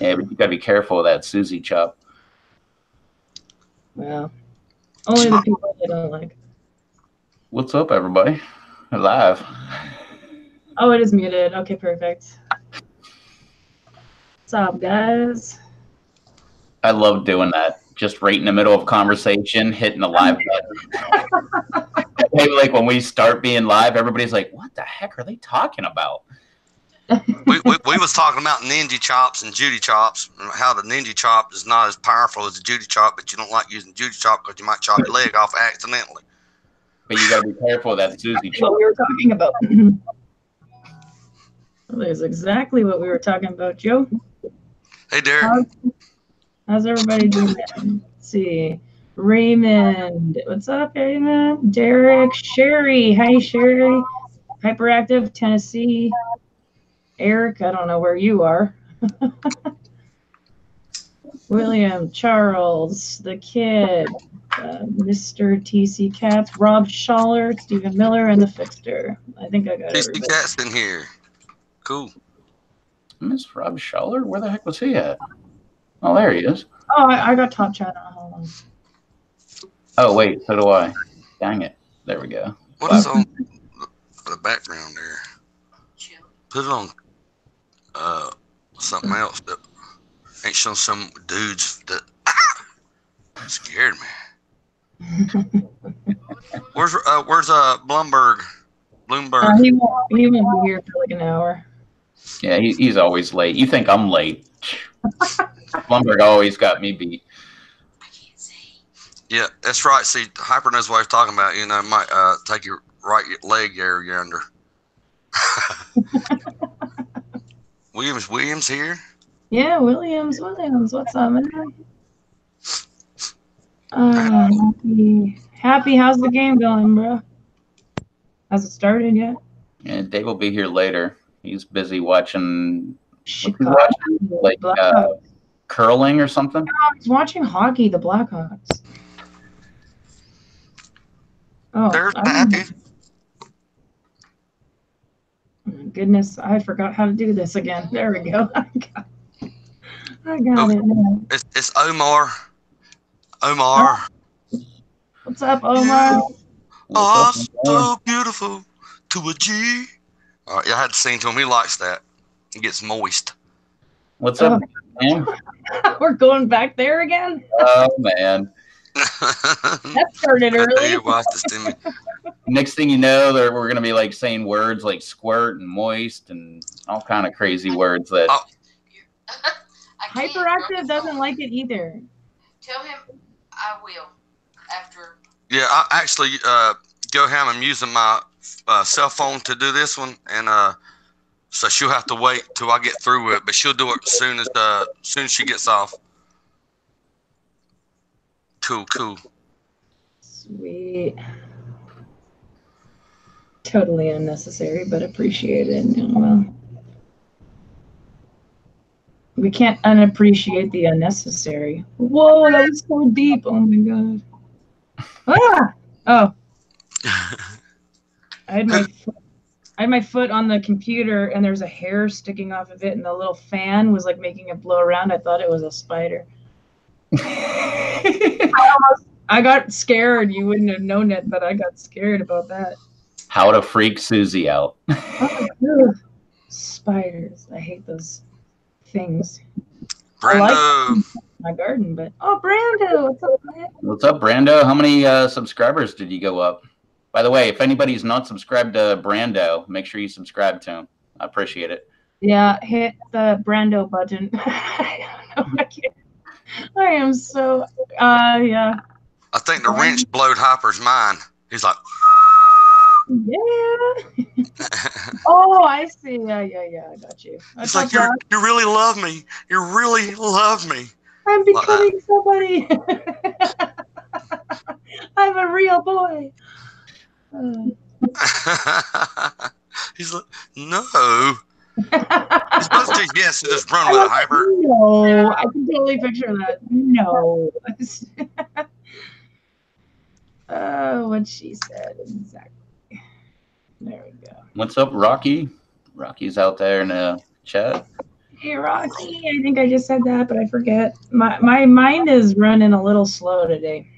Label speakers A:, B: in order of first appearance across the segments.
A: Yeah, but you gotta be careful of that Susie chop.
B: Well, only the people I don't like.
A: What's up, everybody? We're live.
B: Oh, it is muted. Okay, perfect. What's up, guys?
A: I love doing that. Just right in the middle of conversation, hitting the live button. Maybe like when we start being live, everybody's like, "What the heck are they talking about?"
C: we was talking about ninja chops and Judy chops, and how the ninja chop is not as powerful as the Judy chop, but you don't like using Judy chop because you might chop your leg off accidentally.
A: But you got to be careful of that Susie chop.
B: What we were talking about. That is exactly what we were talking about, Joe.
C: Hey, Derek.
B: How's everybody doing? Let's see. Raymond. What's up, Raymond? Derek. Sherry. Hi, Sherry. Hyperactive, Tennessee. Eric, I don't know where you are. William, Charles, the kid, Mr. TC Cats, Rob Schaller, Stephen Miller, and the Fixter. I think I got everybody.
C: TC Cats in here. Cool.
A: Miss Rob Schaller? Where the heck was he at? Oh, there he is.
B: Oh, I got top chat on. Hold on.
A: Oh, wait, so do I. Dang it. There we go.
C: What is on the background there? Put it on something else that ain't showing some dudes that scared me. Where's Bloomberg?
B: He won't be here for like an hour.
A: Yeah, he's always late. You think I'm late? Bloomberg always got me beat.
C: Yeah, that's right. See, Hyper knows what he's talking about. You know, might take your right leg area under. Williams here?
B: Yeah, Williams. What's up, man? Happy. How's the game going, bro? Has it started yet?
A: Yeah, Dave will be here later. He's busy watching.
B: Chicago,
A: like curling or something.
B: No, he's watching hockey. The Blackhawks. Oh,
C: there's Happy.
B: Goodness, I forgot how to do this again. There we go. I got it now.
C: It's Omar. Omar.
B: What's up, Omar?
C: Oh, so beautiful to a G. All right, I had to sing to him. He likes that. He gets moist.
A: What's up, man?
B: We're going back there again?
A: Oh, man.
B: That started early.
A: Next thing you know, we're going to be like saying words like squirt and moist and all kind of crazy words that.
C: Oh.
B: Hyperactive doesn't like it either.
D: Tell him I will after.
C: Yeah, I actually, Goham, I'm using my cell phone to do this one, and so she'll have to wait till I get through it, but she'll do it as soon as she gets off. Cool.
B: Sweet. Totally unnecessary, but appreciated. Well, we can't unappreciate the unnecessary. Whoa, that was so deep. Oh my god. Ah! Oh. I had my foot on the computer, and there's a hair sticking off of it, and the little fan was like making it blow around. I thought it was a spider. I got scared. You wouldn't have known it, but I got scared about that.
A: How to freak Susie out.
B: Oh, spiders. I hate those things.
C: Brando.
B: I like my garden, but Brando, what's up, man?
A: What's up, Brando? How many subscribers did you go up? By the way, if anybody's not subscribed to Brando, make sure you subscribe to him. I appreciate it.
B: Yeah, hit the Brando button. I don't know. I am so yeah.
C: I think the wrench blowed Hyper's mind. He's like,
B: yeah. Oh, I see. Yeah. I got you.
C: It's like you really love me. You really love me.
B: I'm becoming somebody. I'm a real boy.
C: He's like, no. He's supposed to yes and just run with it, Hyper.
B: No, I can totally picture that. No. What she said exactly. There we go.
A: What's up, Rocky? Rocky's out there in the chat.
B: Hey, Rocky. I think I just said that, but I forget. My mind is running a little slow today.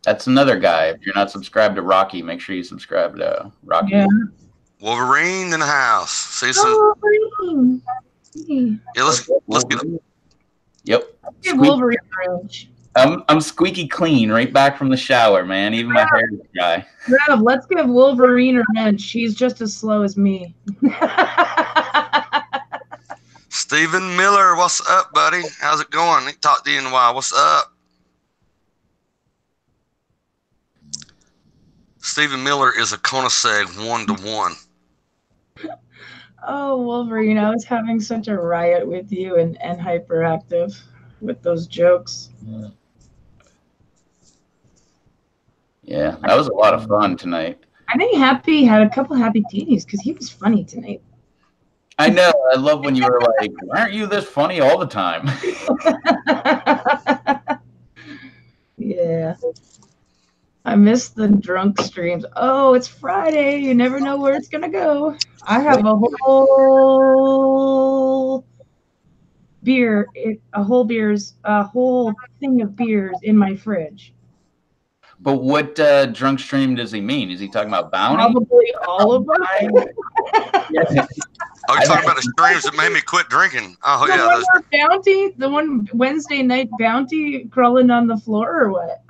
A: That's another guy. If you're not subscribed to Rocky, make sure you subscribe to Rocky.
B: Yeah.
C: Wolverine in the house. See some.
B: Oh, Wolverine. Hey.
C: Yeah, let's get him.
A: Yep.
B: Give Wolverine range.
A: I'm squeaky clean, right back from the shower, man. Even my hair is dry.
B: Rev, let's give Wolverine a wrench. She's just as slow as me.
C: Stephen Miller, what's up, buddy? How's it going? Ain't talked to you in a while. What's up? Stephen Miller is a Koenigsegg 1-to-1.
B: Oh, Wolverine, I was having such a riot with you and Hyperactive with those jokes.
A: Yeah, that was a lot of fun tonight.
B: I think Happy had a couple Happy Teenies because he was funny tonight.
A: I know. I love when you were like, aren't you this funny all the time?
B: Yeah. I miss the drunk streams. Oh, it's Friday. You never know where it's going to go. I have a whole a whole thing of beers in my fridge.
A: But what drunk stream does he mean? Is he talking about Bounty?
B: Probably all of them.
A: Yeah.
C: Oh, you're talking about the streams that made me quit drinking. Oh,
B: The
C: yeah.
B: one where Bounty, the one Wednesday night Bounty crawling on the floor or what?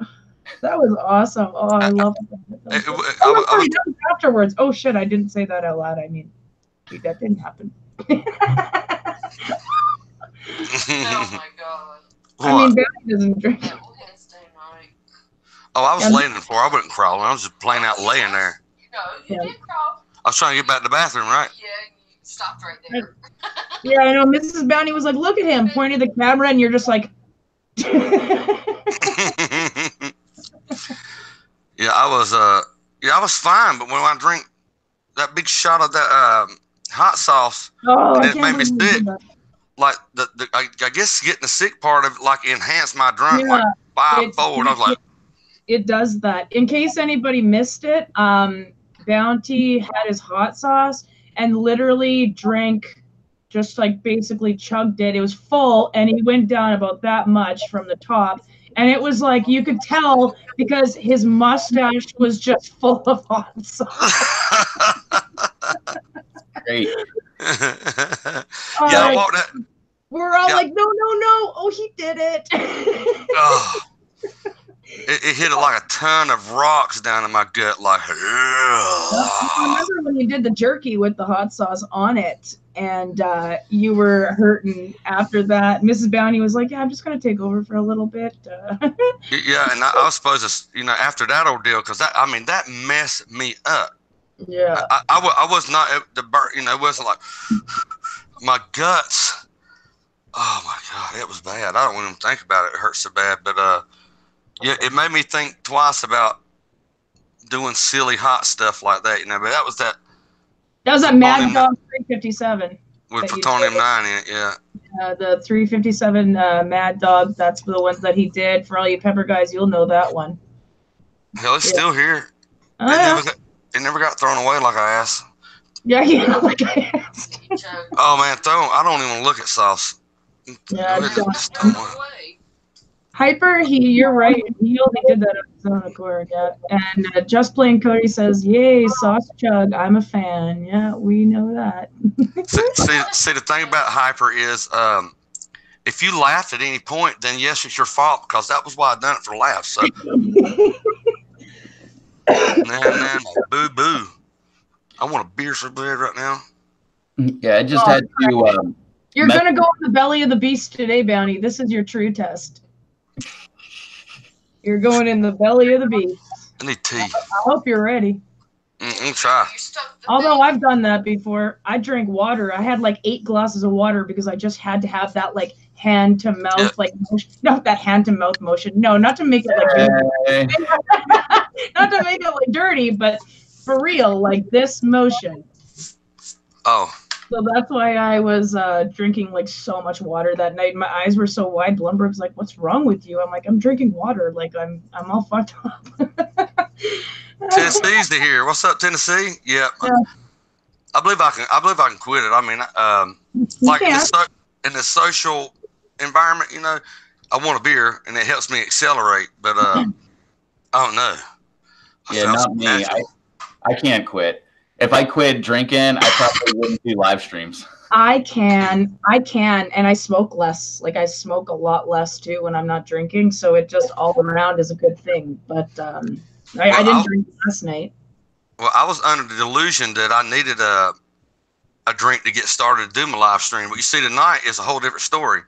B: That was awesome. Oh, I love that. That was afterwards. Oh shit, I didn't say that out loud. I mean, that didn't happen.
D: Oh my god.
B: I mean, Bounty doesn't drink.
D: That Wednesday night.
C: Oh, I was laying in the floor. I wasn't crawling. I was just plain out laying there.
D: You did crawl.
C: I was trying to get back to the bathroom, right?
D: Yeah, you stopped right there.
B: Yeah, I know. Mrs. Bounty was like, "Look at him," pointing the camera, and you're just like.
C: Yeah, I was fine, but when I drink that big shot of that hot sauce, it made me sick. Like I guess getting the sick part of it like enhanced my drunk like fivefold. I was like,
B: it does that. In case anybody missed it, Bounty had his hot sauce and literally drank, just like basically chugged it. It was full, and he went down about that much from the top. And it was like, you could tell because his mustache was just full of hot sauce.
A: Great.
C: Yeah, I walked that.
B: We're all like, no. Oh, he did it.
C: Oh, it hit it like a ton of rocks down in my gut. Like,
B: I remember when you did the jerky with the hot sauce on it, and you were hurting after that. Mrs. Bounty was like, "Yeah, I'm just gonna take over for a little bit."
C: Yeah, and I was supposed to, after that ordeal, because that messed me up.
B: Yeah,
C: I was not the burn. It wasn't like my guts. Oh my god, it was bad. I don't want to think about it. It hurt so bad, but yeah, it made me think twice about doing silly hot stuff like that. But that was that
B: Mad Dog 357
C: with plutonium 9 in it. Yeah.
B: The 357 Mad Dog. That's the ones that he did. For all you pepper guys, you'll know that one.
C: Hell, it's still here. It never got thrown away like I asked.
B: Yeah, like I asked.
C: Oh man, I don't even look at sauce.
B: Yeah, Hyper, you're right. He only did that on his own accord. Yeah. And Just Plain Cody says, "Yay, sauce chug! I'm a fan." Yeah, we know that.
C: see, the thing about Hyper is, if you laughed at any point, then yes, it's your fault because that was why I done it for laughs. So, man, boo boo. I want a beer so bad right now.
A: Yeah, I just had to.
B: You're gonna go in the belly of the beast today, Bounty. This is your true test. You're going in the belly of the beast.
C: I need tea.
B: I hope you're ready.
C: Try.
B: Although I've done that before. I drank water. I had like 8 glasses of water because I just had to have that like hand to mouth motion. Not that hand to mouth motion. No, not to make it like not to make it like dirty, but for real, like this motion.
C: Oh.
B: So that's why I was drinking like so much water that night. My eyes were so wide. Blumberg's like, "What's wrong with you?" I'm like, "I'm drinking water. Like I'm all fucked up."
C: Tennessee's to here. What's up, Tennessee? Yep.
B: Yeah.
C: I believe I can quit it. I mean, like in the social environment, you know, I want a beer and it helps me accelerate. But I don't know.
A: Yeah, not me. I can't quit. If I quit drinking, I probably wouldn't do live streams.
B: I can, and I smoke less. Like I smoke a lot less too when I'm not drinking, so it just all around is a good thing. But I didn't drink last night.
C: Well, I was under the delusion that I needed a drink to get started to do my live stream. What you see tonight is a whole different story.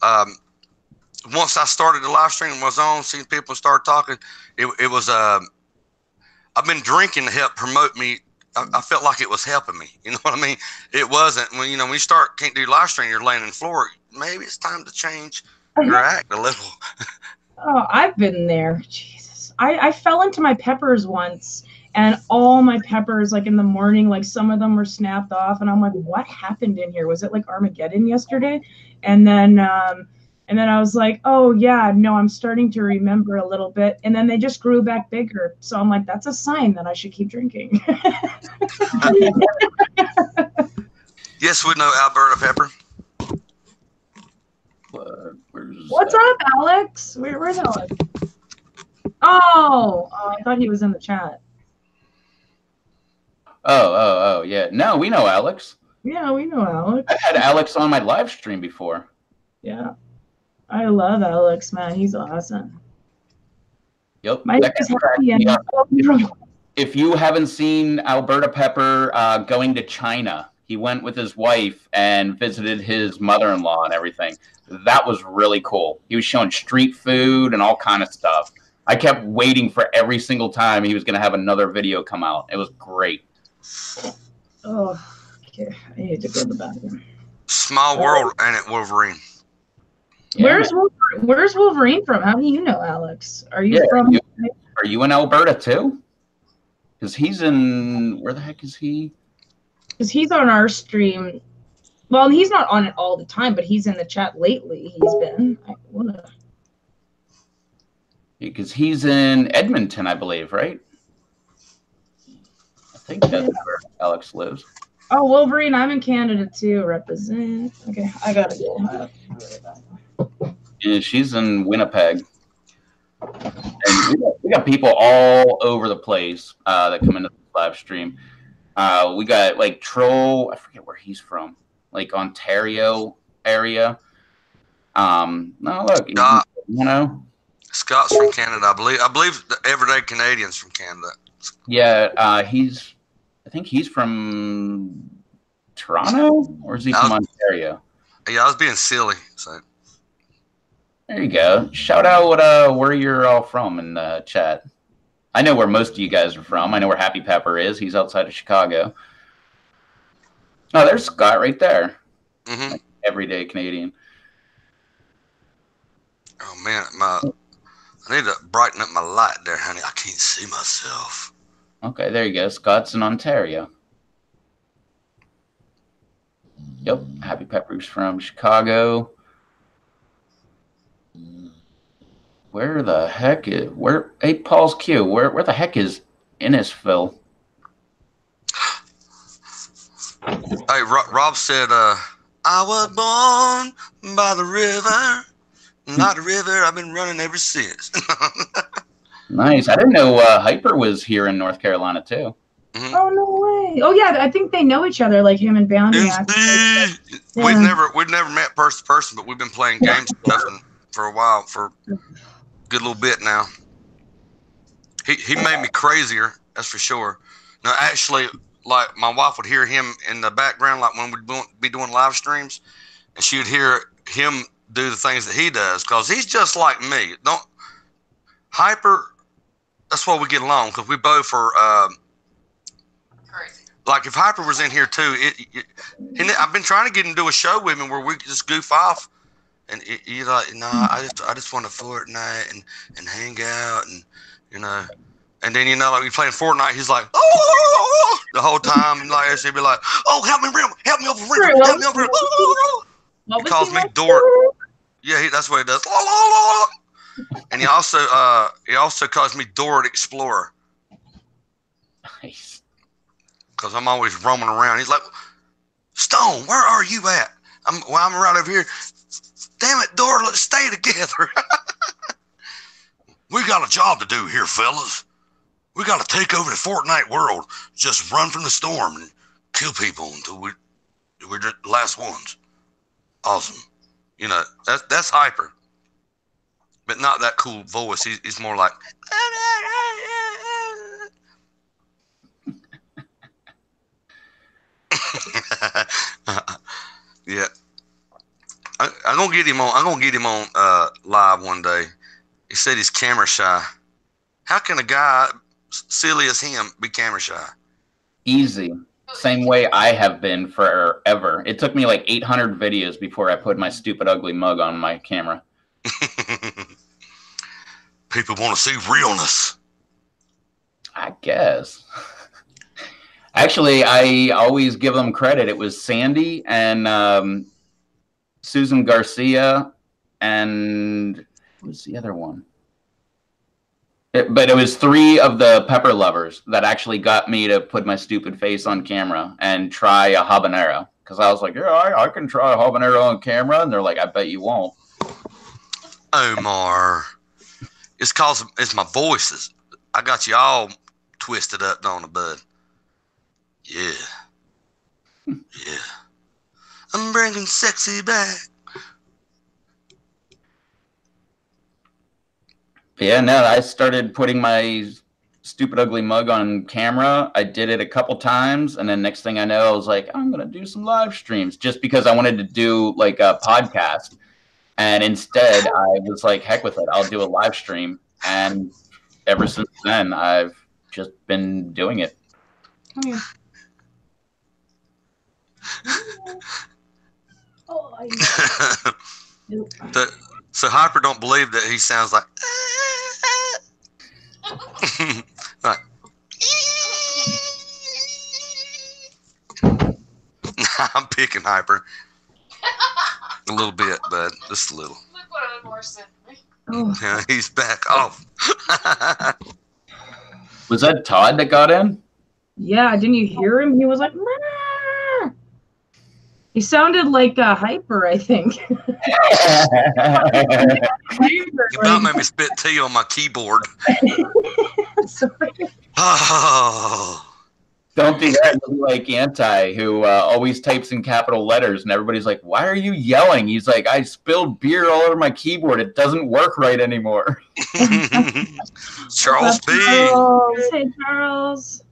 C: Once I started the live stream and was on, seeing people start talking, it was I've been drinking to help promote me. I felt like it was helping me. You know what I mean? It wasn't. When you can't do live stream, you're laying on the floor. Maybe it's time to change your act a little.
B: Oh, I've been there. Jesus. I fell into my peppers once, and all my peppers, like in the morning, like some of them were snapped off, and I'm like, what happened in here? Was it like Armageddon yesterday? And then I was like, oh yeah, no, I'm starting to remember a little bit. And then they just grew back bigger. So I'm like, that's a sign that I should keep drinking.
C: Yes, we know Alberta Pepper.
B: What's up, Alex? Where's Alex? Oh, I thought he was in the chat.
A: Oh, yeah. No, we know Alex.
B: Yeah, we know Alex.
A: I've had Alex on my live stream before.
B: Yeah. I love Alex, man. He's awesome.
A: Yep. If you haven't seen Alberta Pepper going to China, he went with his wife and visited his mother-in-law and everything. That was really cool. He was showing street food and all kind of stuff. I kept waiting for every single time he was going to have another video come out. It was great.
B: Oh, okay. I need to go to the bathroom.
C: Small world, ain't it, Wolverine?
B: Yeah. Where's Wolverine from? How do you know Alex? Are you from?
A: Are you in Alberta too? Because he's in. Where the heck is he?
B: Because he's on our stream. Well, he's not on it all the time, but he's in the chat lately. He's been.
A: Because he's in Edmonton, I believe, right? I think that's where Alex lives.
B: Oh, Wolverine, I'm in Canada too. Represent. Okay, I gotta go.
A: Yeah, she's in Winnipeg. And we got people all over the place that come into the live stream. We got like Troll, I forget where he's from, like Ontario area. No, look,
C: Scott's from Canada, I believe the everyday Canadian's from Canada.
A: Yeah, I think he's from Toronto, or is he from Ontario?
C: Yeah, I was being silly. So
A: there you go. Shout out where you're all from in the chat. I know where most of you guys are from. I know where Happy Pepper is. He's outside of Chicago. Oh, there's Scott right there.
C: Mm-hmm.
A: Like everyday Canadian.
C: Oh man, I need to brighten up my light there, honey. I can't see myself.
A: Okay, there you go. Scott's in Ontario. Yep, Happy Pepper's from Chicago. Where the heck is Hey, Paul's Q? Where the heck is Innisfil?
C: Hey, Rob said, "I was born by the river, not the river. I've been running ever since."
B: Nice.
A: I didn't know Hyper was here in North Carolina too.
C: Mm-hmm.
B: Oh no way! Oh yeah, I think they know each other, like him and Bounty.
C: Yeah. We've never met person to person, but we've been playing games for a while, for a good little bit now. He made me crazier, that's for sure. Now, actually, like my wife would hear him in the background, like when we'd be doing live streams, and she would hear him do the things that he does, because he's just like me. Hyper. That's why we get along, because we both are.
D: Crazy.
C: Like if Hyper was in here too, I've been trying to get him to do a show with me where we could just goof off, and you're like, no, I just want to Fortnite and hang out, and and then like we playing Fortnite, he's like, oh, the whole time, and like he'd be like, oh, help me over, help me over. He calls me Dort. Yeah, that's what he does. And he also calls me Dort Explorer.
A: Nice.
C: because I'm always roaming around. He's like, Stone, where are you at? I'm right over here. Damn it, Dora, let's stay together. We got a job to do here, fellas. We got to take over the Fortnite world. Just run from the storm and kill people until we're the last ones. Awesome. You know, that's Hyper. But not that cool voice. He's more like... Yeah. I'm gonna get him on live one day. He said he's camera shy. How can a guy silly as him be camera shy?
A: Easy. Same way I have been forever. It took me like 800 videos before I put my stupid ugly mug on my camera.
C: People want to see realness.
A: I guess. Actually, I always give them credit. It was Sandy and Susan Garcia and what was the other one? But it was 3 of the pepper lovers that actually got me to put my stupid face on camera and try a habanero. Because I was like, yeah, I can try a habanero on camera. And they're like, I bet you won't.
C: Omar. It's my voices. I got you all twisted up, don't I, bud? Yeah. Yeah. I'm bringing sexy back.
A: Yeah, no, I started putting my stupid ugly mug on camera. I did it a couple times, and then next thing I know, I was like, I'm gonna do some live streams just because I wanted to do like a podcast. And instead, I was like, heck with it, I'll do a live stream. And ever since then, I've just been doing it.
B: Come here. Oh,
C: So Hyper don't believe that he sounds like like I'm picking Hyper a little bit, bud, just a little.
D: Look what Omar sent me.
B: Oh.
C: Yeah, he's back off.
A: Was that Todd that got in?
B: Yeah, didn't you hear him? He was like, Mah! He sounded like a Hyper, I think.
C: You about made me spit tea on my keyboard.
B: Sorry.
C: Oh.
A: Don't do that. You'll be like Anti, who always types in capital letters, and everybody's like, why are you yelling? He's like, I spilled beer all over my keyboard. It doesn't work right anymore.
C: Charles B.
B: Hey, Charles.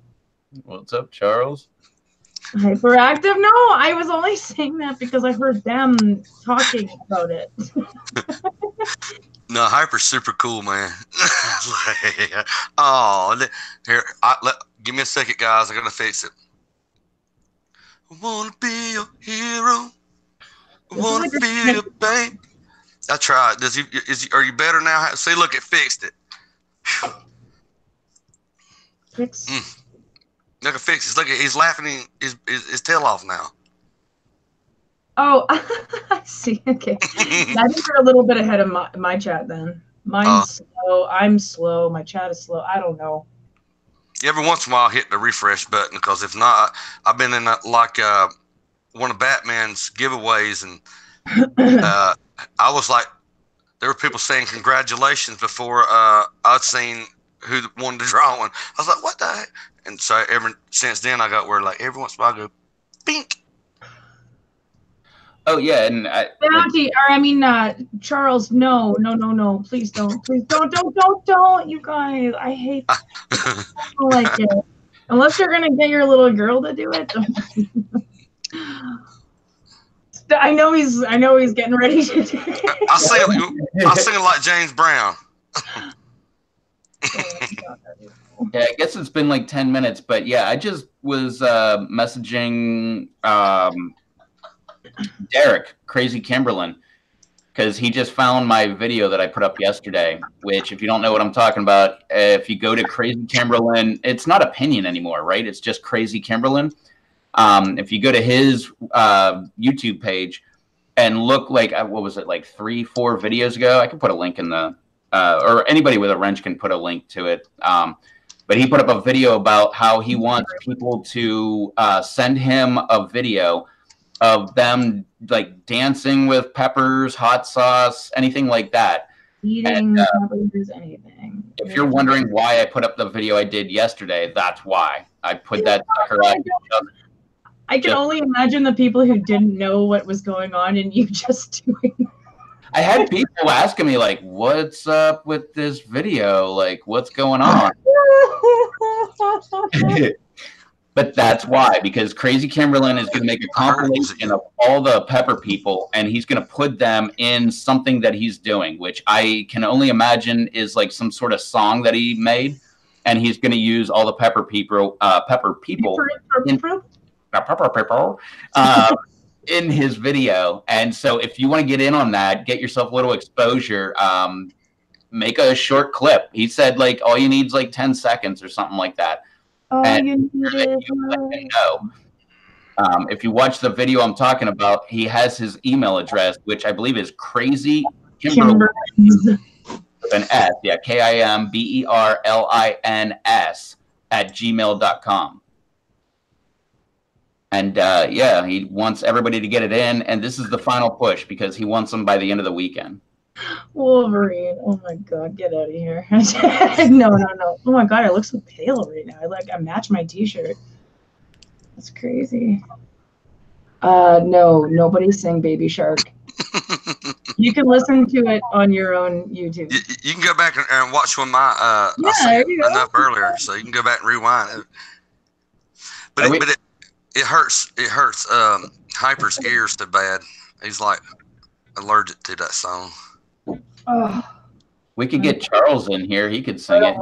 A: What's up, Charles?
B: Hyperactive? No, I was only saying that because I heard them talking about it.
C: No, Hyper's super cool, man. Oh, here, give me a second, guys. I gotta fix it. I wanna be your hero. I wanna be your babe. I tried. Are you better now? See, look, it fixed it.
B: Fix.
C: Look, it fixed it. Look, he's laughing his tail off now.
B: Oh, I see. Okay. I think you're a little bit ahead of my chat then. Mine's slow. I'm slow. My chat is slow. I don't know.
C: Every once in a while, I hit the refresh button because if not, I've been in one of Batman's giveaways, and I was like, there were people saying congratulations before I'd seen who wanted to draw one. I was like, what the heck? And so since then, I got where like every once in a while I go, bink.
A: Oh yeah, and
B: Charles, no, please don't, you guys, I hate. I don't like it. Unless you're gonna get your little girl to do it. I know he's getting ready to do it.
C: I sing it like James Brown.
A: Yeah, I guess it's been like 10 minutes, but yeah, I just was messaging Derek, Crazy Kimberlin, because he just found my video that I put up yesterday, which, if you don't know what I'm talking about, if you go to Crazy Kimberlin, it's not opinion anymore, right? It's just Crazy Kimberlin. If you go to his YouTube page and look like, what was it, like 3-4 videos ago? I can put a link in the, or anybody with a wrench can put a link to it. But but he put up a video about how he wants people to send him a video of them like dancing with peppers, hot sauce, anything like that.
B: Eating peppers, anything.
A: If you're wondering why I put up the video I did yesterday, that's why I put that sucker up.
B: I can only imagine the people who didn't know what was going on and you just doing.
A: I had people asking me like, "What's up with this video? Like, what's going on?" But that's why, because Crazy Kimberlin is going to make a compilation of all the pepper people, and he's going to put them in something that he's doing, which I can only imagine is like some sort of song that he made, and he's going to use all the pepper people in his video. And so if you want to get in on that, get yourself a little exposure, make a short clip. He said like all you need is like 10 seconds or something like that. And you let me know. If you watch the video I'm talking about, he has his email address, which I believe is Crazy Kimberlin with an S. Yeah, KIMBERLINS @gmail.com. And yeah, he wants everybody to get it in. And this is the final push because he wants them by the end of the weekend.
B: Wolverine. Oh my god, get out of here. No. Oh my god, I look so pale right now. I match my t-shirt. That's crazy. No, nobody sing Baby Shark. You can listen to it on your own YouTube.
C: You can go back and watch one of my I sang enough earlier, so you can go back and rewind it. But it hurts Hyper's ears so bad. He's like allergic to that song.
B: Oh.
A: We could get Charles in here. He could sing it.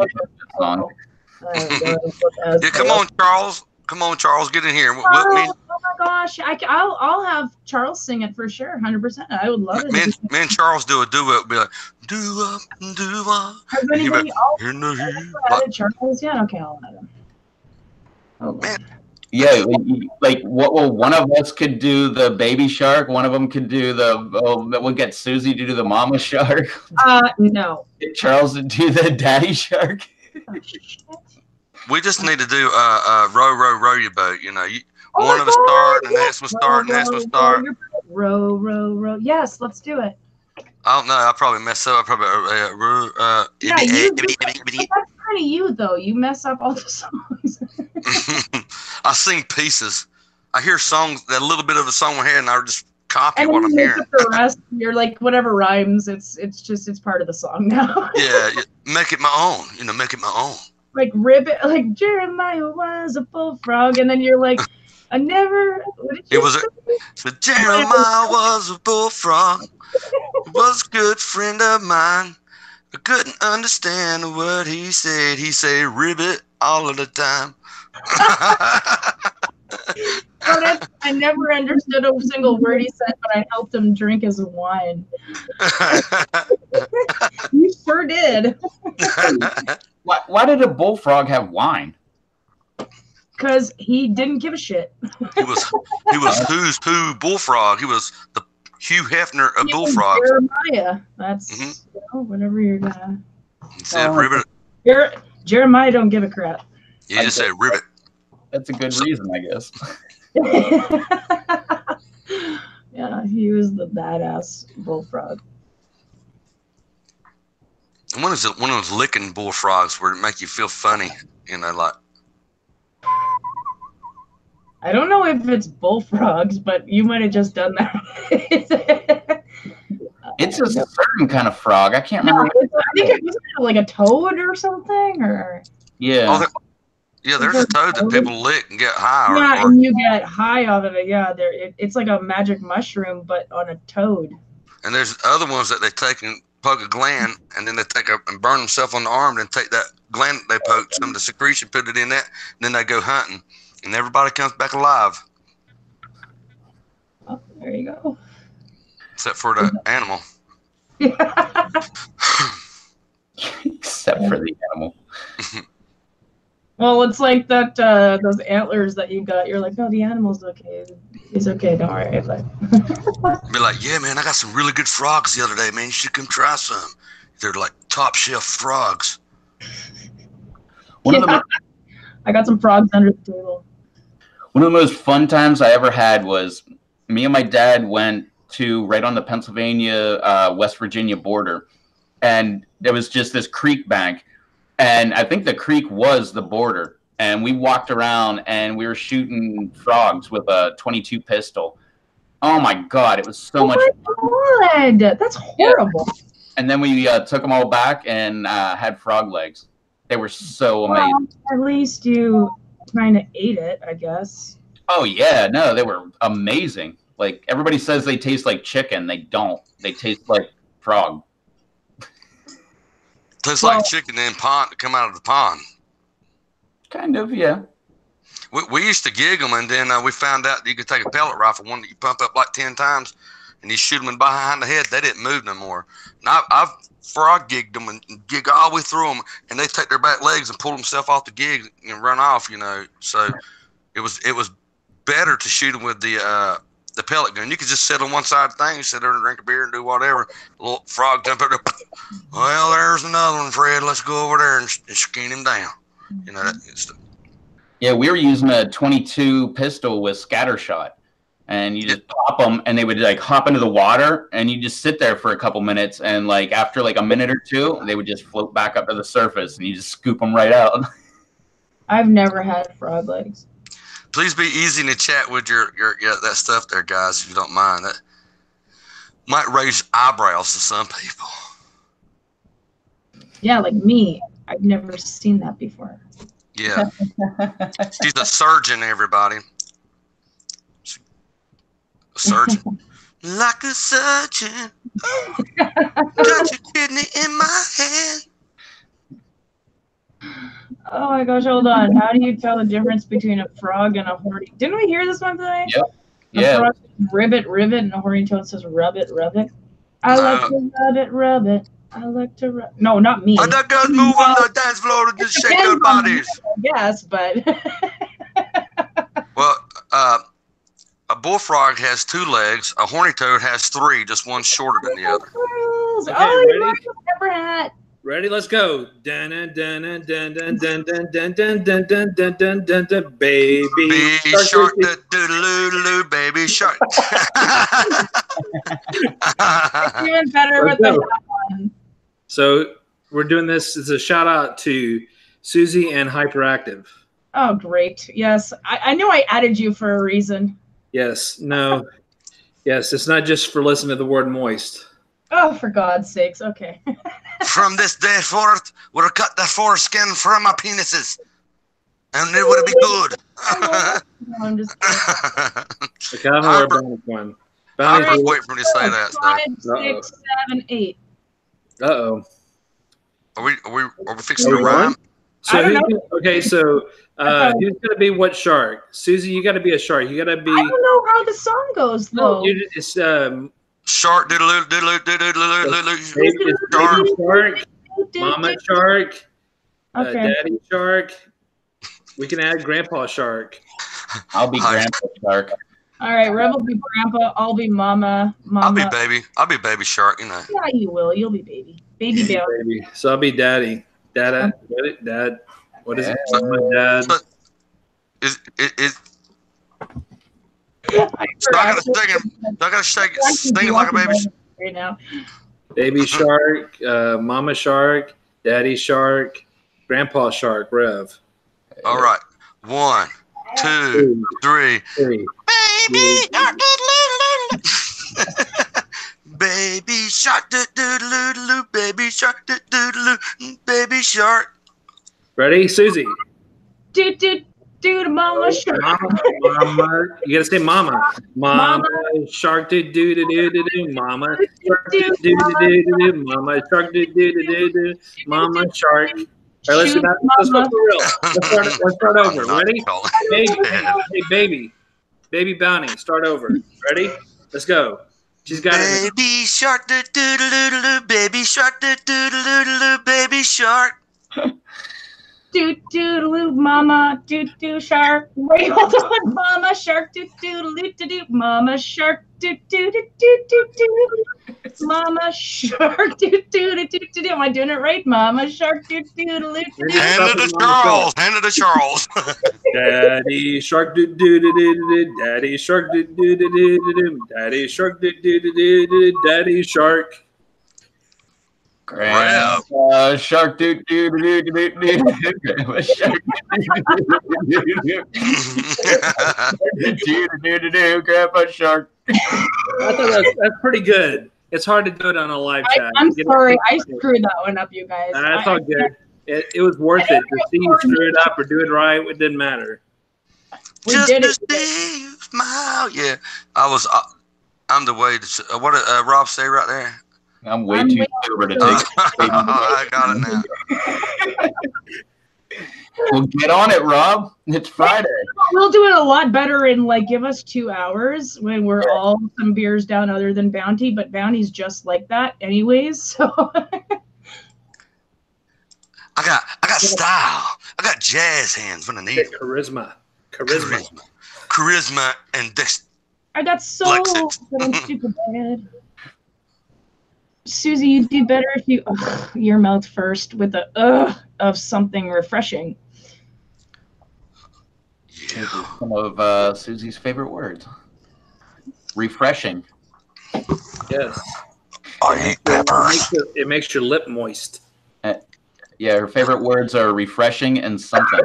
A: Song.
C: Yeah, come on, Charles. Come on, Charles. Get in here.
B: Oh my gosh. I'll have Charles sing it for sure. 100%. I would love it.
C: Me and Charles do a duet. Be like, do-up, do-up.
B: Has anybody added Charles yet? Okay, I'll add him. Oh, man.
A: Yeah, like one of us could do the Baby Shark. One of them could do we'll get Susie to do the Mama Shark.
B: No.
A: Get Charles to do the Daddy Shark.
C: We just need to do row your boat. You know, one of us start, and the next one start, and the next one start.
B: Row. Yes, let's do it.
C: I don't know. I'll probably mess up. That's
B: kind of you though. You mess up all the songs.
C: I sing pieces. I hear songs, that little bit of a song in my head, and I just copy what I'm hearing.
B: The rest, you're like whatever rhymes. It's part of the song now.
C: Yeah, make it my own. You know, make it my own.
B: Like ribbit, like Jeremiah was a bullfrog, and then you're like, I never.
C: So Jeremiah was a bullfrog. He was a good friend of mine. I couldn't understand what he said. He said ribbit all of the time.
B: I never understood a single word he said, but I helped him drink his wine. You sure did.
A: Why did a bullfrog have wine?
B: Because he didn't give a shit.
C: He was who's who bullfrog. He was the Hugh Hefner of bullfrogs.
B: Jeremiah. That's whatever you're gonna.
C: He said ribbit.
B: Jeremiah don't give a crap.
C: You just said ribbit.
A: That's a good reason, I guess.
B: Yeah, he was the badass bullfrog.
C: One of those licking bullfrogs where it make you feel funny, you know, like.
B: I don't know if it's bullfrogs, but you might have just done that.
A: It's a certain kind of frog. I can't remember.
B: I think it was like a toad or something, or.
A: Yeah.
C: Yeah, there's a toad that people lick and get high.
B: Yeah, and you get high off of it. Yeah, it's like a magic mushroom, but on a toad.
C: And there's other ones that they take and poke a gland, and then they take up and burn themselves on the arm, and take that gland that they poked, some of the secretion, put it in that, and then they go hunting, and everybody comes back alive.
B: Oh, there you go.
C: Except for the animal.
A: Except for the animal.
B: Well, it's like that those antlers that you got. You're like, no, the animal's okay. He's okay. Don't worry. But
C: be like, yeah, man, I got some really good frogs the other day, man. You should come try some. They're like top shelf frogs.
A: One of the
B: I got some frogs under the table.
A: One of the most fun times I ever had was me and my dad went to right on the Pennsylvania, West Virginia border. And there was just this creek bank. And I think the creek was the border. And we walked around and we were shooting frogs with a .22 pistol. Oh, my God. It was so much fun.
B: Oh, my God. That's horrible.
A: Yeah. And then we took them all back and had frog legs. They were so amazing.
B: Well, at least you kind of ate it, I guess.
A: Oh, yeah. No, they were amazing. Like, everybody says they taste like chicken. They don't. They taste like frog.
C: Tastes like chicken in pond to come out of the pond.
A: Kind of, yeah.
C: We used to gig them, and then we found out you could take a pellet rifle, one that you pump up like 10 times, and you shoot them in behind the head. They didn't move no more. Now, I've frog gigged them and gig all the way through them, and they take their back legs and pull themselves off the gig and run off, you know. So it was better to shoot them with the pellet gun. You could just sit on one side of the thing, sit there and drink a beer and do whatever. A little frog jump up there. Well, there's another one, Fred. Let's go over there and skin him down. You know,
A: yeah, we were using a .22 pistol with scatter shot, and you just pop them, and they would like hop into the water, and you just sit there for a couple minutes, and like after like a minute or two, they would just float back up to the surface, and you just scoop them right out.
B: I've never had frog legs.
C: Please be easy in the chat with your that stuff there, guys, if you don't mind. That might raise eyebrows to some people.
B: Yeah, like me. I've never seen that before.
C: Yeah. She's a surgeon, everybody. A surgeon. Like a surgeon. Got your kidney in my hand.
B: Oh my gosh, hold on. How do you tell the difference between a frog and a horny? Didn't we hear this one today?
A: Yep.
B: A frog says, ribbit, ribbit, and a horny toad says rub it, rub it. I like to rub it, rub it. I like to rub. No, not me.
C: And the girls move on the dance floor to just shake their bodies.
B: Yes, but.
C: Well, a bullfrog has 2 legs. A horny toad has 3, just one shorter than the other.
B: Okay,
E: ready?
B: Marcus never had.
E: Ready? Let's go. Dun dun dun dun dun dun dun dun dun dun dun dun dun dun dun baby.
C: Baby shark, do baby shark.
B: It's even better with the one.
E: So we're doing this as a shout out to Susie and Hyperactive.
B: Oh, great. Yes. I knew I added you for a reason.
E: Yes. No. Yes. It's not just for listening to the word moist.
B: Oh, for God's sakes. Okay.
C: From this day forth, we'll cut the foreskin from our penises. And it would be good.
B: No, I'm just kidding.
E: Okay, I don't know where Bonnie's going.
C: I
E: Bonnie's
C: was waiting for me to say that.
B: 5, 6, 7, 8.
E: Uh-oh.
C: Are we fixing to rhyme?
E: So
B: I don't
E: who's, okay, so who's gonna be what shark? Susie, you gotta be a shark. You gotta be.
B: I don't know how the song goes though.
E: It's
C: Shark, diddle, diddle, diddle, diddle,
E: baby shark, mama shark,
B: Okay.
E: daddy shark. We can add grandpa shark.
A: I'll be Grandpa Shark.
B: All right, Rebel will be Grandpa. I'll be Mama.
C: I'll be baby. I'll be baby shark, you know.
B: Yeah, you will. You'll be baby. Baby bear.
E: Baby. So I'll be daddy. Dada. What? Dad. What is it? My dad.
C: So, I gotta sing it like a baby.
B: Right now.
E: Baby shark, mama shark, daddy shark, grandpa shark, Rev.
C: All right. 1, 2, 3. Baby shark, baby shark, baby shark, baby shark.
E: Ready, Susie?
B: Do mama shark.
E: Mama, you gotta say mama. Mama shark do do do do do do. Mama shark do do do do do. Mama shark do do do do do. Mama shark. All right, let's go for real. Let's start over. Ready? Baby Bounty. Start over. Ready? Let's go. She's got it.
C: Baby shark do do do do. Baby shark do do do do. Baby shark.
B: Do mama do shark. Wait, hold on, mama shark do. Mama shark do. Mama Shark. Do do do do do. Am I doing it right? Mama Shark. Do do do do.
C: Hand it to Charles. Hand it to Charles.
E: Daddy Shark do do do do do. Daddy Shark do do do do do. Daddy Shark do do do do do. Daddy Shark.
A: Grandpa Shark do do do do do do. Grandpa Shark do do do do. Grandpa Shark.
E: I thought that's pretty good. It's hard to do it on a live chat.
B: I'm sorry, I screwed that one up, you guys.
E: That's all good. It was worth it to see you screw it up or do it right. It didn't matter.
B: We
C: Just
B: did
C: to
B: it.
C: see you smile. Yeah, I'm the way to. What did Rob say right there?
A: I'm way too sober to take.
C: I got it now.
A: Well, get on it, Rob. It's Friday.
B: We'll do it a lot better in like give us 2 hours when we're all some beers down other than Bounty, but Bounty's just like that anyways. So
C: I got style. I got jazz hands when I need it.
E: Charisma
C: and this.
B: I got soul, but I'm super bad. Susie, you'd do better if you your mouth first with the of something refreshing.
A: Some of Susie's favorite words. Refreshing.
E: Yes.
C: I eat pepper.
E: It makes your lip moist.
A: Yeah, her favorite words are refreshing and something.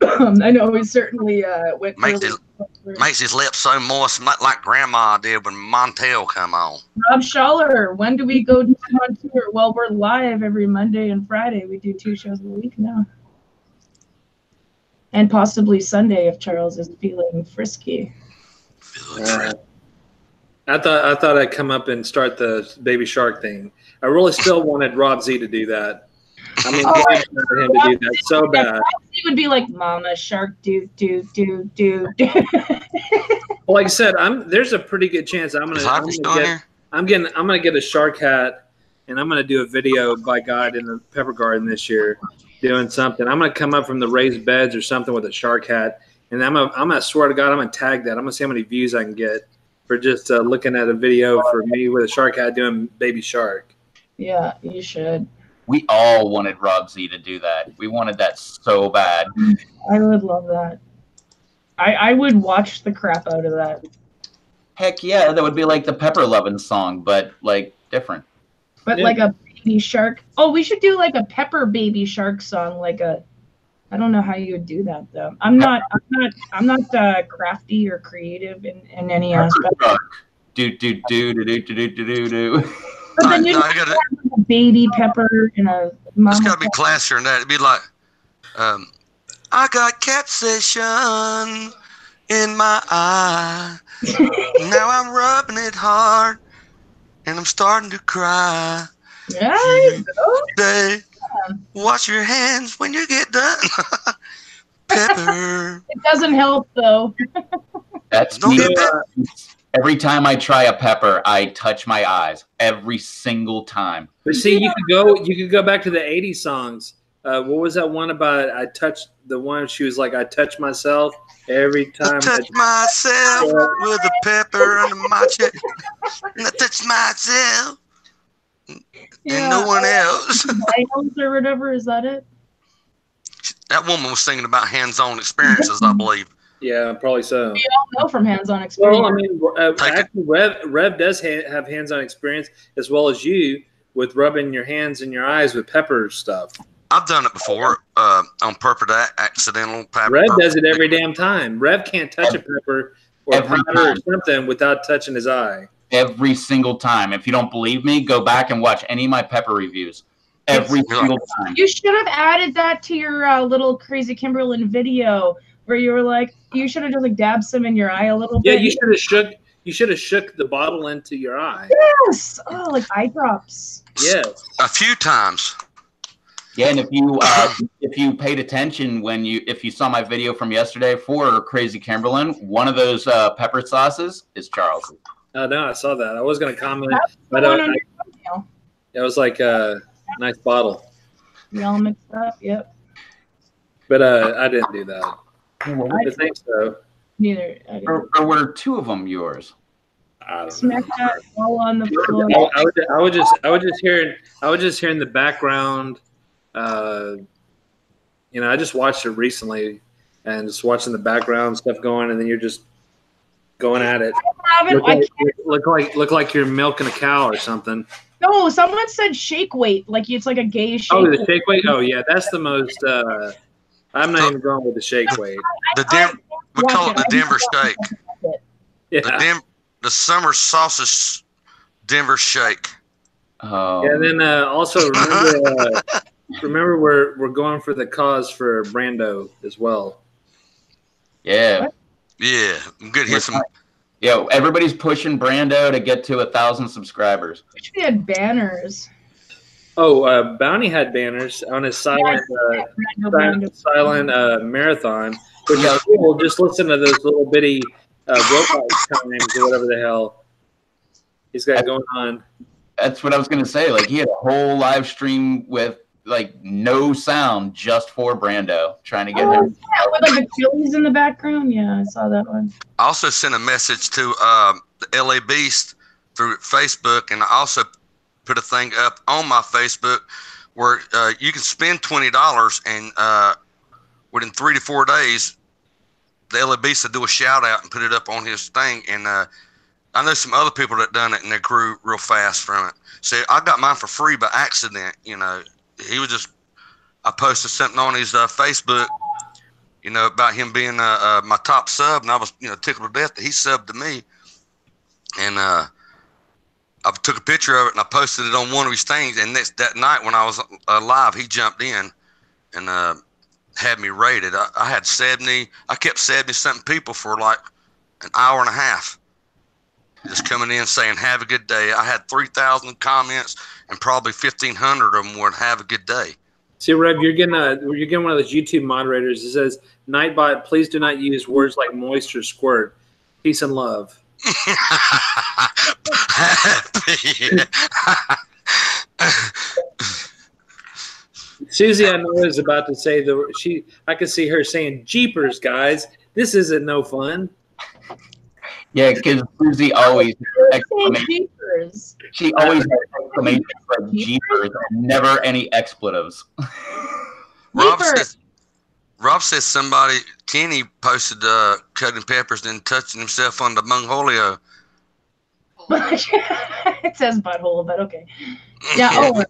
B: I know we certainly went.
C: Makes his lips so moist, like Grandma did when Montel come on.
B: Rob Schaller, when do we go on tour? Well, we're live every Monday and Friday. We do 2 shows a week now. And possibly Sunday if Charles is feeling frisky.
E: I thought I'd come up and start the Baby Shark thing. I really still wanted Rob Z to do that. I mean, I wanted him to do that so bad.
B: He would be like, "Mama Shark, do do do do do."
E: Well, like I said, there's a pretty good chance I'm gonna get a shark hat, and I'm gonna do a video by God in the Pepper Garden this year, doing something. I'm gonna come up from the raised beds or something with a shark hat, and I'm gonna swear to God, I'm gonna tag that. I'm gonna see how many views I can get for just looking at a video for me with a shark hat doing Baby Shark.
B: Yeah, you should.
A: We all wanted Rob Z to do that. We wanted that so bad.
B: I would love that. I would watch the crap out of that.
A: Heck yeah, that would be like the Pepper Lovin' song, but like different.
B: But like a Baby Shark. Oh, we should do like a Pepper Baby Shark song, like a. I don't know how you would do that though. I'm not crafty or creative in any aspect.
A: Do do do do do do do do do.
B: But then you have a baby pepper and a mama.
C: It's got to be classier than that. It'd be like, I got capsaicin in my eye. Now I'm rubbing it hard, and I'm starting to cry.
B: Yeah.
C: Say, wash your hands when you get done. Pepper.
B: It doesn't help though.
A: That's me. Every time I try a pepper, I touch my eyes. Every single time.
E: But see, you could go back to the '80s songs. What was that one about? I touched the one. She was like, "I touch myself every time."
C: I touch myself with a pepper under my chest. And I touch myself and no one else.
B: Or whatever. Is that it?
C: That woman was singing about hands-on experiences, I believe.
E: Yeah, probably so.
B: We all know from hands-on experience.
E: Well, I mean, actually, Rev does have hands-on experience as well as you with rubbing your hands and your eyes with pepper stuff.
C: I've done it before on purpose, accidental pepper.
E: Rev does it every damn time. Rev can't touch a pepper or powder or something without touching his eye.
A: Every single time. If you don't believe me, go back and watch any of my pepper reviews. Every single time.
B: You should have added that to your little Crazy Kimberlin video where you were like, you should have just like dabbed some in your eye a little bit.
E: Yeah, you should have shook the bottle into your eye.
B: Yes. Oh, like eye drops.
E: Yes.
C: A few times.
A: Yeah, and if you paid attention if you saw my video from yesterday for Crazy Kimberlin, one of those pepper sauces is Charles.
E: Oh no, I saw that. I was going to comment, but it was like a nice bottle.
B: We all mixed up. Yep.
E: But I didn't do that.
A: I
E: think so.
B: Neither.
A: Or were 2 of them yours?
B: Smack that all on the floor.
E: I was just hearing the background. I just watched it recently, and just watching the background stuff going, and then you're just going at it. Look like you're milking a cow or something.
B: No, someone said shake weight, like it's like a gay shake.
E: Oh, the shake weight. Oh, yeah, that's the most. I'm not even going with the shake weight.
C: We call it the Denver shake.
E: Yeah.
C: The summer sausage Denver shake.
E: Yeah, and then also remember we're going for the cause for Brando as well.
A: Yeah.
C: Yeah, good. Here's some.
A: Yeah, everybody's pushing Brando to get to 1,000 subscribers.
B: We had banners.
E: Oh, Bounty had banners on his silent marathon, which is cool. Just listen to those little bitty robot times or whatever the hell he's got going on.
A: That's what I was going to say. Like, he had a whole live stream with, like, no sound just for Brando, trying to get him.
B: Yeah, with, like, the chilies in the background. Yeah, I saw that one.
C: I also sent a message to the LA Beast through Facebook, and I also put a thing up on my Facebook where you can spend $20 and within 3 to 4 days, the LA Beast will do a shout out and put it up on his thing. And I know some other people that done it and they grew real fast from it. So I got mine for free by accident. I posted something on his Facebook, about him being my top sub, and I was, tickled to death that he subbed to me. And I took a picture of it and I posted it on one of his things. And that night when I was live, he jumped in and had me rated. I kept 70-something people for like an hour and a half. Just coming in saying, have a good day. I had 3,000 comments and probably 1,500 of them would have a good day.
E: See, Rev, you're getting one of those YouTube moderators. It says, Nightbot, please do not use words like moist or squirt. Peace and love. Susie, I know, is about to say I could see her saying, "Jeepers, guys, this isn't no fun."
A: Yeah, because Susie always exclamations. She always has exclamations like "Jeepers" and never any expletives.
C: Rob says Kenny posted cutting peppers and touching himself on the Mongolio.
B: It says butthole, but okay. Yeah.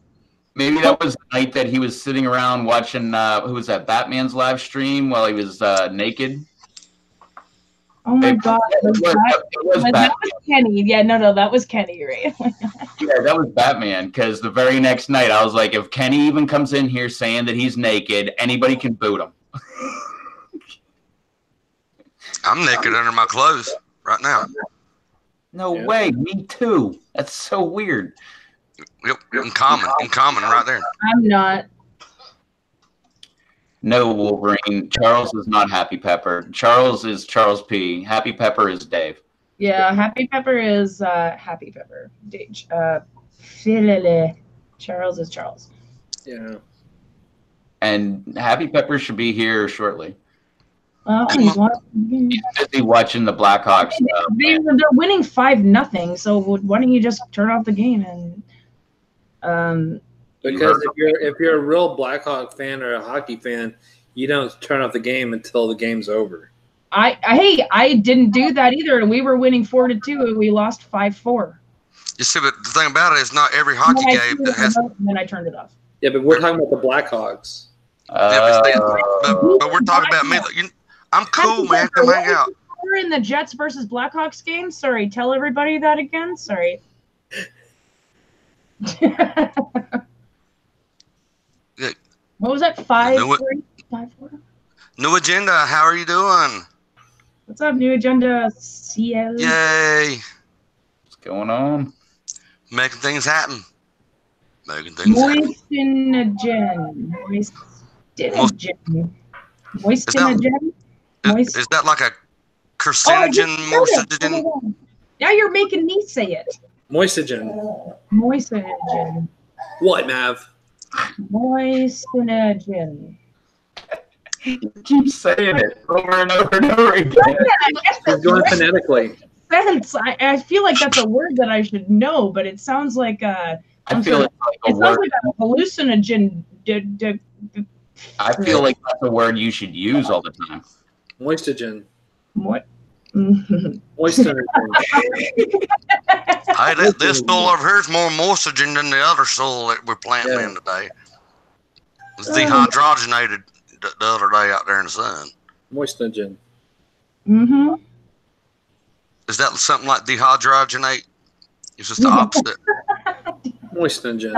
A: Maybe that was the night that he was sitting around watching, who was that, Batman's live stream while he was naked.
B: Oh my God. That was Kenny. Yeah, no, that was Kenny, right?
A: Yeah, that was Batman, because the very next night I was like, if Kenny even comes in here saying that he's naked, anybody can boot him.
C: I'm naked under my clothes right now.
A: No way, me too. That's so weird.
C: Yep, in common right there.
B: I'm not.
A: No, Wolverine. Charles is not Happy Pepper. Charles is Charles P. Happy Pepper is Dave.
B: Yeah, Happy Pepper is Happy Pepper. Charles is Charles.
E: Yeah.
A: And Happy Pepper should be here shortly.
B: Well,
A: he's busy watching the Blackhawks.
B: They're winning 5-0. So why don't you just turn off the game and?
E: Because if you're a real Blackhawk fan or a hockey fan, you don't turn off the game until the game's over.
B: I didn't do that either. We were winning 4-2 and we lost 5-4.
C: You see, but the thing about it is not every hockey game that has.
B: And then I turned it off.
E: Yeah, but we're talking about the Blackhawks.
C: But we're talking about me. I'm cool, man. Come hang out.
B: We're in the Jets versus Blackhawks game. Sorry, tell everybody that again. Sorry. What was that? 5-4?
C: New Agenda. How are you doing?
B: What's up, New Agenda? CL.
C: Yay!
A: What's going on?
C: Making things happen. Moistinogen. Is that like a carcinogen? Moistinogen?
B: Now you're making me say it.
E: Moistogen. What, Mav?
B: Moistinogen.
A: Keep saying it over and over and over again.
E: He's going phonetically.
B: sense. I feel like that's a word that I should know, but it sounds like
A: I feel it's like a
B: it sounds
A: word.
B: like a hallucinogen.
A: I feel like that's a word you should use all the time.
E: Moistogen.
B: What?
E: Moistogen.
C: Hey, this soil over here is more moistogen than the other soil that we're planting in today. It was dehydrogenated the other day out there in the sun.
E: Moistogen.
B: Mm-hmm.
C: Is that something like dehydrogenate? It's just the opposite.
E: Moistogen.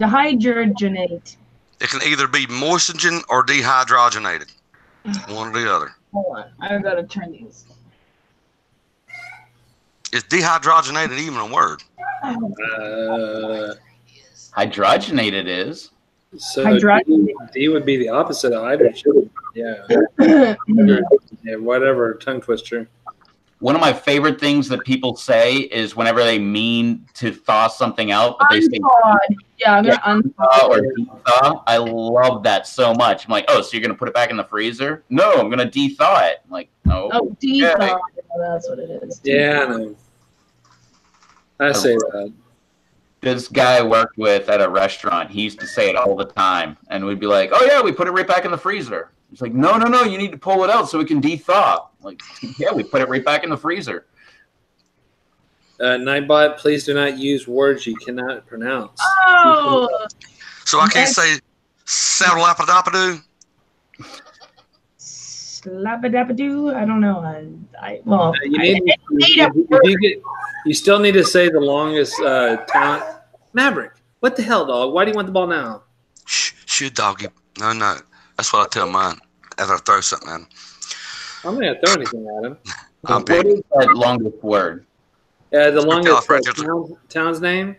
B: Dehydrogenate.
C: It can either be moistogen or dehydrogenated. One or the other.
B: Hold on. I've got to turn these.
C: Is dehydrogenated even a word?
A: Hydrogenated is.
E: So
B: Hydrogenated.
E: D would be the opposite of hydrogen. Yeah. Yeah, whatever. Tongue twister.
A: One of my favorite things that people say is whenever they mean to thaw something out, but they say
B: yeah, I'm gonna unthaw
A: or de-thaw. I love that so much. I'm like, oh, so you're gonna put it back in the freezer? No, I'm gonna de-thaw it. I'm like, oh,
B: de-thaw.
A: okay.
B: That's what it is.
E: Yeah, I know. I say that.
A: This guy I worked with at a restaurant, he used to say it all the time, and we'd be like, oh yeah, we put it right back in the freezer. He's like, no, you need to pull it out so we can de-thaw. Like, yeah, we put it right back in the freezer.
E: Nightbot, please do not use words you cannot pronounce.
B: Oh.
C: So I can't say saddle-appadappadoo?
B: Slabadabadoo? I don't know.
E: You still need to say the longest talent. Maverick, what the hell, dog? Why do you want the ball now?
C: Shh, doggy. No. That's what I tell mine after I throw something at him.
E: I'm not going to throw anything at him.
A: What is that longest word?
E: The longest town's name?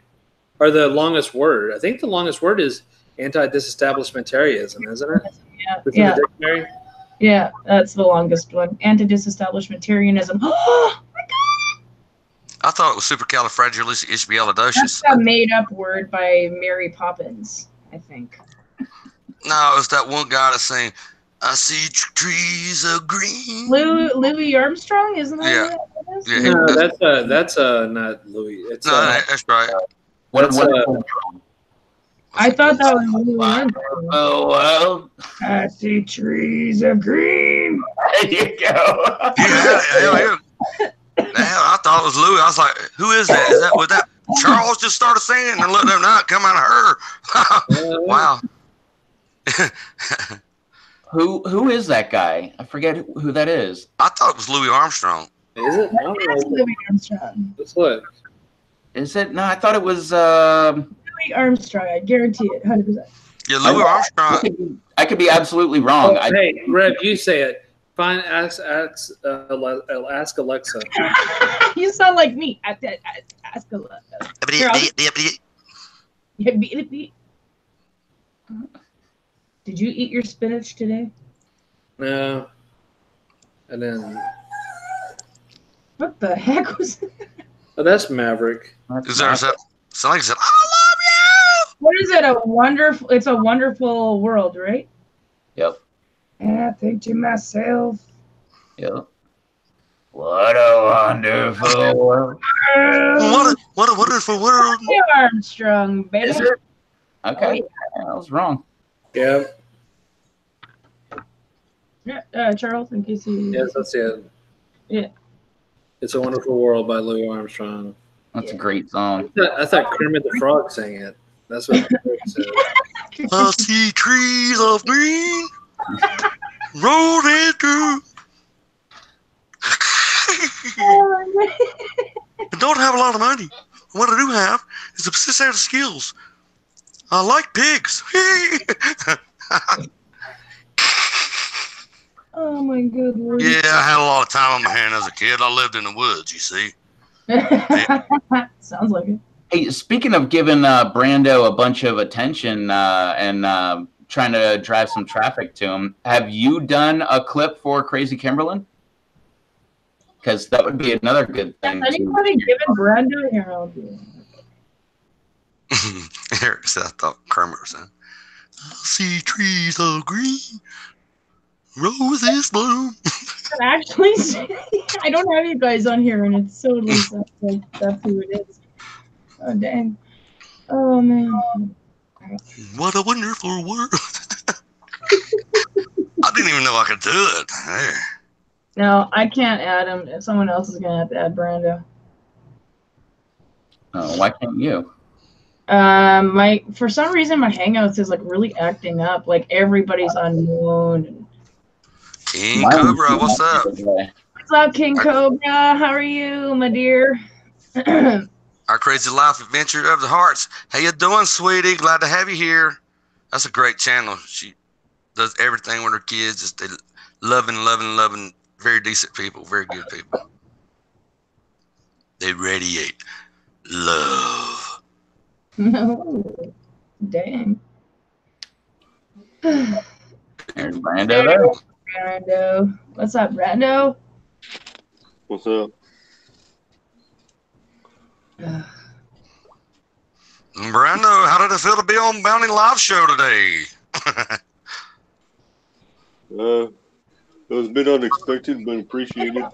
E: Or the longest word? I think the longest word is anti-disestablishmentarianism, isn't it?
B: Yeah.
E: The dictionary?
B: Yeah, that's the longest one. Anti-disestablishmentarianism. Oh, my God!
C: I thought it was supercalifragilisticexpialidocious.
B: That's a made-up word by Mary Poppins, I think.
C: No, it was that one guy that's saying, I see trees of green.
B: Louis Armstrong, isn't that what it is?
C: Yeah.
E: No, that's not Louis. It's
C: that's right.
B: I thought that was Louis Armstrong.
A: Oh, well.
B: I see trees of green.
A: There you go.
C: Yeah. I thought it was Louis. I was like, who is that? Is that what that Charles just started saying and let them not come out of her? Wow.
A: Who is that guy? I forget who that is.
C: I thought it was Louis Armstrong.
E: Is it?
B: That's Louis Armstrong.
E: Let's look.
A: Is it? No, I thought it was.
B: Louis Armstrong, I guarantee it, 100%.
C: Yeah, Louis Armstrong.
A: I could be absolutely wrong.
E: Hey, Rev, you say it. Fine, ask Alexa.
B: You sound like me. Ask Alexa. Did you eat your spinach today?
E: No. And then.
B: What the heck was that?
E: Oh, that's Maverick.
C: Somebody said, I love you.
B: What is it? It's a wonderful world, right?
A: Yep.
B: And I think to myself.
A: Yep. What a wonderful world.
C: What a wonderful world.
B: Armstrong, baby.
A: Is it? Okay. I was wrong.
E: Yeah.
B: Yeah, Charles, in case you.
E: Yes, that's it.
B: Yeah.
E: It's a Wonderful World by Louis Armstrong.
A: That's a great song.
E: I thought Kermit the Frog sang it. That's what Kermit said.
C: I see trees of green rolling through. I don't have a lot of money. What I do have is a set of skills. I like pigs.
B: Oh my good lord.
C: Yeah, I had a lot of time on my hands as a kid. I lived in the woods, you see.
B: Sounds like it.
A: Hey, speaking of giving Brando a bunch of attention and trying to drive some traffic to him, have you done a clip for Crazy Kimberlin? Because that would be another good thing.
B: Has anybody given Brando here? I'll do
C: it. Eric said, I thought Kermit was saying, I see trees of green Roses bloom.
B: Actually, I don't have you guys on here, and it's totally sounds like that's who it is. Oh dang! Oh man!
C: What a wonderful world. I didn't even know I could do it. Hey.
B: No, I can't add him. Someone else is gonna have to add Brando.
A: Oh, why can't you?
B: For some reason my Hangouts is like really acting up. Like everybody's unknown.
C: King Cobra, what's up?
B: What's up, King Cobra? How are you, my dear?
C: Our Crazy Life Adventure of the Hearts. How you doing, sweetie? Glad to have you here. That's a great channel. She does everything with her kids. Just they loving, very decent people, very good people. They radiate love.
B: No. Dang.
A: There's Brando there.
B: Brando. What's up, Brando?
F: What's up?
C: Brando, how did it feel to be on Bounty Live Show today?
F: It was a bit unexpected, but appreciated.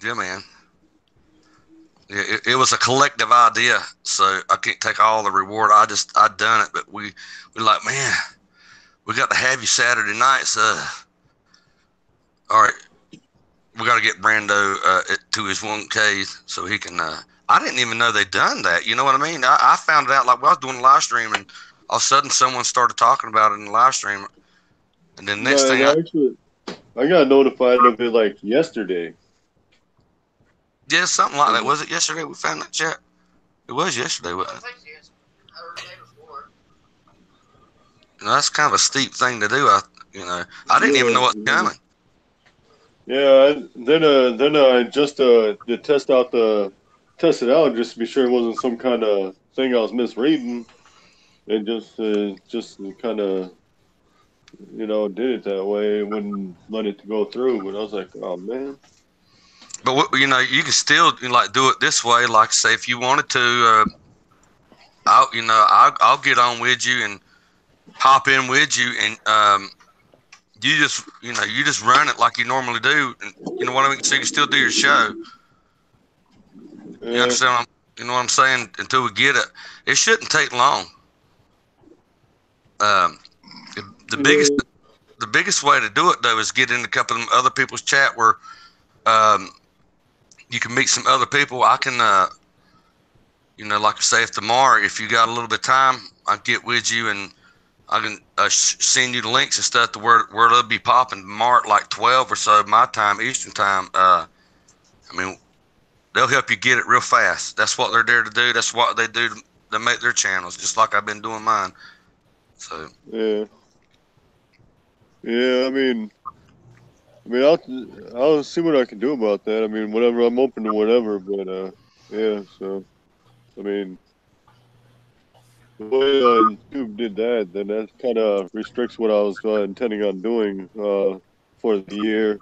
C: Yeah, man. Yeah, it was a collective idea, so I can't take all the reward. I done it, but we like, man, we got to have you Saturday nights. All right, we got to get Brando to his 1K so he can. I didn't even know they'd done that. You know what I mean? I found it out like I was doing a live stream, and all of a sudden someone started talking about it in the live stream, and then next thing
F: I got notified of it like yesterday.
C: Yeah, something like that. Was it yesterday we found that chat? It was yesterday, wasn't it?
D: I think it is. Or the day before.
C: You know, that's kind of a steep thing to do. I didn't even know what was coming.
F: Yeah, then I just to test it out just to be sure it wasn't some kind of thing I was misreading, and just kind of did it that way. It wouldn't let it go through, but I was like, oh man.
C: But you can still like do it this way. Like say, if you wanted to, I'll get on with you and hop in with you, and you just run it like you normally do. And, you know what I mean? So you can still do your show.
F: Yeah.
C: You understand? You know what I'm saying? Until we get it, it shouldn't take long. The biggest way to do it though is get in a couple of other people's chat where you can meet some other people. I can, like I say, if tomorrow, if you got a little bit of time, I'll get with you and I can send you the links and stuff to where it'll be popping tomorrow at like 12 or so my time, Eastern time. They'll help you get it real fast. That's what they're there to do. That's what they do to make their channels, just like I've been doing mine. So
F: yeah. I mean, I'll see what I can do about that. I mean, whatever. I'm open to whatever. But yeah. So, I mean, the way YouTube did that, then that kind of restricts what I was intending on doing for the year.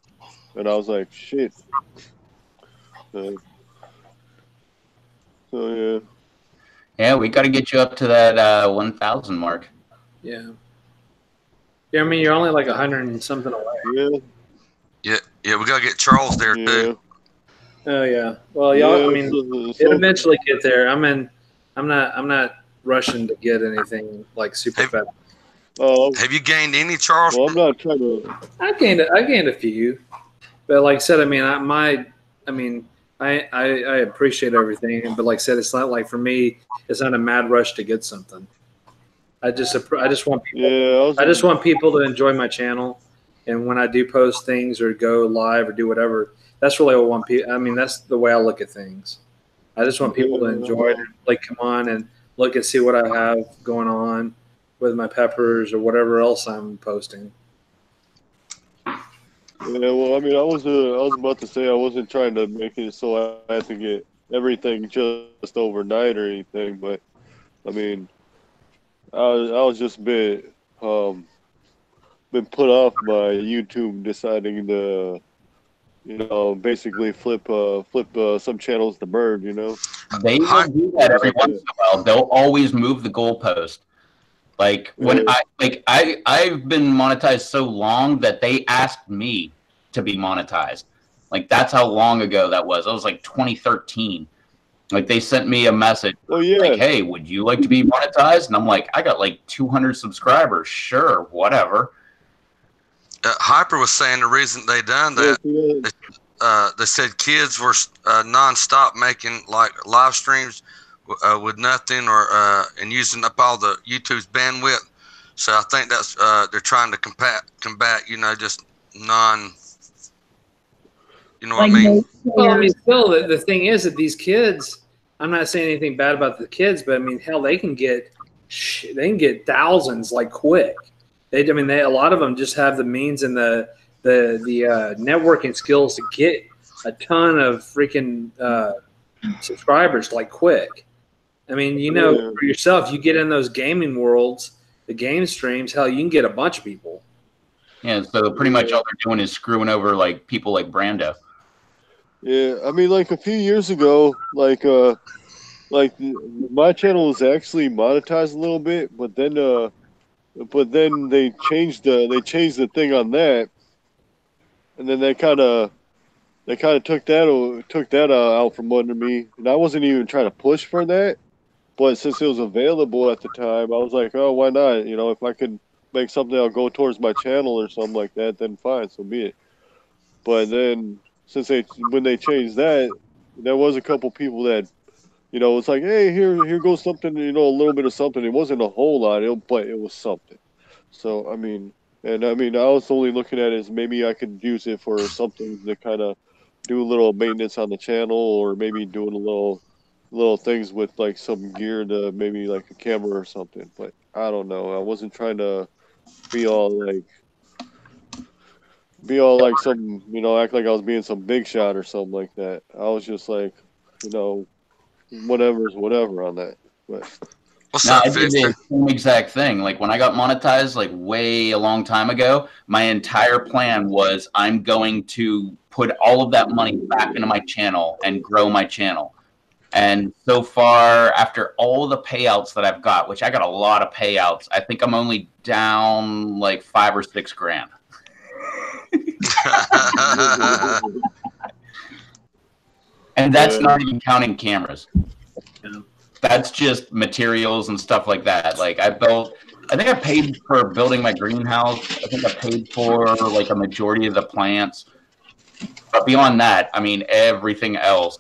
F: And I was like, shit. So yeah.
A: Yeah, we got to get you up to that 1,000 mark.
E: Yeah. Yeah, I mean, you're only like 100 and something away.
F: Yeah.
C: Yeah, we gotta get Charles there too.
E: Oh yeah. Well, y'all.
F: Yeah,
E: I mean, it'll eventually get there. I'm not rushing to get anything like super fast.
C: Have you gained any, Charles?
F: Well, I'm not trying to.
E: I gained a few, but like I said, I mean, I appreciate everything, but like I said, it's not like for me, it's not a mad rush to get something. I just want people.
F: Yeah,
E: I just want people to enjoy my channel, and when I do post things or go live or do whatever, that's really what I want people. I mean, that's the way I look at things. I just want people to enjoy it, like come on and look and see what I have going on with my peppers or whatever else I'm posting.
F: Yeah, well, I mean, I was about to say I wasn't trying to make it so I had to get everything just overnight or anything, but I mean, I was just been put off by YouTube deciding to, basically flip some channels to bird,
A: They will do that every once in a while. They'll always move the goalpost. Like when I've been monetized so long that they asked me to be monetized. Like that's how long ago that was. It was like 2013. Like they sent me a message like, "Hey, would you like to be monetized?" And I'm like, "I got like 200 subscribers. Sure, whatever."
C: Hyper was saying the reason they done that, they said kids were nonstop making like live streams with nothing or and using up all the YouTube's bandwidth. So I think that's they're trying to combat just non. You know what I mean?
E: Well, I mean, still, the thing is that these kids. I'm not saying anything bad about the kids, but I mean, hell, they can get thousands like quick. A lot of them just have the means and the networking skills to get a ton of freaking subscribers like quick. I mean, for yourself, you get in those gaming worlds, the game streams, hell, you can get a bunch of people.
A: Yeah, so pretty much all they're doing is screwing over like people like Brando.
F: Yeah, I mean, like a few years ago, like my channel was actually monetized a little bit, but then they changed the thing on that, and then they kind of took that out from under me, and I wasn't even trying to push for that, but since it was available at the time, I was like, oh, why not? If I could make something that'll go towards my channel or something like that, then fine, so be it. But then when they changed that, there was a couple people that, it's like, hey, here goes something, a little bit of something. It wasn't a whole lot, but it was something. So I was only looking at it as maybe I could use it for something to kind of do a little maintenance on the channel, or maybe doing a little things with like some gear to maybe like a camera or something. But I don't know. I wasn't trying to be all like some, act like I was being some big shot or something like that. I was just like, whatever's whatever on that. But
A: I did the same exact thing. Like when I got monetized, like way a long time ago, my entire plan was I'm going to put all of that money back into my channel and grow my channel. And so far, after all the payouts that I've got, which I got a lot of payouts, I think I'm only down like $5 or $6 grand. And that's not even counting cameras. That's just materials and stuff like that. Like I think I paid for building my greenhouse. I think I paid for like a majority of the plants. But beyond that, I mean, everything else,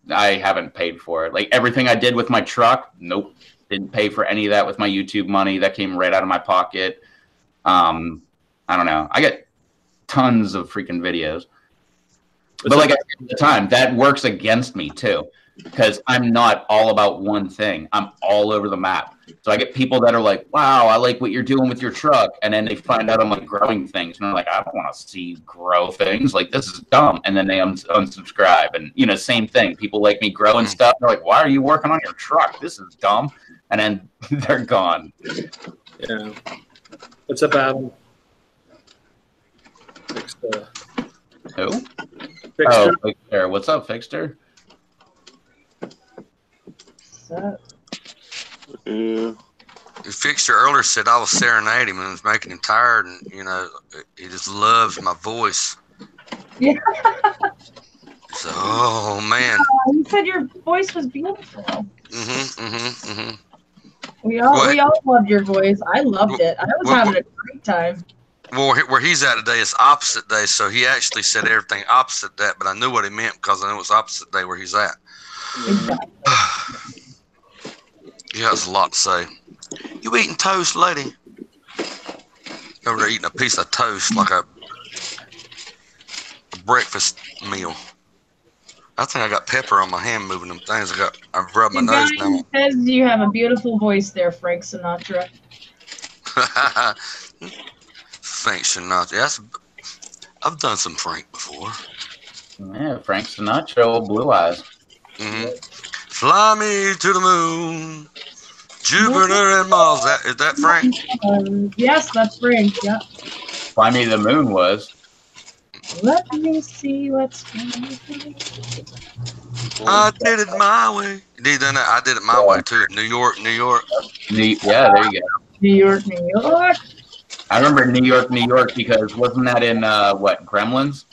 A: I haven't paid for it. Like everything I did with my truck, nope. Didn't pay for any of that with my YouTube money. That came right out of my pocket. I don't know. I get tons of freaking videos. But like at the time, that works against me too. Because I'm not all about one thing. I'm all over the map. So I get people that are like, wow, I like what you're doing with your truck. And then they find out I'm like growing things. And they're like, I don't want to see you grow things. Like, this is dumb. And then they unsubscribe. And, same thing. People like me growing stuff. They're like, why are you working on your truck? This is dumb. And then they're gone.
E: Yeah. What's up, Adam?
A: Who?
E: Fixter.
A: Oh, Fixter. What's up, Fixter?
F: Yeah.
C: Fixture earlier said I was serenading him and it was making him tired, and he just loves my voice.
B: Yeah.
C: So, oh man.
B: You said your voice was beautiful. We all loved your voice. I loved it. I was having a great time.
C: Well, where he's at today is opposite day, so he actually said everything opposite that, but I knew what he meant because I knew it was opposite day where he's at.
B: Exactly.
C: He has a lot to say. You eating toast, lady? Over there eating a piece of toast like a breakfast meal. I think I got pepper on my hand moving them things. I've rubbed my nose down.
B: He says you have a beautiful voice there, Frank Sinatra.
C: Frank Sinatra. Yes, I've done some Frank before.
A: Yeah, Frank Sinatra, old Blue Eyes.
C: Fly me to the moon, Jupiter and Mars. Is that Frank?
B: Yes, that's Frank. Yeah.
A: Fly Me to the Moon was.
B: Let me see what's going on.
C: I did it my way. I did it my way too. New York, New York.
A: Yeah, there you go.
B: New York, New York.
A: I remember New York, New York because wasn't that in what Gremlins?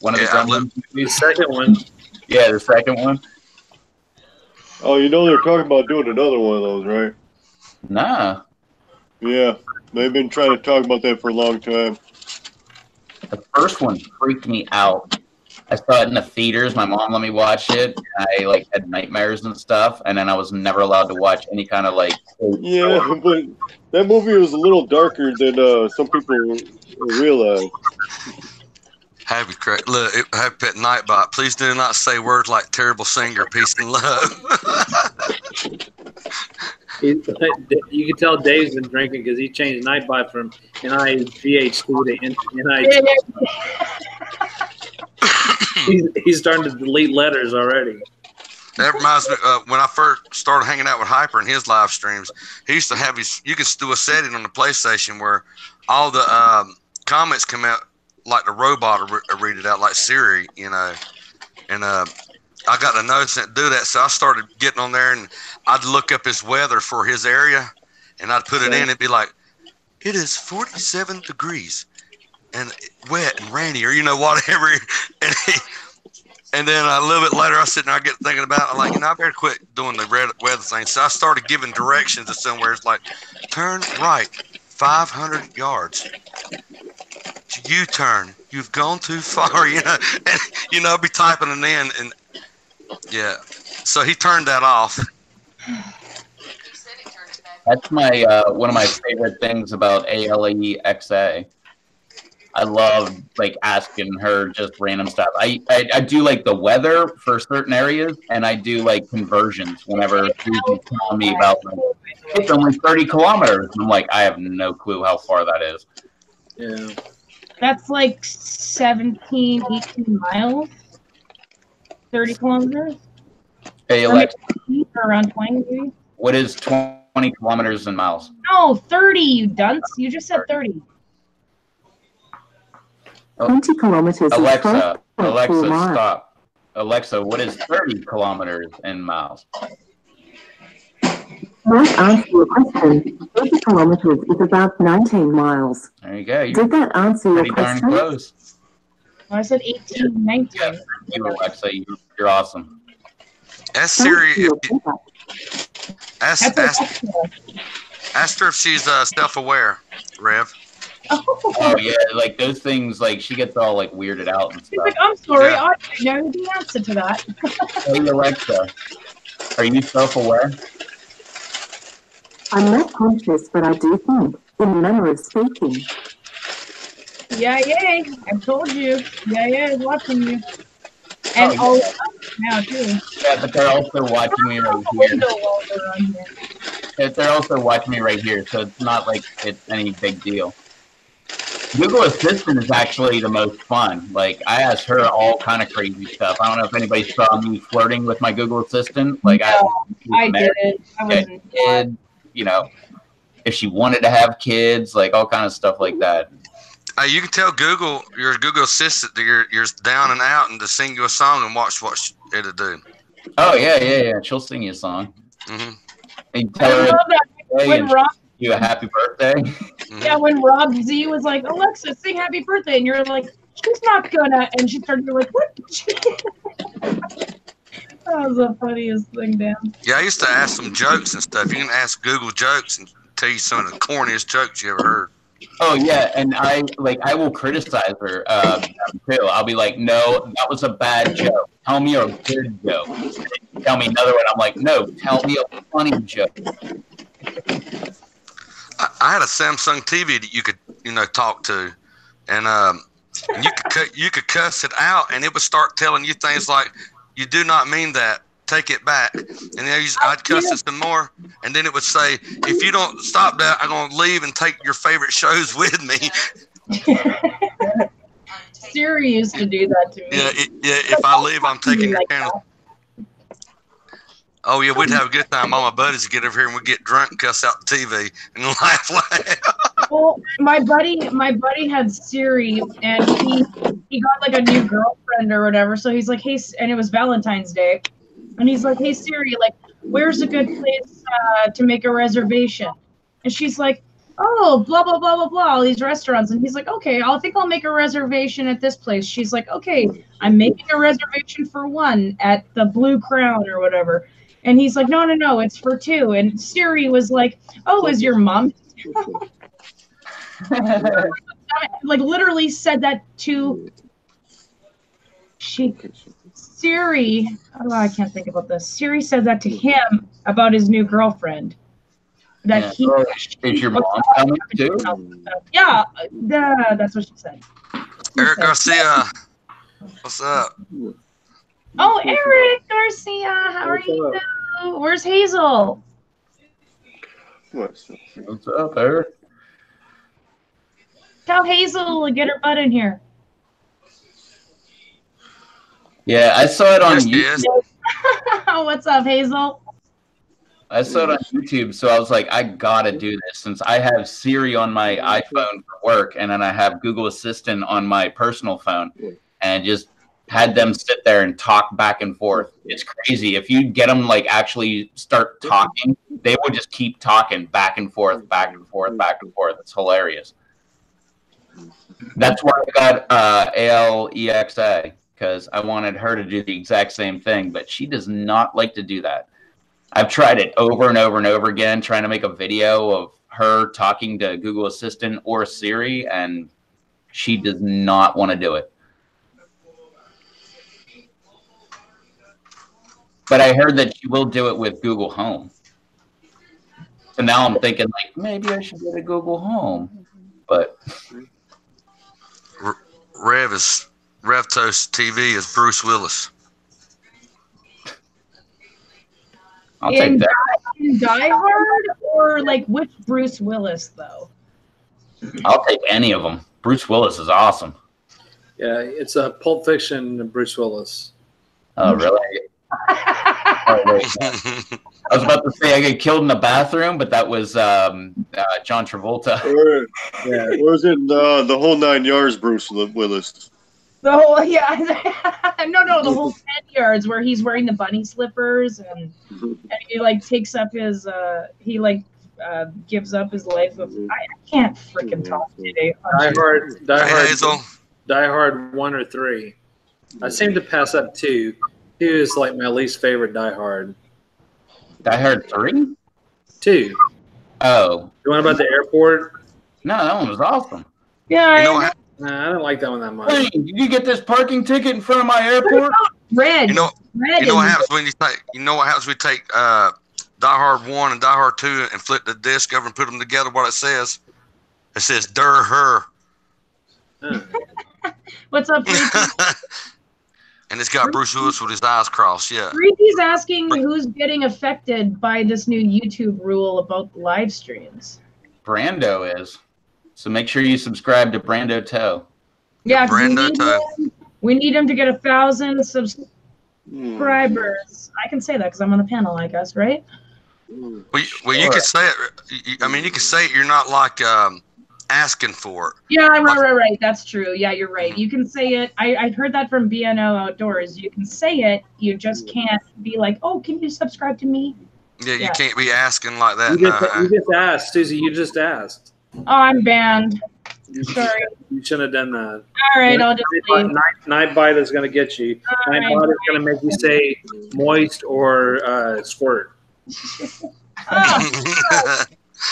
A: One of the Gremlins
E: The
A: movies.
E: second one.
A: Yeah, the second one.
F: Oh, you know they're talking about doing another one of those, right?
A: Nah,
F: Yeah, they've been trying to talk about that for a long time.
A: the first one freaked me out. I saw it in the theaters. My mom let me watch it. I like had nightmares and stuff, and then I was never allowed to watch any kind of like.
F: Yeah, but that movie was a little darker than some people realize.
C: Happy look, happy pet Nightbot. Please do not say words like terrible singer, peace and love.
E: You can tell Dave's been drinking because he changed Nightbot from NIGHT to NIGHT. He's starting to delete letters already.
C: That reminds me when I first started hanging out with Hyper in his live streams. He used to have you could do a setting on the PlayStation where all the comments come out like the robot will read it out like Siri, you know. And I got to notice that do that, so I started getting on there and I'd look up his weather for his area, and I'd put it in. It'd be like, it is 47 degrees and wet and rainy, or whatever. And then a little bit later, I sit there, I get thinking about it. I'm like, I better quit doing the weather thing. So I started giving directions to somewhere. It's like, turn right, 500 yards. U-turn. You've gone too far. And I'd be typing it in, and yeah. So he turned that off.
A: That's my one of my favorite things about ALEXA. I love like asking her just random stuff. I do like the weather for certain areas, and I do like conversions whenever she's telling me about like, it's only 30 kilometers. I'm like, I have no clue how far that is.
E: Yeah.
B: That's like 17, 18 miles. 30 kilometers.
A: Hey Alexa,
B: around 20 maybe.
A: what is 20 kilometers in miles?
B: No, 30, you dunce. You just said 30.
G: 20 kilometers.
A: Alexa, stop. Alexa, what is 30 kilometers in miles?
G: Might answer your question. 30 kilometers is about 19 miles.
A: There you go.
G: Did that answer your
A: Pretty darn
G: question?
A: close.
B: Well, I said 18, 19.
A: Yeah, you, Alexa, you're awesome.
C: Ask Siri. Ask her if she's self-aware, Rev.
A: Oh yeah, like those things. Like she gets all like weirded out and
B: She's
A: stuff.
B: like, I'm sorry,
C: Yeah.
B: I don't know the answer to that.
A: Hey Alexa, are you self-aware?
G: I'm not conscious, but I do think, in the manner of speaking.
B: Yeah, I told you. Yeah, is watching you. And
A: Oh,
B: now too.
A: Yeah, but they're also watching me right here. They're also watching me right here, so it's not like it's any big deal. Google Assistant is actually the most fun. Like I asked her all kind of crazy stuff. I don't know if anybody saw me flirting with my Google Assistant. Like
B: I didn't. I wasn't.
A: Kid, if she wanted to have kids, like all kind of stuff like that.
C: You can tell Google, your Google Assistant, that you're down and out, and to sing you a song and watch what it'll do.
A: Oh yeah. She'll sing you a song.
C: Mm-hmm.
A: And you tell her
B: I love that. When
A: and
B: Rob,
A: you a happy birthday.
C: Mm-hmm.
B: yeah, when Rob Z was like, Alexa, sing happy birthday, and you're like, she's not gonna, and she started to like, what? That was the funniest thing, Dan.
C: Yeah, I used to ask some jokes and stuff. You can ask Google jokes and tell you some of the corniest jokes you ever heard.
A: Oh yeah, and I will criticize her too. I'll be like, no, that was a bad joke. Tell me a good joke. Tell me another one. I'm like, no, tell me a funny joke.
C: I had a Samsung TV that you could talk to, and you could cuss it out, and it would start telling you things like, "You do not mean that. Take it back." And then I'd cuss it some more, and then it would say, "If you don't stop that, I'm gonna leave and take your favorite shows with me."
B: Siri used to do that to me.
C: Yeah. If I leave, I'm taking your channel. Oh yeah, we'd have a good time. All my buddies would get over here and we'd get drunk and cuss out the TV and laugh loud.
B: Well, my buddy had Siri, and he got like a new girlfriend or whatever. So he's like, hey, and it was Valentine's Day, and he's like, hey Siri, like, where's a good place to make a reservation? And she's like, oh, blah blah blah blah blah, all these restaurants. And he's like, okay, I think I'll make a reservation at this place. She's like, okay, I'm making a reservation for one at the Blue Crown or whatever. And he's like, no, it's for two. And Siri was like, oh, is your mom? Like literally said that to Siri. Oh, I can't think about this. Siri said that to him about his new girlfriend. That
A: is your mom coming too?
B: Yeah, that's what she said.
C: Eric Garcia, what's up?
B: Oh, Eric Garcia, how are you? Where's Hazel?
F: What's
A: up, Eric?
B: Tell Hazel to get her butt in here.
A: Yeah, I saw it on YouTube.
B: What's up, Hazel?
A: I saw it on YouTube, so I was like, I gotta do this since I have Siri on my iPhone for work, and then I have Google Assistant on my personal phone, and just had them sit there and talk back and forth. It's crazy. If you get them like actually start talking, they would just keep talking back and forth, back and forth, back and forth. It's hilarious. That's why I got Alexa, because I wanted her to do the exact same thing, but she does not like to do that. I've tried it over and over and over again, trying to make a video of her talking to Google Assistant or Siri, and she does not want to do it. But I heard that she will do it with Google Home. So now I'm thinking, like, maybe I should get a Google Home. But
C: RevToast TV is Bruce Willis.
A: I'll take that.
B: In Die Hard, or like which Bruce Willis though?
A: I'll take any of them. Bruce Willis is awesome.
E: Yeah, it's a Pulp Fiction Bruce Willis.
A: Oh, really? Oh, wait. I was about to say I get killed in the bathroom, but that was John Travolta.
F: Or was it the whole 9 yards, Bruce Willis?
B: The whole no, the whole 10 yards where he's wearing the bunny slippers and he like takes up his gives up his life of I can't freaking talk today.
E: Die Hard 1 or 3. I seem to pass up 2. 2 is like my least favorite Die Hard.
A: Die Hard 3?
E: 2.
A: Oh.
E: The one about the airport?
A: No, that one was awesome.
B: Yeah,
E: I don't like that one that much.
A: Wait, did you get this parking ticket in front of my airport?
B: Red.
C: You know what happens when you take? You know what happens when we take Die Hard 1 and Die Hard 2 and flip the disc over and put them together? What it says? It says "Der Her."
B: What's up,
C: And it's got Bruce Willis with his eyes crossed. Yeah.
B: Freaky's asking who's getting affected by this new YouTube rule about live streams.
A: Brando is. So make sure you subscribe to Brando Toe.
B: Yeah,
C: Brando Toe.
B: We need him to get 1,000 subscribers. I can say that because I'm on the panel, I guess, right?
C: Well, you can say it. I mean, you can say it. You're not like asking for it.
B: Yeah, right. That's true. Yeah, you're right. You can say it. I heard that from BNO Outdoors. You can say it. You just can't be like, oh, can you subscribe to me?
C: Yeah, you can't be asking like that.
E: You just asked, Susie. You just asked.
B: Oh, I'm banned. Sorry.
E: You shouldn't have done that.
B: All right, I'll just leave.
E: Nightbite is going to get you. Nightbite is going to make you say moist or squirt.
B: Oh,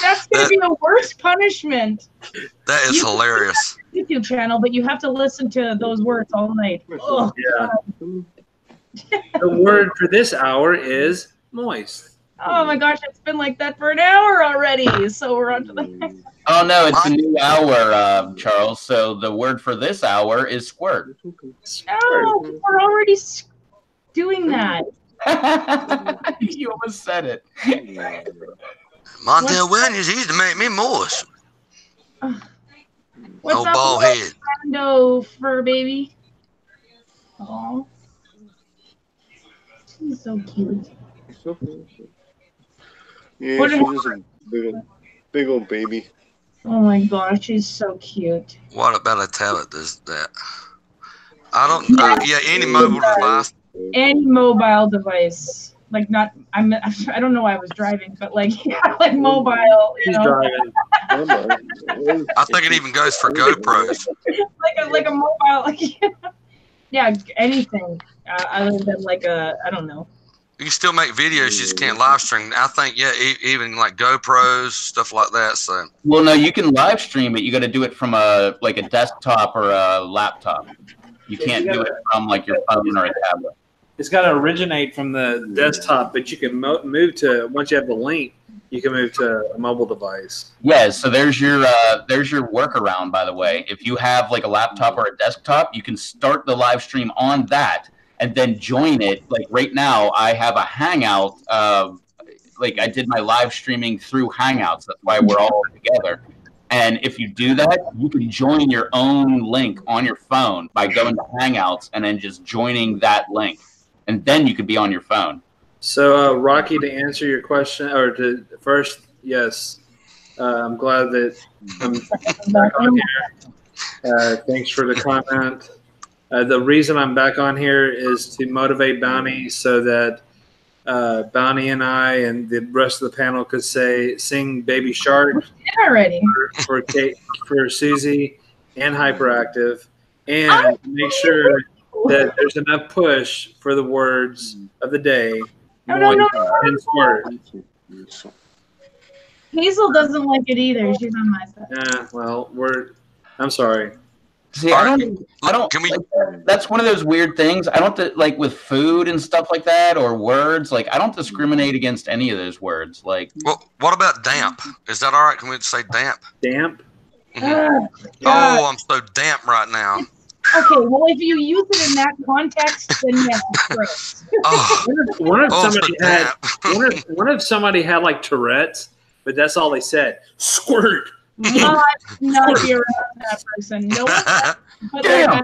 B: that's going to be a worse punishment.
C: That is hilarious.
B: YouTube channel, but you have to listen to those words all night. Oh,
E: yeah. The word for this hour is moist.
B: Oh my gosh, it's been like that for an hour already. So we're on to the next.
A: Oh no, it's a new hour, Charles. So the word for this hour is squirt.
B: Oh, we're already doing that.
A: You almost said it.
C: Montel Williams used to make me moist.
B: What's up,
C: bald head.
B: Brando fur baby? Oh, she's so cute.
F: Yeah, she's just a big old baby.
B: Oh my gosh, she's so cute.
C: What about a tablet does that? I don't. Yeah, any mobile device.
B: Any mobile device, like not. I don't know why I was driving, but like like mobile.
E: He's driving.
C: I think it even goes for GoPros.
B: like a mobile. Like, yeah, anything other than like a I don't know.
C: You can still make videos, you just can't live stream. I think, yeah, even like GoPros, stuff like that. So.
A: Well, no, you can live stream it. You got to do it from a desktop or a laptop. You can't do it from like your phone or a tablet.
E: It's got to originate from the desktop, but you can move to, once you have the link, you can move to a mobile device.
A: Yeah, so there's your workaround, by the way. If you have like a laptop or a desktop, you can start the live stream on that and then join it. Like right now, I have a Hangout. Like I did my live streaming through Hangouts. That's why we're all together. And if you do that, you can join your own link on your phone by going to Hangouts and then just joining that link. And then you could be on your phone.
E: So, Rocky, to answer your question, or to first, yes, I'm glad that I'm back on here. Thanks for the comment. The reason I'm back on here is to motivate Bounty so that Bounty and I and the rest of the panel could sing Baby Shark
B: already
E: for Kate, for Susie and Hyperactive, and make sure that there's enough push for the words of the day.
B: No.
E: And squirt.
B: Hazel doesn't like it either. She's on my side.
E: Yeah, well, I'm sorry.
A: See, I don't.
C: Can we?
A: That's one of those weird things. I don't like with food and stuff like that, or words. Like I don't discriminate against any of those words. Like,
C: well, what about damp? Is that all right? Can we say damp?
E: Damp.
C: Mm-hmm. Oh, I'm so damp right now.
B: Okay, well, if you use it in that context, then yes, it's gross.
E: What if somebody had like Tourette's, but that's all they said? Squirt.
B: Not be around that person. No one.
A: Damn.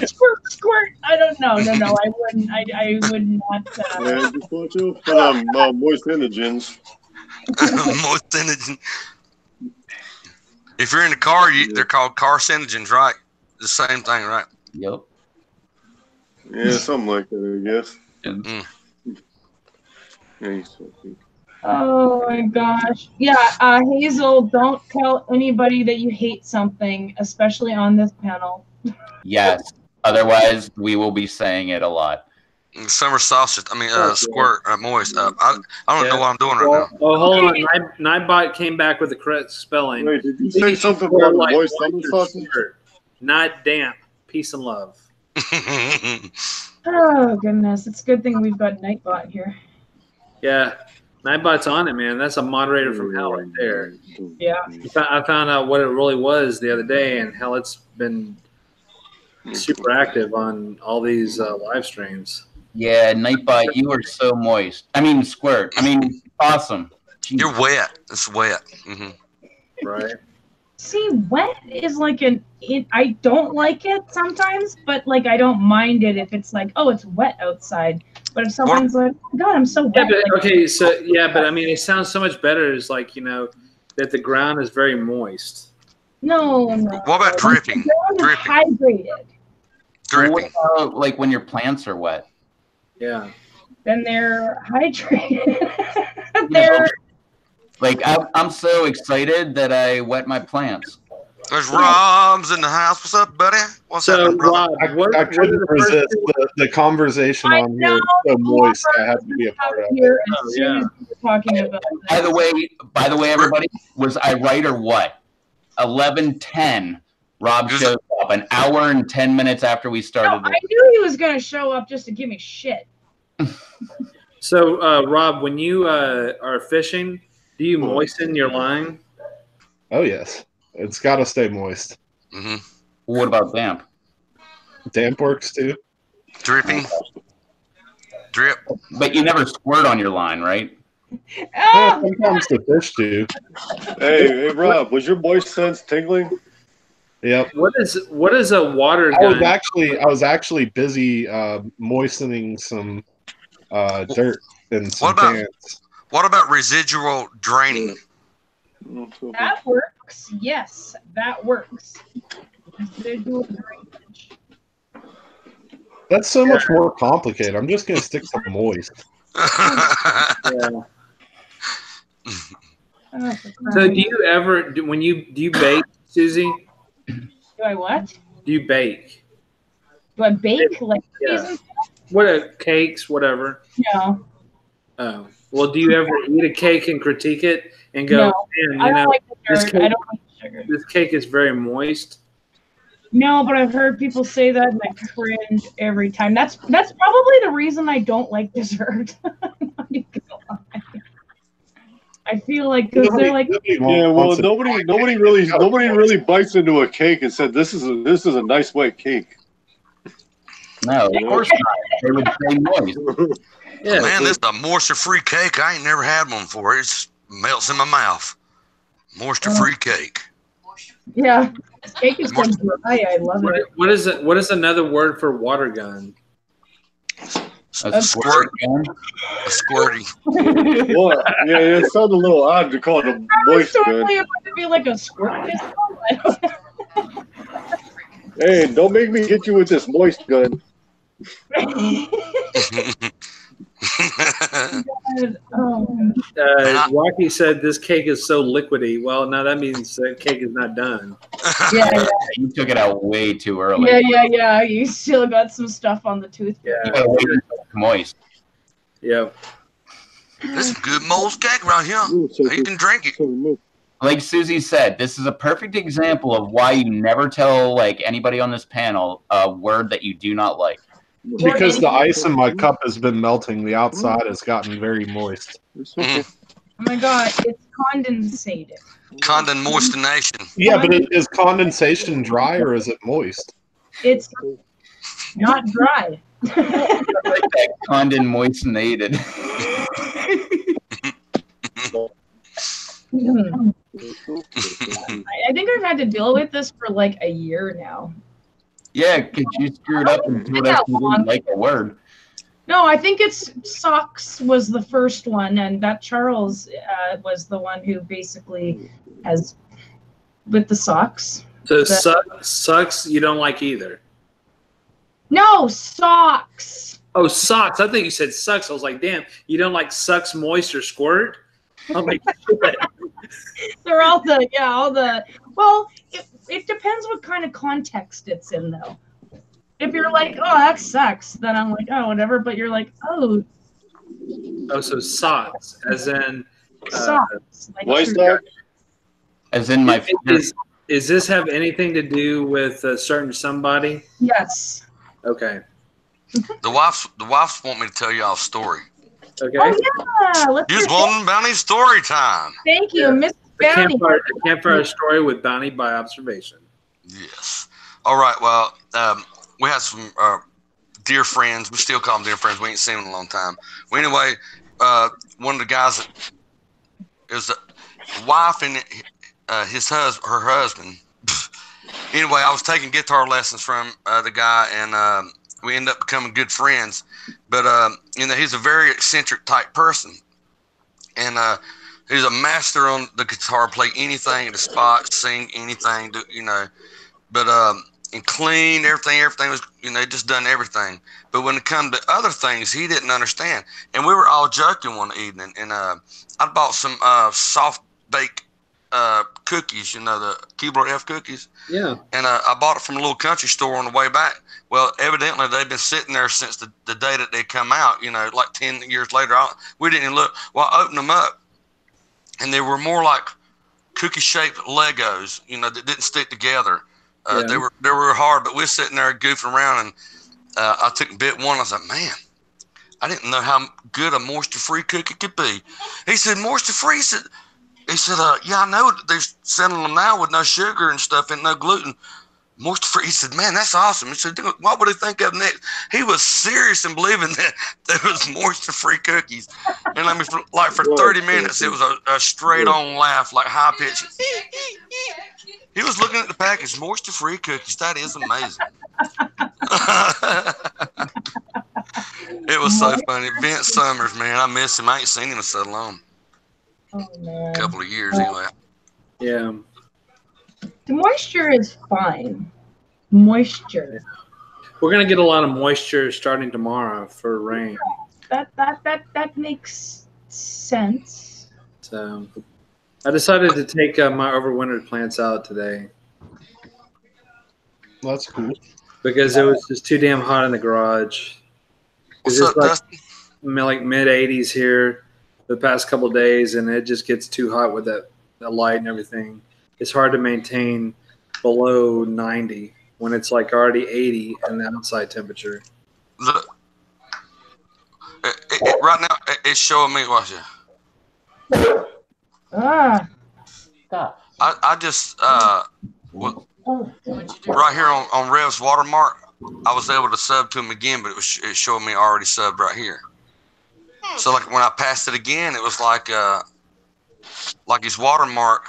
B: Squirt. I don't know. No. I wouldn't. I would not.
F: Yeah, just watch out for moist energies.
C: Moist energy. If you're in the car, they're called carcinogens, right? The same thing, right?
A: Yep.
F: Yeah, something like that, I guess.
C: Mm.
B: Oh my gosh. Yeah, Hazel, don't tell anybody that you hate something, especially on this panel.
A: Yes. Otherwise, we will be saying it a lot.
C: Summer sausage. I mean, squirt, moist. I don't know what I'm doing right now.
E: Oh, hold on. Nightbot came back with the correct spelling.
F: Wait, did you say something about moist summer sausage?
E: Not damp. Peace and love.
B: Oh goodness, it's a good thing we've got Nightbot here.
E: Yeah, Nightbot's on it, man. That's a moderator from hell right there.
B: Yeah.
E: I found out what it really was the other day, and hell, it's been super active on all these live streams.
A: Yeah, Nightbot, you are so moist. I mean, Squirt. I mean, awesome. Jeez.
C: You're wet. It's wet. Mm-hmm.
E: Right.
B: See, wet is like I don't like it sometimes, but like I don't mind it if it's like, oh, it's wet outside. But if someone's like, oh, God, I'm so wet.
E: Yeah, but, okay, so yeah, but I mean, it sounds so much better. It's like, that the ground is very moist.
B: No.
C: What about dripping?
B: Dripping. Hydrated.
C: Dripping.
A: What about, like when your plants are wet?
E: Yeah.
B: Then they're hydrated.
A: Like I'm so excited that I wet my plants.
C: There's Rob's in the house. What's up, buddy? What's up,
E: Rob?
H: I couldn't resist the conversation on here. So moist, I have to be a part of it.
B: Talking about
A: By the way, everybody, was I right or what? 11:10. Rob shows up an hour and 10 minutes after we started.
B: No, I knew he was going to show up just to give me shit.
E: So, Rob, when you are fishing, do you moisten your line?
H: Oh, yes. It's got to stay moist.
C: Mm-hmm.
A: What about damp?
H: Damp works too.
C: Dripping. Drip.
A: But you never squirt on your line, right?
H: Well, sometimes the fish do.
F: Hey, Rob, was your moist sense tingling?
H: Yep.
E: What is a water gun?
H: I was actually busy moistening some dirt and some cans.
C: What about residual draining?
B: That works. Yes, that works. Residual drainage.
H: That's so much more complicated. I'm just gonna stick to moist.
E: Yeah.
B: Oh,
E: So do you ever do you bake, Susie?
B: do I what?
E: Do you bake?
B: Do I bake like cookies
E: Yeah.
B: and stuff?
E: What cakes, whatever.
B: No.
E: Oh. Well, do you ever eat a cake and critique it and go,
B: No.
E: man,
B: I
E: you
B: don't
E: know,
B: like the
E: this
B: dirt.
E: cake,
B: I don't like the sugar.
E: this cake is very moist?
B: No, but I've heard people say that and I cringe every time. That's probably the reason I don't like dessert. I'm not even gonna lie. I feel like because they're like,
F: Yeah, well, nobody really bites into a cake and said this is a nice white cake.
A: No, of course not. They would say moist.
E: Yeah.
C: Man, this is a moisture-free cake. I ain't never had one before. It just melts in my mouth. Moisture-free cake.
B: yeah, cake is so dry. I love it.
E: What is another word for water gun?
A: A squirt gun.
C: A squirty.
F: Well, yeah, it sounded a little odd to call it a
B: I was
F: moist
B: totally
F: gun.
B: about to be like a squirt pistol. I don't know.
F: Hey, don't make me get you with this moist gun.
B: Oh,
E: Rocky said this cake is so liquidy. Well, no, that means that cake is not done.
B: yeah,
A: You took it out way too early.
B: yeah. You still got some stuff on the toothpick.
A: You
E: Yeah.
A: gotta wait until it's moist.
E: Yeah.
C: This is good mold cake right here.
F: Ooh, so
C: You can drink it.
F: good.
A: Like Susie said, this is a perfect example of why you never tell like anybody on this panel a word that you do not like.
H: Because the ice in my cup has been melting, the outside has gotten very moist.
C: Mm.
B: Oh my god, it's condensated.
C: Condensation.
H: Yeah, but is condensation dry or is it moist?
B: It's not dry.
A: I like that condon moistenated.
B: I think I've had to deal with this for like a year now.
A: Yeah, because you screwed up and told us you didn't like the word.
B: No, I think it's socks was the first one, and that Charles was the one who basically has with the socks.
E: So sucks you don't like either.
B: No, socks.
E: Oh, socks. I think you said sucks. I was like, damn, you don't like sucks, moist, or squirt? I'm like, shit.
B: They're all the. Well, it depends what kind of context it's in, though. If you're like, oh, that sucks, then I'm like, oh, whatever. But you're like, oh,
E: So socks, as in
B: socks. Like
F: White socks?
A: As in my
E: Is this have anything to do with a certain somebody?
B: Yes.
E: Okay.
C: The wives want me to tell y'all a story.
E: Okay.
B: Oh yeah. Let's
C: Here's
B: hear
C: one Bounty story time.
B: Thank you,
E: Yeah.
B: Miss
E: The
B: Bounty.
E: campfire story with Bounty by observation.
C: Yes. All right. Well, we had some dear friends. We still call them dear friends. We ain't seen them in a long time. Well, anyway, one of the guys that is the wife and her husband. Anyway, I was taking guitar lessons from the guy, and we ended up becoming good friends. But he's a very eccentric type person, and he's a master on the guitar. Play anything at the spot, sing anything. But and clean everything. Everything was just done everything. But when it come to other things, he didn't understand. And we were all joking one evening, and I bought some soft bake cookies, the Keebler F cookies.
E: Yeah.
C: And I bought it from a little country store on the way back. Well, evidently they've been sitting there since the day that they come out, like 10 years later. We didn't even look. Well, I opened them up, and they were more like cookie-shaped Legos, that didn't stick together.
E: Yeah.
C: They were hard, but we were sitting there goofing around, and I took and bit one. I was like, man, I didn't know how good a moisture-free cookie could be. He said, moisture-free? He said, yeah, I know they're selling them now with no sugar and stuff and no gluten. Moisture-free. He said, man, that's awesome. He said, what would he think of next? He was serious in believing that there was moisture-free cookies. And I mean, for 30 minutes, it was a straight-on laugh, like high-pitched. He was looking at the package, moisture-free cookies. That is amazing. It was so funny. Vince Summers, man, I miss him. I ain't seen him in so long.
B: Oh man.
C: A couple of years anyway.
E: Yeah.
B: The moisture is fine. Moisture.
E: We're gonna get a lot of moisture starting tomorrow for rain.
B: That makes sense.
E: So I decided to take my overwintered plants out today
H: That's cool.
E: because it was just too damn hot in the garage.
C: What's
E: It's
C: up,
E: like,
C: Dusty?
E: like mid 80s here the past couple of days, and it just gets too hot with the light and everything. It's hard to maintain below 90 when it's like already 80 in the outside temperature.
C: Look, right now it's showing me. Watch it.
B: Ah.
C: I just right here on Rev's watermark, I was able to sub to him again, but it showed me already subbed right here. So like when I passed it again, it was like his watermark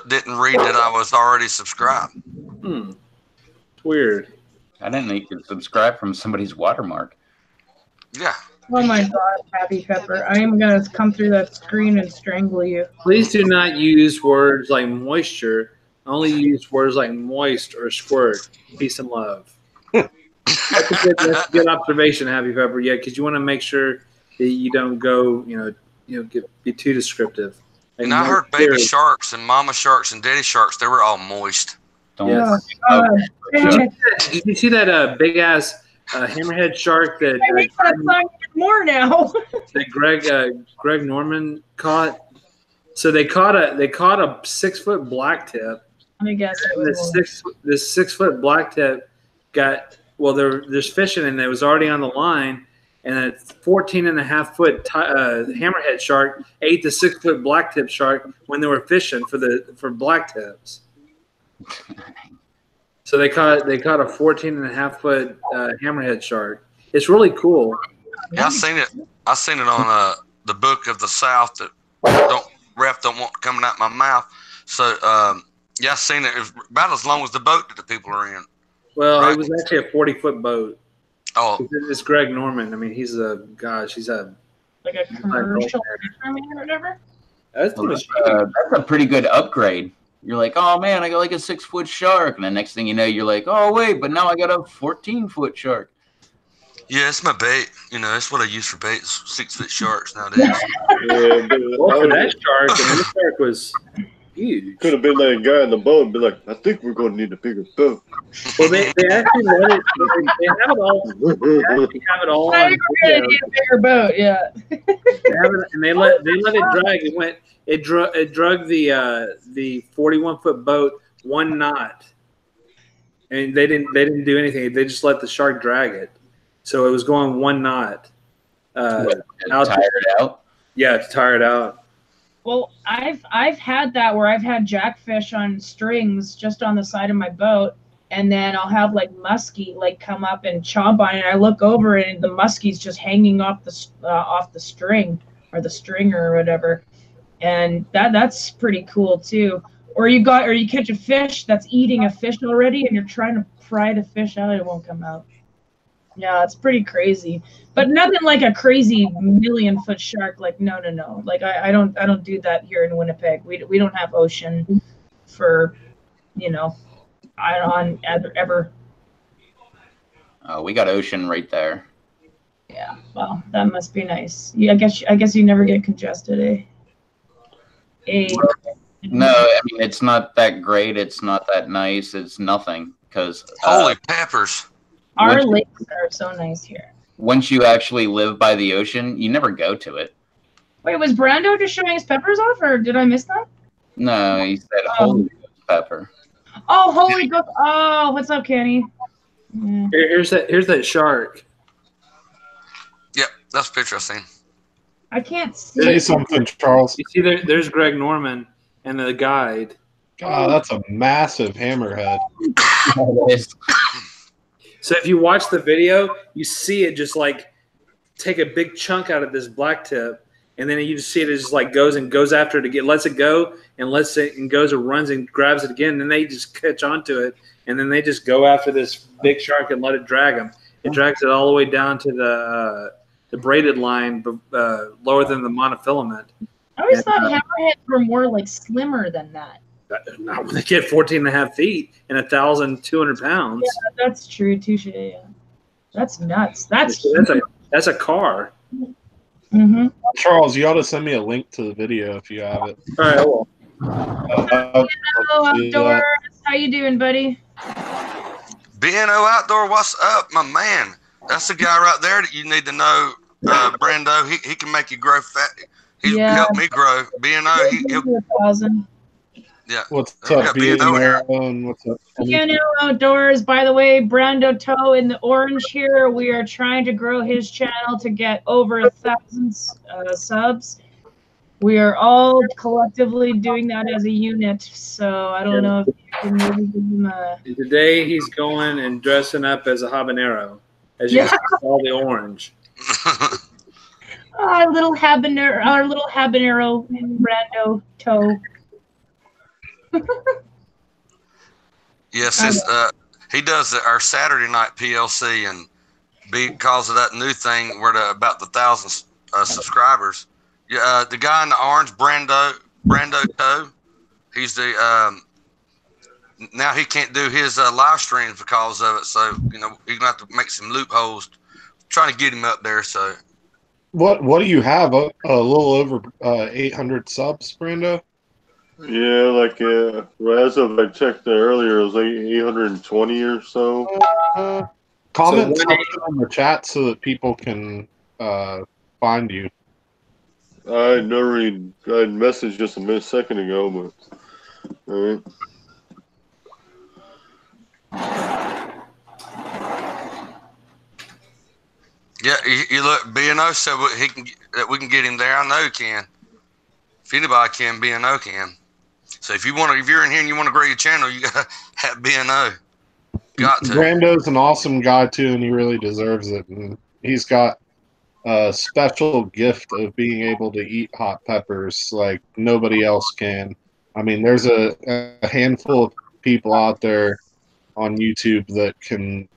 C: didn't read that I was already subscribed.
E: Weird.
A: I didn't know you could subscribe from somebody's watermark.
C: Yeah.
B: Oh my God, Happy Pepper! I am gonna come through that screen and strangle you.
E: Please do not use words like moisture. Only use words like moist or squirt. Peace and love. That's a good observation, Happy Pepper. Yeah, because you want to make sure that you don't go, be too descriptive.
C: And I heard baby sharks and mama sharks and daddy sharks, they were all moist.
E: Yes. Did you see that big ass hammerhead shark that
B: more now?
E: that Greg Norman caught? So they caught a 6-foot blacktip.
B: I guess
E: this 6-foot blacktip got there's fishing and it was already on the line, and a 14.5-foot hammerhead shark ate the 6-foot blacktip shark when they were fishing for blacktips. So they caught a 14.5-foot hammerhead shark. It's really cool.
C: Yeah, I seen it on the Book of the South that Ref don't want coming out my mouth. So yeah, I seen it. It was about as long as the boat that the people are in.
E: Well, it was actually a 40-foot boat.
C: Oh,
E: it's Greg Norman. I mean, he's a
B: like a commercial fisherman or whatever.
A: That's a pretty good upgrade. You're like, oh man, I got like a 6-foot shark, and the next thing you know, you're like, oh wait, but now I got a 14-foot shark.
C: Yeah, it's my bait. That's what I use for bait. 6-foot sharks nowadays.
E: That shark was huge.
F: Could have been like a guy in the boat and be like, I think we're going to need a bigger boat.
E: Well, they actually let it. They have it all. They have it all.
B: I think we're going to need a bigger boat. Yeah.
E: And they let it drag. It drug the 41-foot boat 1 knot, and they didn't do anything. They just let the shark drag it, so it was going 1 knot.
A: Tired out.
E: Yeah, it's tired out.
B: Well, I've had that where I've had jackfish on strings just on the side of my boat, and then I'll have like muskie come up and chomp on it. And I look over and the muskie's just hanging off the string or the stringer or whatever, and that's pretty cool too. Or you catch a fish that's eating a fish already, and you're trying to pry the fish out, it won't come out. Yeah, it's pretty crazy, but nothing like a crazy 1,000,000-foot shark. Like no. Like I don't do that here in Winnipeg. We don't have ocean for, ever.
A: Oh, we got ocean right there.
B: Yeah, well, that must be nice. Yeah, I guess you never get congested, eh?
A: No, I mean it's not that great. It's not that nice. It's nothing because
C: holy peppers.
B: Our lakes are so nice here.
A: Once you actually live by the ocean, you never go to it.
B: Wait, was Brando just showing his peppers off, or did I miss that?
A: No, he said holy pepper.
B: Oh, holy ghost! Oh, what's up, Kenny?
E: Yeah. Here's that shark.
C: Yep, that's a picture I've seen.
B: I can't see.
H: Say something, Charles.
E: You see, there's Greg Norman and the guide.
H: Oh, that's a massive hammerhead.
E: So if you watch the video, you see it just like take a big chunk out of this black tip, and then you just see it just like goes after it again, lets it go, and goes and runs and grabs it again. And then they just catch onto it, and then they just go after this big shark and let it drag them. It drags it all the way down to the braided line, lower than the monofilament.
B: I always thought hammerheads were more like slimmer than that.
E: Not when they get 14.5 feet and 1,200 pounds.
B: Yeah, that's true. Touche. Yeah. That's nuts. That's
E: a car.
B: Mm-hmm.
H: Charles, you ought to send me a link to the video if you have it.
E: All right, I will.
B: Hello, Outdoors. How you doing, buddy?
C: BNO Outdoor, what's up, my man? That's the guy right there that you need to know, Brando. He can make you grow fat. He's helped me grow. BNO, he'll
B: 1,000.
C: Yeah.
H: What's up, BNO? What's up?
B: BNO Outdoors. By the way, Brando Toe in the orange here. We are trying to grow his channel to get over 1,000 subs. We are all collectively doing that as a unit. So I don't know if you can maybe give him a.
E: And today he's going and dressing up as a habanero, as you can see all the orange.
B: Our little habanero, Brando Toe.
C: Yes, he does our Saturday night PLC, and because of that new thing, we're at about the 1,000 subscribers. Yeah, the guy in the orange, Brando Toe, he's the now he can't do his live streams because of it. So he's gonna have to make some loopholes, trying to get him up there. So
H: what do you have? A little over 800 subs, Brando?
F: Yeah, like as of I checked earlier, it was like 820 or so.
H: Comment something on the chat so that people can find you.
F: I messaged just a second ago, but all right.
C: yeah, you look. BNO said that we can get him there. I know he can. If anybody can, BNO can. So if you're in here and you want to grow your channel, you gotta have BNO. Got to.
H: Brando's an awesome guy too, and he really deserves it. And he's got a special gift of being able to eat hot peppers like nobody else can. I mean, there's a handful of people out there on YouTube that can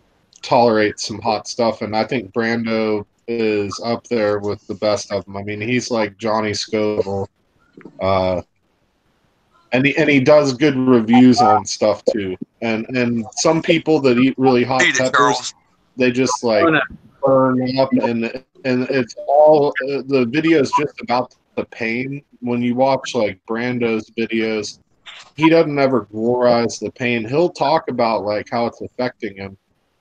H: tolerate some hot stuff, and I think Brando is up there with the best of them. I mean, he's like Johnny Scoville. And he does good reviews on stuff too. And some people that eat really hot peppers, they just like burn up, and it's all the video is just about the pain. When you watch like Brando's videos, he doesn't ever glorize the pain. He'll talk about like how it's affecting him,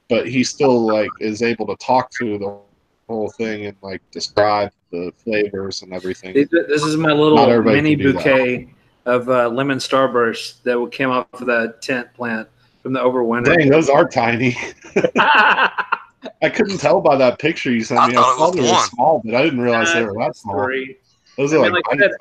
H: but he still like is able to talk through the whole thing and like describe the flavors and everything.
E: This is my little mini bouquet of lemon starburst that came off of the tent plant from the overwinter.
H: Dang, those are tiny. I couldn't tell by that picture you sent me. I thought they were small, but I didn't realize they were that small. Those are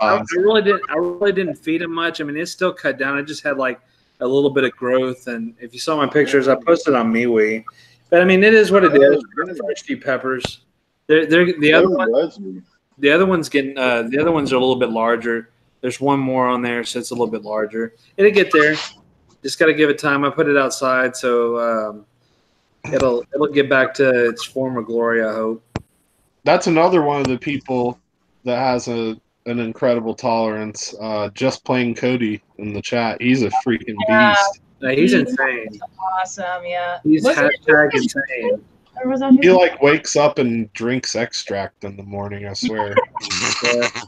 E: I really didn't feed them much. I mean, it's still cut down. I just had like a little bit of growth, and if you saw my pictures, I posted on MeWe. But I mean, it is what it is. Thirsty peppers. The other ones are a little bit larger. There's one more on there, so it's a little bit larger. It'll get there. Just got to give it time. I put it outside, so it'll get back to its former glory, I hope.
H: That's another one of the people that has an incredible tolerance. Just playing Cody in the chat. He's a freaking beast.
E: He's insane.
B: Awesome, yeah.
E: He's hashtag insane.
H: He like wakes up and drinks extract in the morning, I swear.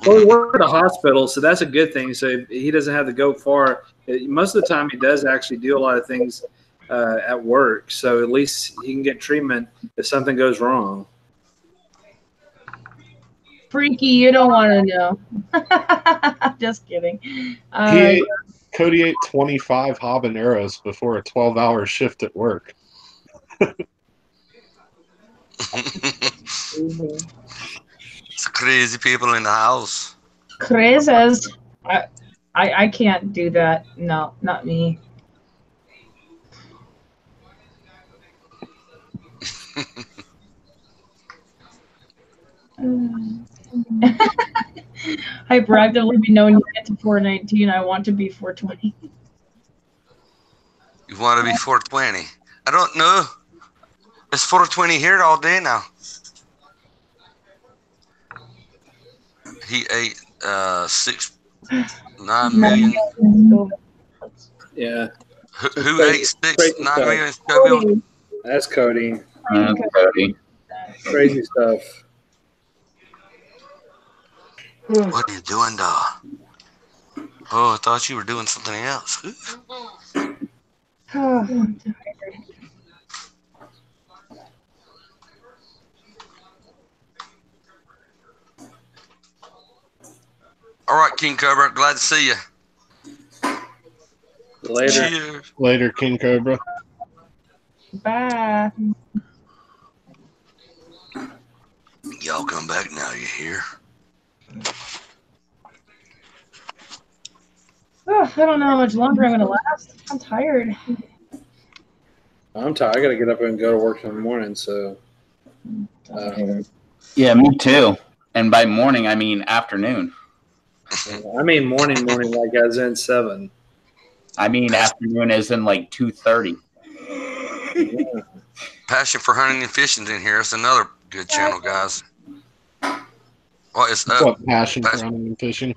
E: Well, we work at a hospital, so that's a good thing. So he doesn't have to go far. Most of the time, he does actually do a lot of things at work. So at least he can get treatment if something goes wrong.
B: Freaky, you don't want to know. Just kidding.
H: Cody ate 25 habaneros before a 12-hour shift at work.
C: It's crazy people in the house.
B: Crazes. I can't do that. No, not me. Hyperactively be known to get to 419. I want to be 420.
C: You want to be 420? I don't know. It's 420 here all day now. He ate 9 million.
E: Yeah.
C: Who ate 9 million Scoville?
E: That's Cody.
A: Cody.
E: Crazy stuff.
C: What are you doing, dog? Oh, I thought you were doing something else. All right, King Cobra. Glad to see you.
E: Later.
C: Cheers.
H: Later, King Cobra.
B: Bye.
C: Y'all come back now, you hear?
B: Oh, I don't know how much longer I'm going to last. I'm tired.
E: I'm tired. I got to get up and go to work in the morning, so.
A: Yeah, me too. And by morning, I mean afternoon.
E: I mean morning, like as in 7.
A: I mean afternoon as in like 2:30.
E: Yeah.
C: Passion for Hunting and Fishing's in here. It's another good channel, guys. Well, it's
H: What's
C: up.
H: up, Passion for Hunting and Fishing?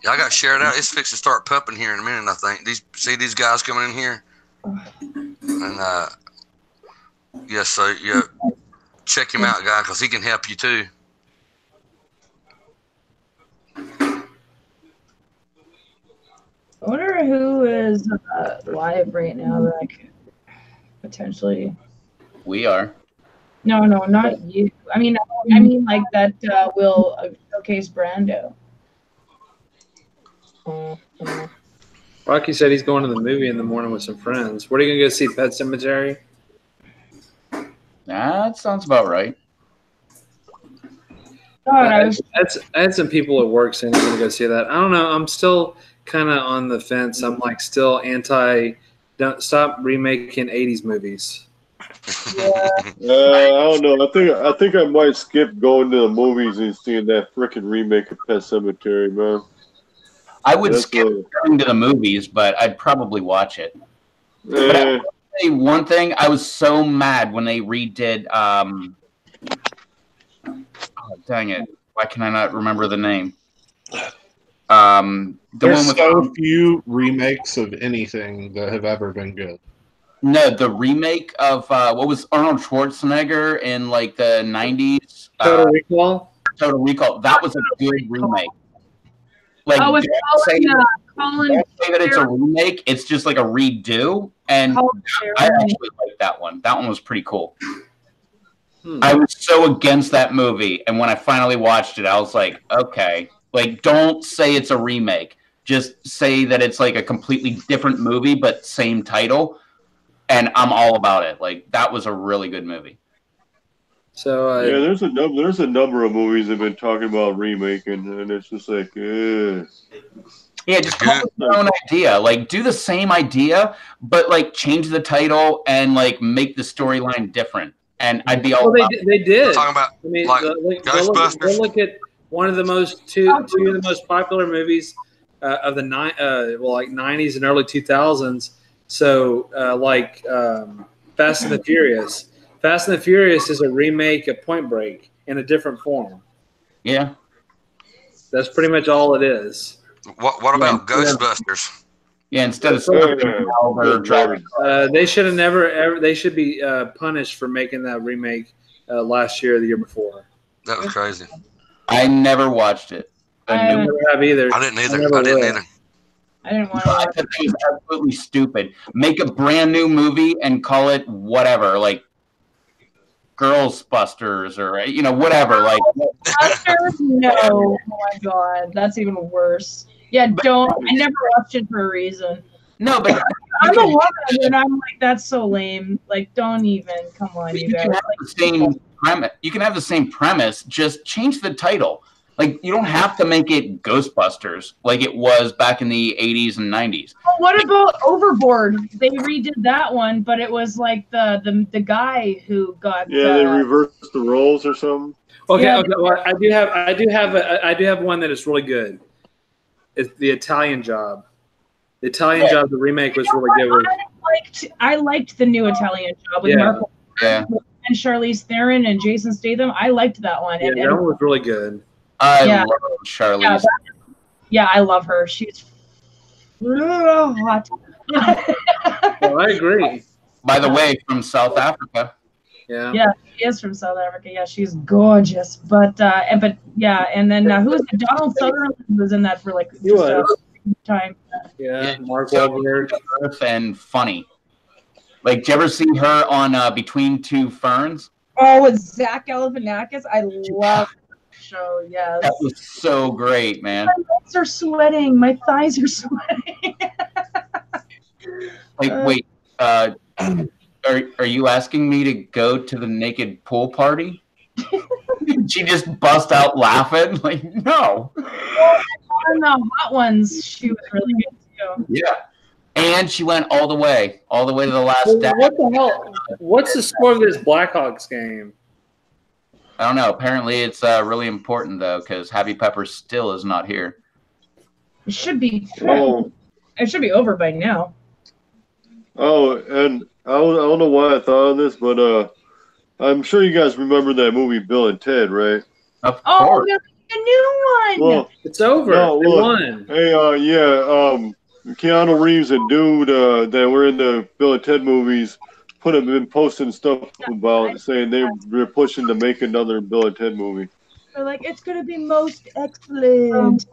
C: Yeah, I got shared out. It's fixed to start pumping here in a minute, I think. These guys coming in here? And, yeah, so, yeah, check him out, guy, because he can help you, too.
B: I wonder who is live right now that I could potentially.
A: We are.
B: No, not you. I mean like that will showcase Brando.
E: Rocky said he's going to the movie in the morning with some friends. What are you going to go see, Pet Sematary?
A: That sounds about right.
B: God,
E: I had some people at work saying they're going to go see that. I don't know. I'm still kind of on the fence. I'm like still anti. Don't stop remaking 80s movies.
B: Yeah.
F: I don't know. I think I might skip going to the movies and seeing that freaking remake of Pet Sematary, man.
A: I would skip going to the movies, but I'd probably watch it. But I will say one thing: I was so mad when they redid. Oh, dang it! Why can I not remember the name?
H: There's so few remakes of anything that have ever been good.
A: No, the remake of what was Arnold Schwarzenegger in like the 90s?
E: Total Recall?
A: Total Recall. That was a good remake. Like,
B: don't say
A: that it's a remake. It's just like a redo. And I actually like that one. That one was pretty cool. I was so against that movie. And when I finally watched it, I was like, okay. Like, don't say it's a remake. Just say that it's like a completely different movie, but same title. And I'm all about it. Like, that was a really good movie.
E: So
F: yeah, there's a number of movies they've been talking about remaking, and it's just like,
A: yeah, just come up with your own idea. Like, do the same idea, but like change the title and like make the storyline different. And I'd be all.
E: Well, they did.
C: Talking about
E: I mean,
C: like
E: Ghostbusters. Go look at one of the two of the most popular movies of the 90s and early 2000s. So, Fast and the Furious. Fast and the Furious is a remake of Point Break in a different form.
A: Yeah.
E: That's pretty much all it is.
C: What about Ghostbusters?
A: Yeah, instead of
E: they should have never ever. They should be punished for making that remake last year or the year before.
C: That was crazy.
A: I never watched it.
E: I never have either.
C: I didn't either. I didn't either.
B: I didn't want to watch
A: it. It was absolutely stupid. Make a brand new movie and call it whatever, like Girls Busters or whatever. Like
B: Busters? No. Oh my god, that's even worse. Yeah, don't. I never watched it for a reason.
A: No, but
B: I'm a woman, and I'm like, that's so lame. Like, don't even. Come on, you guys.
A: Can have the same premise. You can have the same premise. Just change the title. Like, you don't have to make it Ghostbusters like it was back in the 80s and 90s.
B: Well, what about Overboard? They redid that one, but it was like the guy who got.
F: Yeah, they reversed the roles or something.
E: Okay, yeah. Okay. Well, I do have one that is really good. It's The Italian Job. The Italian Job, the remake was really good.
B: I liked the new Italian Job with Marco
A: Yeah.
B: And Charlize Theron and Jason Statham. I liked that one.
E: Yeah, that one was really good.
A: I love Charlize.
B: Yeah, I love her. She's hot.
E: Well, I agree.
A: By the way, from South Africa.
E: Yeah.
B: Yeah, she is from South Africa. Yeah, she's gorgeous. But yeah, and then who was it? Donald Sutherland was in that for like just a time.
E: Yeah, Mark Wahlberg.
A: And funny. Like, did you ever see her on Between Two Ferns?
B: Oh, with Zach Galifianakis, I love that show. Yes,
A: that was so great, man.
B: My legs are sweating. My thighs are sweating.
A: Like, wait, are you asking me to go to the naked pool party? She just bust out laughing. Like, no.
B: On the hot ones, she was really good too.
A: Yeah. And she went all the way to the last
E: What the hell? What's the score of this Blackhawks game?
A: I don't know. Apparently, it's really important though, because Happy Pepper still is not here.
B: It should be. It should be over by now.
F: Oh, and I don't know why I thought of this, but I'm sure you guys remember that movie Bill and Ted, right?
A: Of course.
B: There's a new one.
E: Well, it's over.
F: No,
E: They
F: look,
E: won.
F: hey, Keanu Reeves and dude that were in the Bill and Ted movies been posting stuff about saying they're pushing to make another Bill and Ted movie.
B: They're like, it's gonna be most excellent.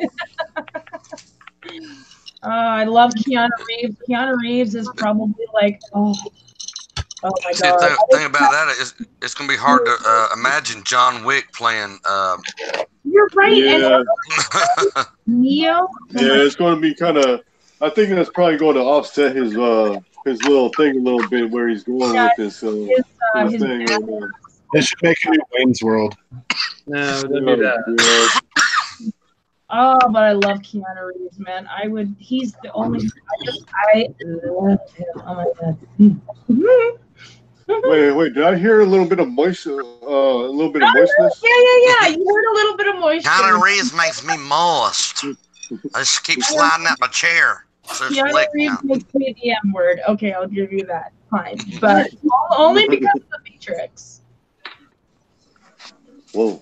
B: I love Keanu Reeves. Keanu Reeves is probably like, oh my god.
C: The thing about that is, it's gonna be hard to imagine John Wick playing.
B: You're right.
F: Yeah.
B: And Neo.
F: Yeah, it's going to be kind of. I think that's probably going to offset his little thing a little bit where he's going with this thing.
H: They should make a new Wayne's World.
E: No, don't do that.
B: Oh, but I love Keanu Reeves, man. He's the only. I love him. Oh my god.
F: Wait! Did I hear a little bit of moisture? A little bit of moistness?
B: Yeah. You heard a little bit of moisture.
C: Keanu Reeves makes me moist. I just keep sliding out my chair. So
B: Keanu Reeves makes me the M word. Okay, I'll give you that. Fine, but only because of the Matrix.
F: Whoa.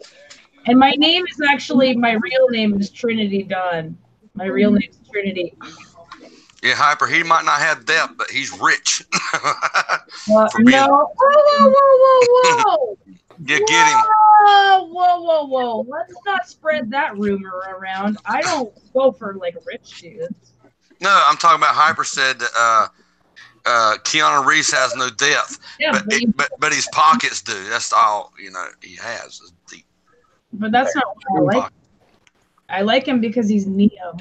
B: And my name is actually, my real name is Trinity Dunn. My real name is Trinity.
C: Yeah, Hyper, he might not have depth, but he's rich.
B: No. Whoa.
C: You get him.
B: Whoa. Let's not spread that rumor around. I don't go for, like, rich dudes.
C: No, I'm talking about Hyper said that Keanu Reeves has no depth,
B: Yeah,
C: but his pockets do. That's all, he has. Is deep.
B: But that's not what I like. I like him because he's Neo.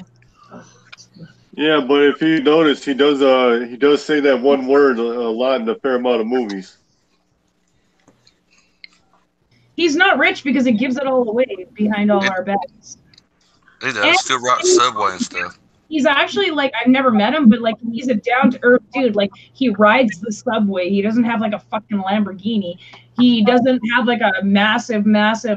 F: Yeah, but if you notice, he does say that one word a lot in a fair amount of movies.
B: He's not rich because he gives it all away behind all our backs.
C: He does. Still rock Subway and stuff.
B: He's actually, like, I've never met him, but, like, he's a down-to-earth dude. Like, he rides the subway. He doesn't have, like, a fucking Lamborghini. He doesn't have, like, a massive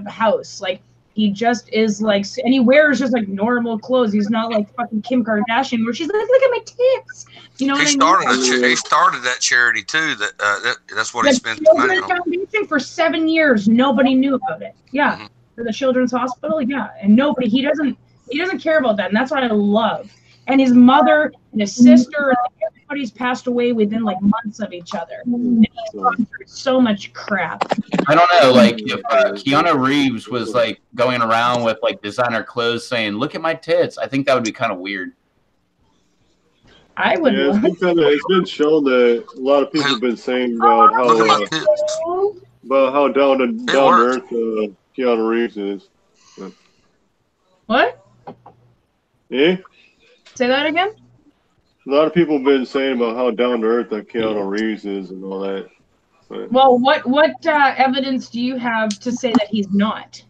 B: house. Like, he just is, like, and he wears just, like, normal clothes. He's not, like, fucking Kim Kardashian, where she's like, look at my tits. You know what I mean?
C: He started that charity, too. That's what he spends the money on.
B: Foundation for 7 years. Nobody knew about it. Yeah. Mm-hmm. For the Children's Hospital. Yeah. And he doesn't care about that. And that's what I love. And his mother and his sister, and everybody's passed away within, like, months of each other. And he's gone through so much crap.
A: I don't know, like, if Keanu Reeves was, like, going around with, like, designer clothes saying, look at my tits, I think that would be kind of weird.
B: I would.
F: Yeah, it's been shown that a lot of people have been saying about how down to earth Keanu Reeves is.
B: What?
F: Yeah?
B: Say that again?
F: A lot of people have been saying about how down to earth that Keanu Reeves is and all that. But,
B: well, what evidence do you have to say that he's not?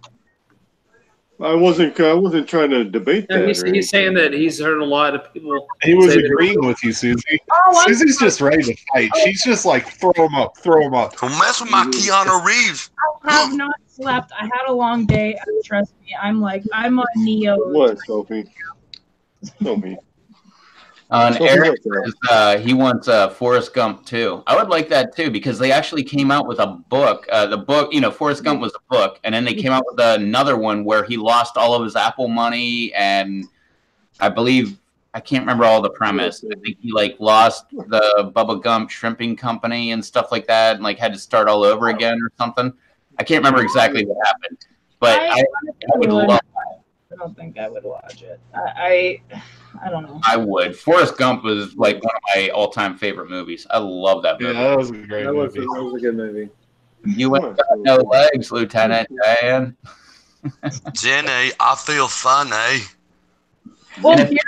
F: I wasn't trying to debate that.
E: He's saying that he's heard a lot of people.
H: He was agreeing with you, Susie. Susie's just ready to fight. She's just like, throw him up.
C: Don't mess with my Keanu Reeves.
B: I have not slept. I had a long day. Trust me. I'm on Neo.
F: What, Sophie? Sophie.
A: Eric says, he wants Forrest Gump too. I would like that too because they actually came out with a book. The book, Forrest Gump was a book, and then they came out with another one where he lost all of his Apple money, and I believe I can't remember all the premise. I think he lost the Bubba Gump shrimping company and stuff like that, and had to start all over again or something. I can't remember exactly what happened, but I would love that.
B: I don't think I would watch it. I don't know.
A: I would. Forrest Gump was one of my all-time favorite movies. I love that movie.
H: Yeah, that was a great movie.
E: That was a good movie.
A: You ain't got no legs, Lieutenant Dan.
C: Jenny, I feel funny.
B: Well, Gary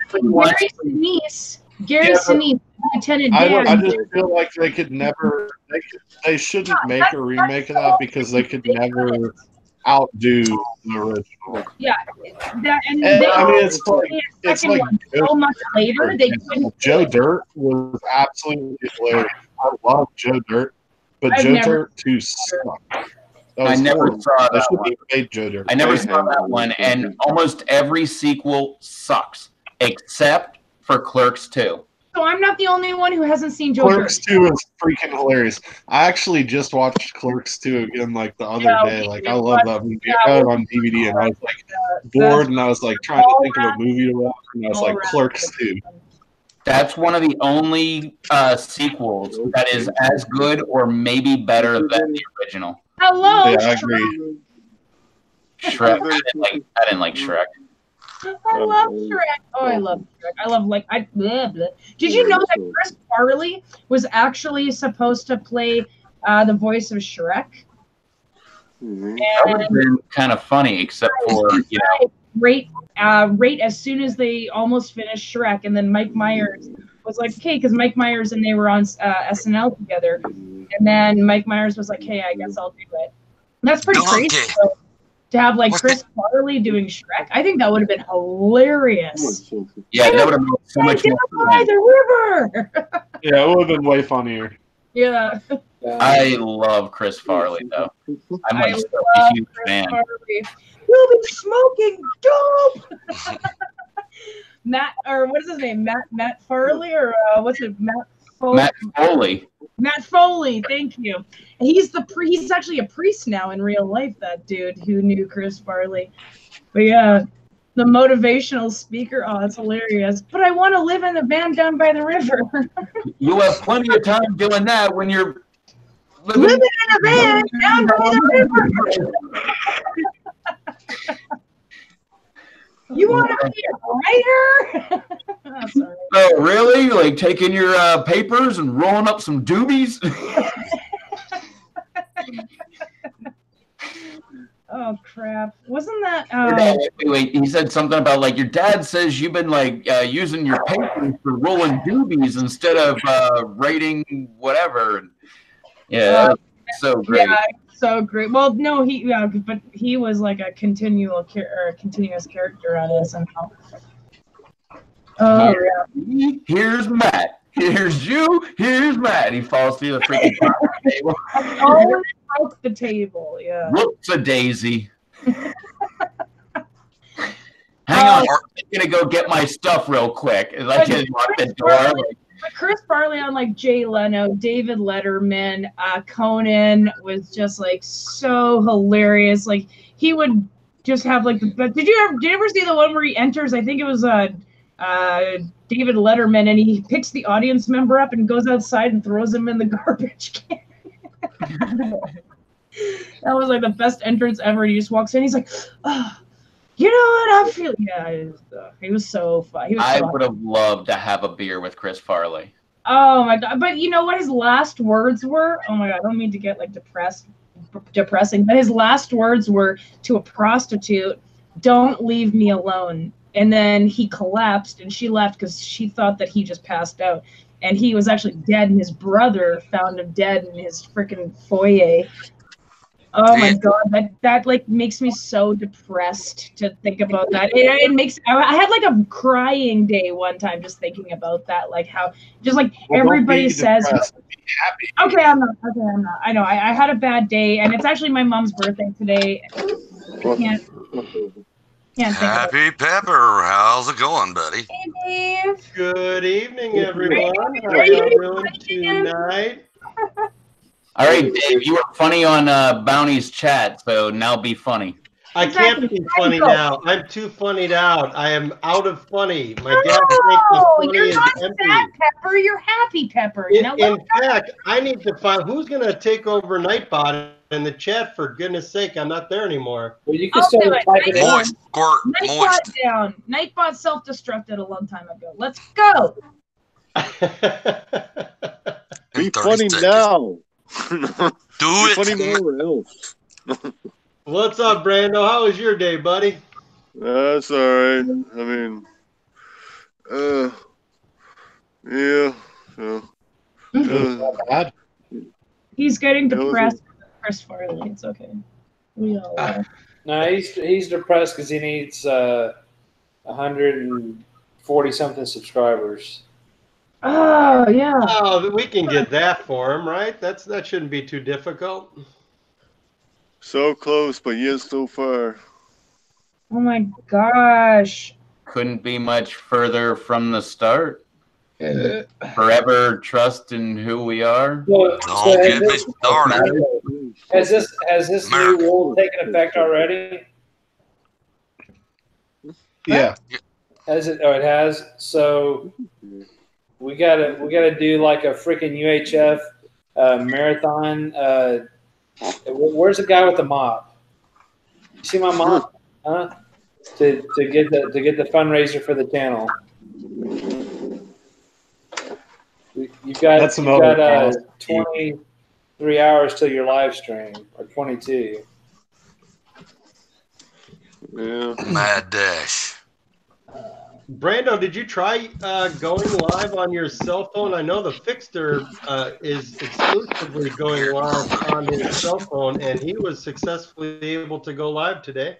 B: Sinise, Lieutenant Dan.
H: I just feel like they could never. They shouldn't make a remake of that because they could never outdo the original.
B: Yeah,
H: I mean, it's like
B: so much later.
H: Joe Dirt was absolutely hilarious. I love Joe Dirt, but Joe Dirt 2 sucked.
A: I never saw that one.
H: Made Joe Dirt.
A: I never saw that one, and almost every sequel sucks except for Clerks 2.
B: So I'm not the only one who hasn't seen Joe Dirt.
H: Clerks 2 is freaking hilarious. I actually just watched Clerks 2 again the other day. I love that movie. I got it on DVD and I was bored and I was trying to think of a movie to watch and I was Clerks 2.
A: That's one of the only sequels that is as good or maybe better than the original.
B: Hello,
H: yeah, I agree.
A: Shrek. I didn't like Shrek.
B: I love Shrek. Oh, I love Shrek. I love blah, blah. Did you know that Chris Farley was actually supposed to play the voice of Shrek?
A: That would have been kind of funny, except for
B: right as soon as they almost finished Shrek, and then Mike Myers was like, "Okay," because Mike Myers and they were on SNL together, and then Mike Myers was like, "Hey, I guess I'll do it." And that's pretty crazy. So, to have Chris Farley doing Shrek, I think that would have been hilarious.
A: Yeah, that would have been so much more
B: fun. The river.
H: Yeah, it would have been way funnier.
B: Yeah.
A: I love Chris Farley though. I'm a huge fan.
B: We'll be smoking dope. Matt, or what is his name? Matt Farley, or what's it? Matt Foley. Matt Foley, thank you. And he's actually a priest now in real life, that dude who knew Chris Farley. But yeah, the motivational speaker, oh, that's hilarious. But I want to live in a van down by the river.
A: You have plenty of time doing that when you're
B: living in a van down by the river. You want to be a writer? Oh, sorry.
A: Oh, really? Taking your papers and rolling up some doobies?
B: Oh, crap. Wasn't that...
A: Wait. He said something about, your dad says you've been, using your papers for rolling doobies instead of writing whatever. Yeah, that's so great.
B: Yeah, so great. Well, no, but he was a continuous character on SNL. Oh, yeah.
A: Here's Matt. Here's you. Here's Matt. He falls through the freaking table.
B: Always broke the table. Yeah.
A: Whoops a daisy. Hang on. I'm gonna go get my stuff real quick. As I just lock the door.
B: Chris Farley on Jay Leno, David Letterman, Conan was just so hilarious. He would just have did you ever see the one where he enters? I think it was David Letterman, and he picks the audience member up and goes outside and throws him in the garbage can. That was the best entrance ever. He just walks in. He's like, "Oh, you know what? I feel." Yeah, he was so fun.
A: I would have loved to have a beer with Chris Farley.
B: Oh my god! But you know what his last words were? Oh my god! I don't mean to get depressing, but his last words were to a prostitute, "Don't leave me alone." And then he collapsed, and she left because she thought that he just passed out, and he was actually dead. And his brother found him dead in his freaking foyer. Oh my god, that makes me so depressed to think about that. It makes I had a crying day one time just thinking about that, how just everybody says. Okay, I'm not. I know I had a bad day, and it's actually my mom's birthday today. I can't. Can't think of it.
C: Happy Pepper, how's it going, buddy?
B: Hey, Dave.
I: Good evening, everyone. How
B: Are
I: y'all
B: you
I: doing
B: again?
I: tonight?
A: All right, Dave, you were funny on Bounty's chat, so now be funny.
I: I can't be funny now. I'm too funnied out. I am out of funny. My gas tank is funny
B: You're
I: is
B: not
I: empty.
B: sad Pepper. You're happy Pepper.
I: In fact, I need to find who's going to take over Nightbot in the chat. For goodness sake, I'm not there anymore.
E: Well, you can still type it in.
C: Moist, squirt,
B: Nightbot
C: moist.
B: down. Nightbot self-destructed a long time ago. Let's go.
F: Be
C: 30
F: funny
C: seconds.
F: now.
C: Do
F: Be
C: it.
F: funny now or else.
I: What's up, Brando? How was your day, buddy?
F: That's all right. I mean, yeah. So,
H: Bad.
B: He's getting
F: That was
B: depressed with Chris Farley. It's okay. We all are.
E: No, he's depressed because he needs 140 something subscribers.
B: Oh yeah.
I: Oh, we can get that for him, right? That shouldn't be too difficult.
F: so close, but yet so far.
B: Oh my gosh.
A: Couldn't be much further from the start. Forever trust in who we are.
E: Well,
C: Don't get me started.
E: has this new rule taken effect already?
H: Yeah.
E: Has it? Oh, it has. So we gotta do like a freaking UHF marathon. Where's the guy with the mop? You see my mop? Huh? To get the fundraiser for the channel. You've got 23 hours till your live stream, or 22.
F: Yeah.
C: Mad Dash.
I: Brando, did you try going live on your cell phone? I know the Fixter is exclusively going live on his cell phone, and he was successfully able to go live today.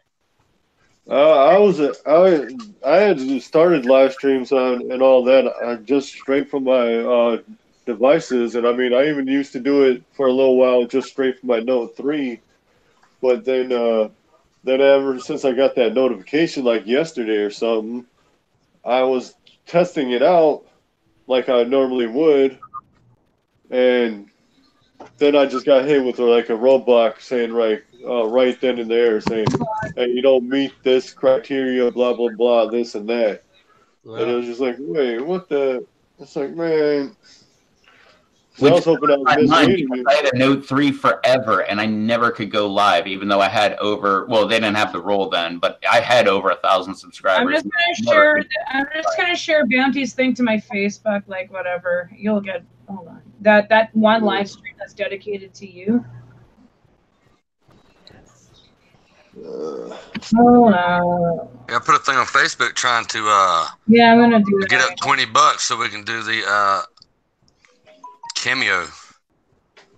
F: I had started live streams and all that just straight from my devices, and I mean I even used to do it for a little while just straight from my Note 3, but then ever since I got that notification like yesterday or something, I was testing it out like I normally would, and then I just got hit with like a roadblock saying right then and there saying, hey, you don't meet this criteria, blah blah blah, this and that. Wow. And it was just like, wait, what the? It's like, man. So I was hoping I was misleading you.
A: I had a Note 3 forever, and I never could go live, even though I had over. Well, they didn't have the roll then, but I had over 1,000 subscribers.
B: I'm just gonna share Bounty's thing to my Facebook, like whatever. You'll get. Hold on. That one live stream that's dedicated to you. Hold on.
C: Yeah, I put a thing on Facebook trying to
B: yeah, I'm gonna do
C: get
B: that.
C: up $20 so we can do the cameo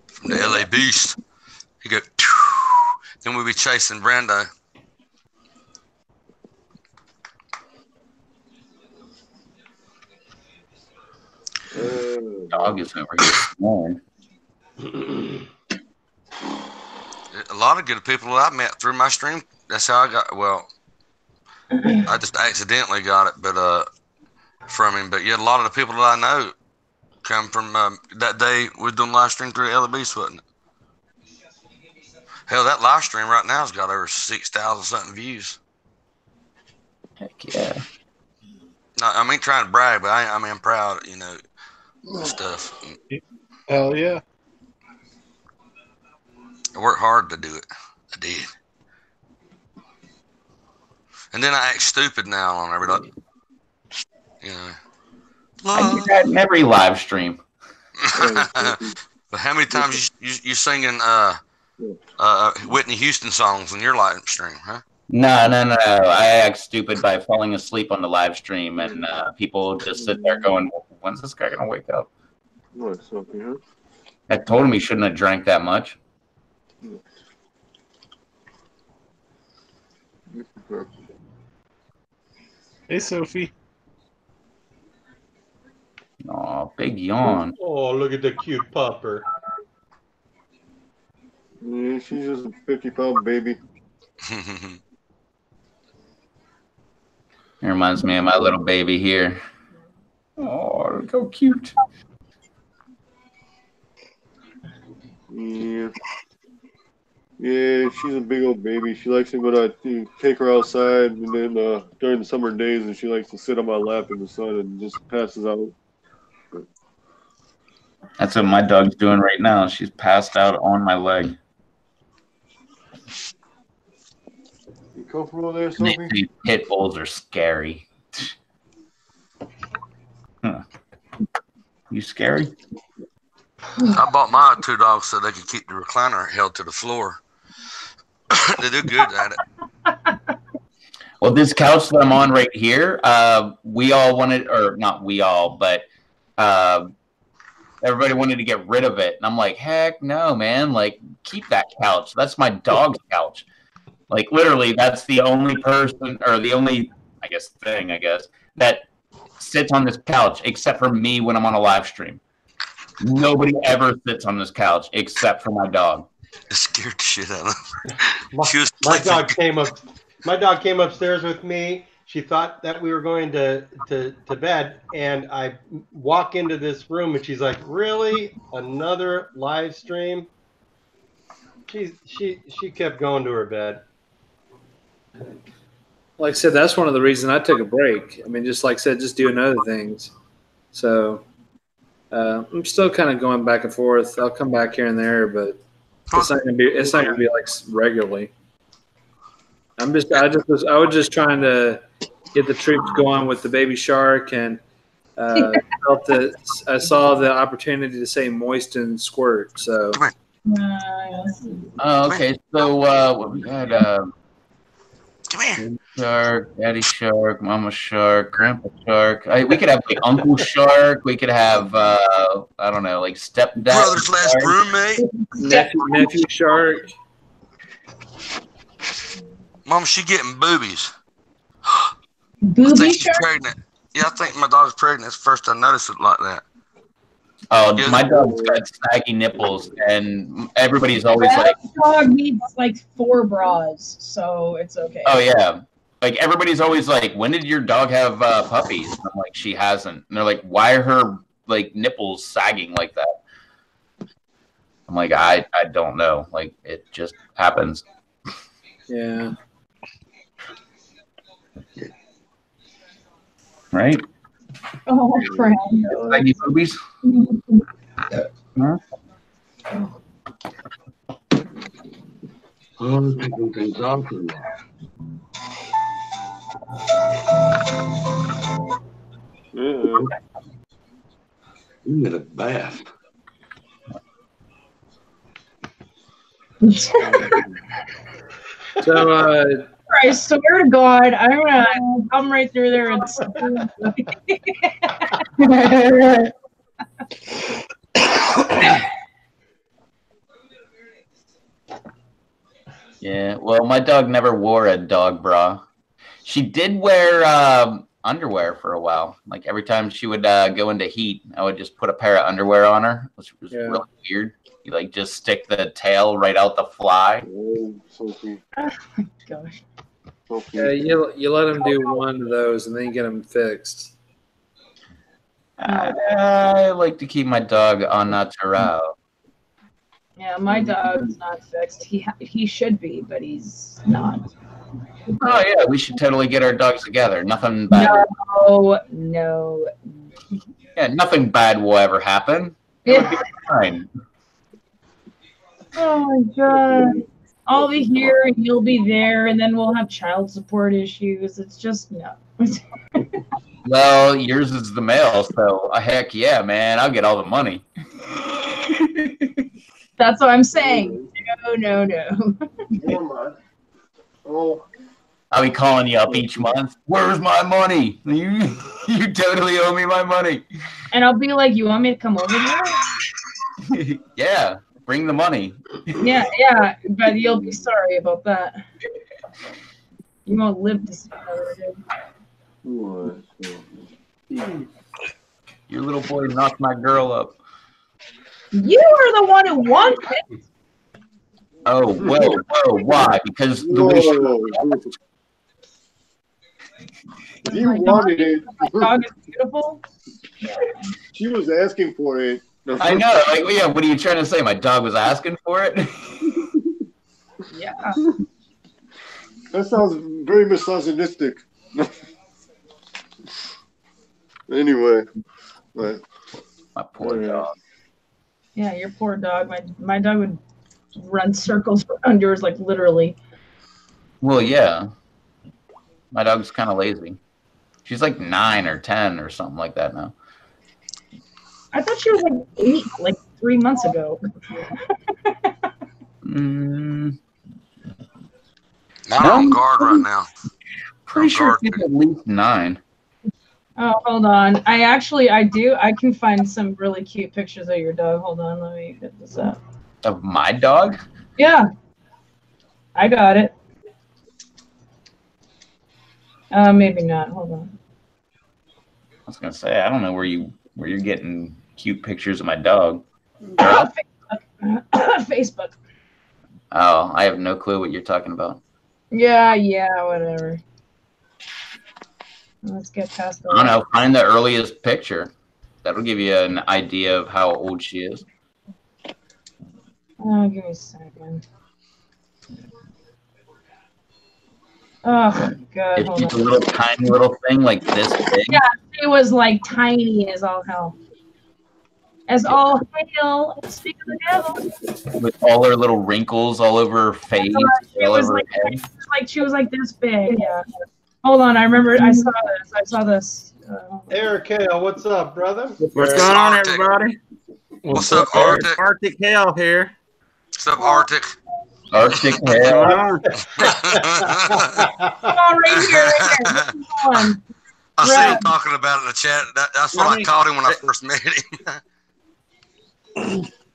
C: from the LA Beast. You go, then we'll be chasing Brando.
A: Dog is over here snoring.
C: A lot of good people that I met through my stream. That's how I got. Well, I just accidentally got it, but from him. But yeah, a lot of the people that I know come from that day we were doing live stream through LB's, wasn't it? Hell, that live stream right now has got over 6,000 something views.
A: Heck yeah.
C: No, I mean trying to brag, but I'm proud, you know, stuff.
H: Hell yeah.
C: I worked hard to do it. I did. And then I act stupid now on everybody. You know.
A: I do that in every live stream.
C: But how many times you singing Whitney Houston songs in your live stream, huh?
A: No. I act stupid by falling asleep on the live stream, and people just sit there going, when's this guy going to wake up? I told him he shouldn't have drank that much.
H: Hey, Sophie.
A: Aw, big yawn.
I: Oh, look at the cute pupper.
F: Yeah, she's just a 50-pound baby.
A: It reminds me of my little baby here. Oh, look how cute.
F: Yeah. Yeah, she's a big old baby. She likes it when I take her outside, and then during the summer days, and she likes to sit on my lap in the sun and just passes out.
A: That's what my dog's doing right now. She's passed out on my leg.
F: You comfortable there, Sophie?
A: These pit bulls are scary. Huh. You scary?
C: I bought my 2 dogs so they could keep the recliner held to the floor. They do good at it.
A: Well, this couch that I'm on right here, we all wanted, or not we all, but everybody wanted to get rid of it. And I'm like, heck no, man. Like, keep that couch. That's my dog's couch. Like, literally, that's the only person, or the only, thing, that sits on this couch except for me when I'm on a live stream. Nobody ever sits on this couch except for my dog.
C: It scared the shit out of her.
I: My dog came upstairs with me. She thought that we were going to bed, and I walk into this room, and she's like, "Really? Another live stream?" She kept going to her bed.
E: Like I said, that's one of the reasons I took a break. I mean, just like I said, just doing other things. So I'm still kind of going back and forth. I'll come back here and there, but it's not gonna be like regularly. I was just trying to get the troops going with the baby shark, and I saw the opportunity to say moist and squirt. So.
A: Okay. So what we had?
C: Come here.
A: Shark, daddy shark, mama shark, grandpa shark. We could have like uncle shark. We could have I don't know, like stepdad.
C: Brother/roommate.
E: Nephew shark.
C: Mom, she getting boobies.
B: Booby
C: I think she's
B: shark?
C: pregnant. Yeah, I think my dog's pregnant. It's the first I noticed it like that.
A: Oh, my dog's got saggy nipples, and everybody's always like,
B: dog needs like 4 bras, so it's okay.
A: oh yeah, like everybody's always like, when did your dog have puppies? And I'm like, she hasn't. And they're like, why are her like nipples sagging like that? I'm like, I don't know. Like, it just happens.
E: Yeah.
A: Right?
B: Oh, crap.
A: Saggy boobies? Huh?
J: You need a bath.
E: So,
B: I swear to God, I'm gonna come right through there and.
A: Yeah, well, my dog never wore a dog bra. She did wear underwear for a while. Like every time she would go into heat, I would just put a pair of underwear on her, which was really weird. You like just stick the tail right out the fly.
F: Oh, Sophie.
B: Oh my gosh.
E: Yeah, you let them do one of those and then you get them fixed.
A: I like to keep my dog au natural.
B: Yeah, my dog's not fixed. He should be, but he's not.
A: Oh yeah, we should totally get our dogs together. Nothing bad.
B: No.
A: Yeah, nothing bad will ever happen. It would be fine.
B: Oh my God. I'll be here and you'll be there, and then we'll have child support issues. It's just no.
A: Well, yours is the male, so heck yeah, man, I'll get all the money.
B: That's what I'm saying. No.
F: Oh.
A: I'll be calling you up each month. Where's my money? You totally owe me my money.
B: And I'll be like, you want me to come over there?
A: Yeah, bring the money.
B: Yeah, but you'll be sorry about that. You won't live to see
A: Your little boy knocked my girl up.
B: You are the one who wants it.
A: Oh, whoa, why? Because the way
F: You wanted it.
B: My dog is beautiful. Yeah.
F: She was asking for it.
A: I know. Like, yeah. What are you trying to say? My dog was asking for it.
B: Yeah.
F: That sounds very misogynistic. Anyway, but
A: my poor dog.
B: Yeah, your poor dog. My dog would run circles around yours, like literally.
A: Well, yeah. My dog's kind of lazy. She's like 9 or 10 or something like that now.
B: I thought she was like 8, like 3 months ago.
C: I'm on guard right now.
A: Pretty sure she's at least 9.
B: Oh, hold on. I can find some really cute pictures of your dog. Hold on, let me get this up.
A: Of my dog?
B: Yeah. I got it. Maybe not. Hold on.
A: I was gonna say, I don't know where you're getting cute pictures of my dog.
B: Facebook.
A: Oh, I have no clue what you're talking about.
B: Yeah, whatever. Let's get past the.
A: I don't know. Find the earliest picture. That'll give you an idea of how old she is.
B: Oh, give me a second. Oh God!
A: If she's a little tiny little thing like this big.
B: Yeah, it was like tiny as all hell. As all hell. Speak of the devil.
A: With all her little wrinkles all over her face, all over her head.
B: She was like this big. Yeah. Hold on, I remember. I saw this.
I: Eric Hale, what's up, brother?
K: What's going on, everybody?
C: What's up, Arctic?
K: Arctic Hale here.
C: What's up, Arctic?
A: Arctic Hale.
B: Come on, right here. Come on.
C: I see him talking about it in the chat. That's what I called him when I first met him.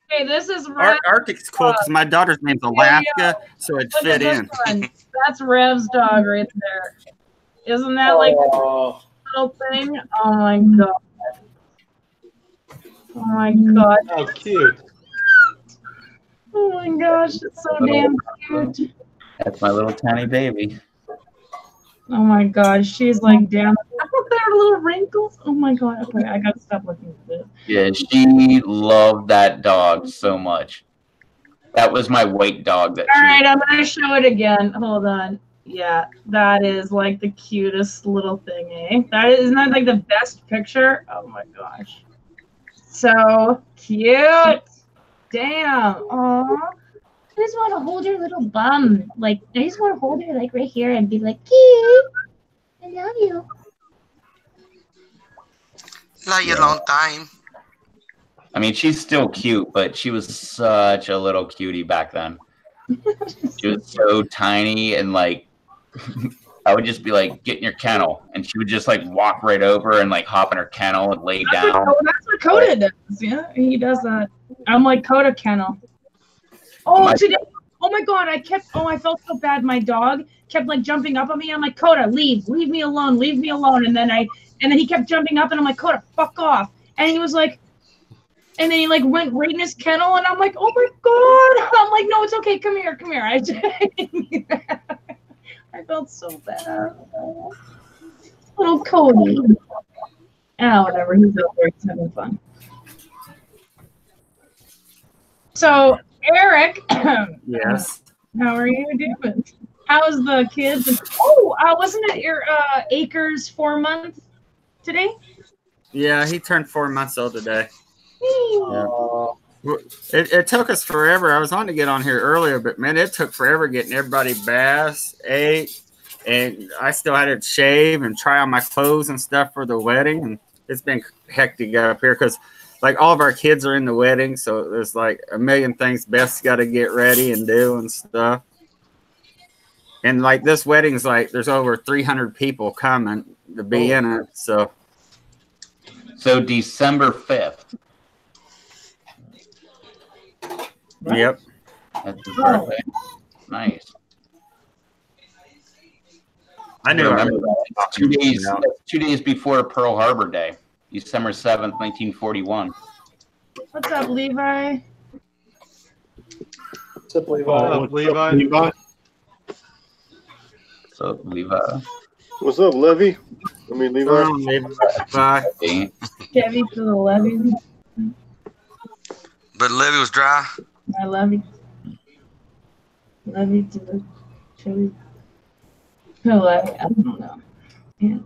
B: Hey, this is
K: Arctic's cool because my daughter's name's Alaska, so it fit in.
B: That's Rev's dog right there. Isn't that like a little thing? Oh my God. Oh my God.
I: How cute.
B: Oh my gosh, it's so damn cute.
A: That's my little tiny baby.
B: Oh my gosh, she's like down. Look at her little wrinkles. Oh my God. Okay, I gotta stop looking at this.
A: Yeah, she loved that dog so much. That was my white dog.
B: All right, I'm gonna show it again. Hold on. Yeah, that is like the cutest little thing, eh? Isn't that like the best picture? Oh my gosh. So cute. Damn. Aww. I just want to hold her little bum. Like, I just want to hold her like right here and be like, cute. I love you.
C: Love you long time.
A: I mean, she's still cute, but she was such a little cutie back then. She was so tiny and like, I would just be like, get in your kennel. And she would just like walk right over and like hop in her kennel and lay down.
B: That's what Coda does. Yeah, he does that. I'm like Coda kennel. Oh, today. Oh my God, I felt so bad. My dog kept like jumping up on me. I'm like, Coda, leave me alone. And then he kept jumping up and I'm like, Coda, fuck off. And he was like, and then he like went right in his kennel and I'm like, oh my God. I'm like, no, it's okay. Come here. I felt so bad. Little Cody. Oh, whatever. He's out there. He's having fun. So, Eric.
K: Yes.
B: How are you doing? How's the kids? Oh, wasn't it your Acres 4 months today?
K: Yeah, he turned 4 months old today.
B: Yeah.
K: It took us forever. I was on to get on here earlier, but man, it took forever getting everybody baths, ate, and I still had to shave and try on my clothes and stuff for the wedding. And it's been hectic up here because like all of our kids are in the wedding, so there's like a million things Beth's got to get ready and do and stuff. And like this wedding's like there's over 300 people coming to be in it. So
A: December 5th.
K: Yep.
A: That's his birthday. Nice.
K: I knew.
A: Remember that. It's 2 days before Pearl Harbor Day, December 7th, 1941.
B: What's up, Levi?
I: What's up, Levi?
A: So, Levi.
F: What's up, Levy? I mean, Levi.
K: Bye.
B: Chevy to the levy.
C: But Levy was dry.
B: I love you. Levy to the Chevy. No, levy. I don't know. Yeah.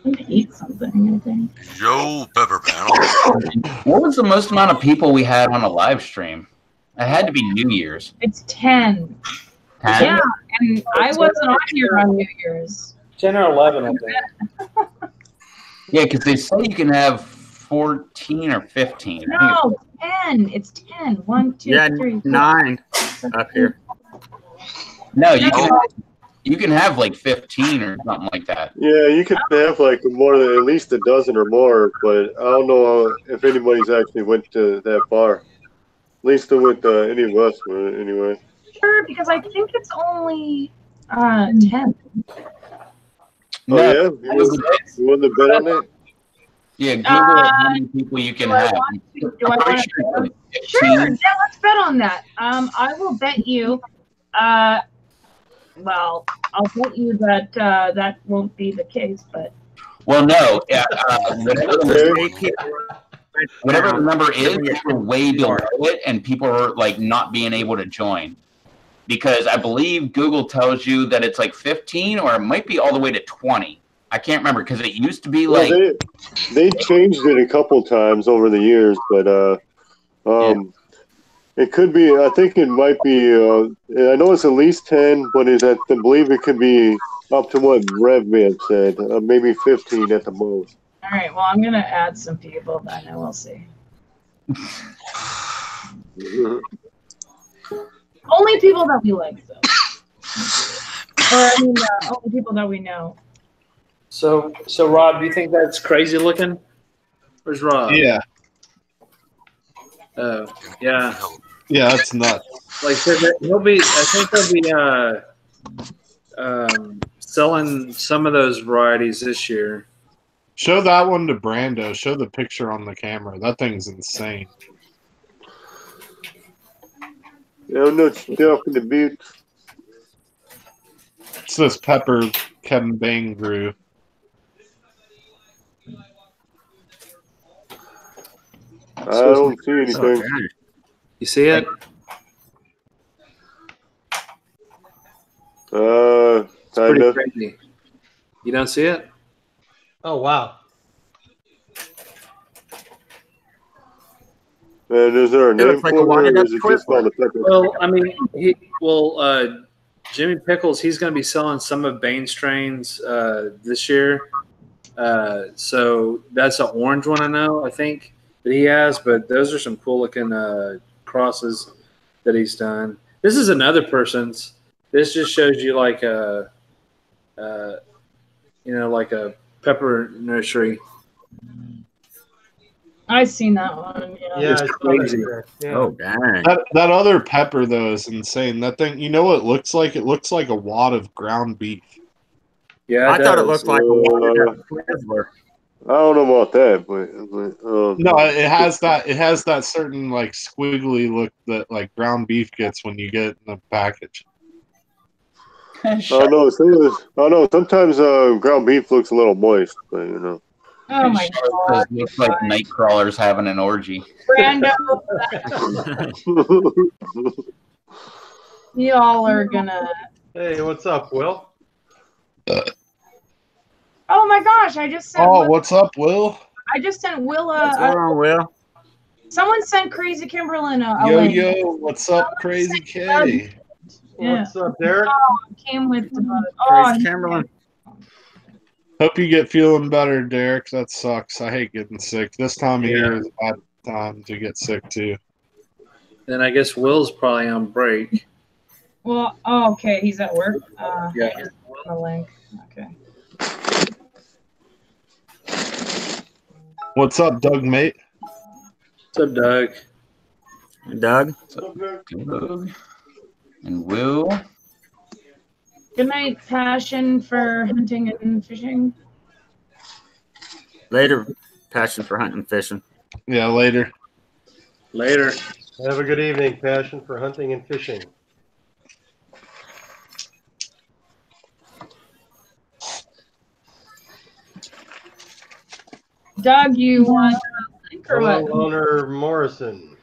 B: I'm gonna eat something, I think.
C: Yo, Pepper Panel.
A: What was the most amount of people we had on a live stream? It had to be New Year's.
B: It's 10.
A: 10?
B: Yeah, and I wasn't on here on New Year's.
E: 10 or 11, I think.
A: Yeah, because they say you can have 14 or 15.
B: No, 10. It's 10. 1, 2,
K: Yeah,
B: 3,
K: 9 up here.
A: No, you can have like 15 or something like that.
F: Yeah, you could have like more than at least a dozen or more, but I don't know if anybody's actually went to that far. At least with any of us, anyway.
B: Sure, because I think it's only 10.
F: Oh, yeah? You want to bet on it?
A: Yeah, Google how many people you can have.
B: Sure, yeah, let's bet on that. I will bet you, well, I'll bet you that that won't be the case, but.
A: Well, no. Whatever the number is, you're way below it, and people are like not being able to join. Because I believe Google tells you that it's like 15 or it might be all the way to 20. I can't remember because it used to be like
F: they changed it a couple times over the years, but it could be. I think it might be. I know it's at least 10, but I believe it could be up to what Rev may have said, maybe 15 at the most.
B: All right. Well, I'm gonna add some people then, and we'll see. Only people that we like, though. Or I mean, only people that we know.
E: So Rob, do you think that's crazy looking? Where's Rob?
H: Yeah.
E: Oh, yeah.
H: Yeah, that's nuts.
E: Like he'll be. I think they'll be selling some of those varieties this year.
H: Show that one to Brando. Show the picture on the camera. That thing's insane.
F: Yeah, no stuff in the beach.
H: It's this pepper Kevin Bang grew.
F: I don't see anything.
E: You see it?
F: Kind of.
E: Crazy. You don't see it?
I: Oh, wow.
F: And is there a name for it, or is it just called a pepper?
E: Well, I mean, Jimmy Pickles, he's going to be selling some of Bane's strains this year. So that's an orange one, I think, that he has. But those are some cool looking crosses that he's done. This is another person's. This just shows you like a pepper nursery.
B: I've seen that one. Yeah,
E: it's crazy.
I: Yeah.
K: Oh, dang.
H: That other pepper though is insane. That thing, you know what it looks like? It looks like a wad of ground beef.
E: Yeah,
K: I thought it looked like a water.
F: I don't know about that, but
H: no, it has that. It has that certain like squiggly look that like ground beef gets when you get it in the package.
F: I know. Sometimes ground beef looks a little moist, but you know.
B: Oh my God!
A: It looks like night crawlers having an orgy.
B: Brando, y'all are gonna.
I: Hey, what's up, Will?
B: Oh my gosh! I just sent.
H: Oh, what's up, Will?
B: I just sent Will
K: What's going on, Will?
B: Someone sent Crazy Kimberlin a
H: Yo,
B: link.
H: yo, what's up, Crazy K?
B: Yeah.
I: What's up, Derek?
B: Oh, came with the
K: Crazy Kimberlin.
H: Hope you get feeling better, Derek. That sucks. I hate getting sick. This time of year is a bad time to get sick too.
E: Then I guess Will's probably on break.
B: Well, oh, okay, he's at work.
E: Yeah.
B: I just put the link. Okay.
H: What's up, Doug, mate?
E: What's up, Doug?
K: Doug?
A: Doug. And Will.
B: Good night, passion for hunting and fishing.
K: Later, passion for hunting and fishing.
H: Yeah, later.
E: Later.
I: Have a good evening. Passion for hunting and fishing.
B: Doug, you want a link or
I: Hello,
B: what?
I: Owner Morrison.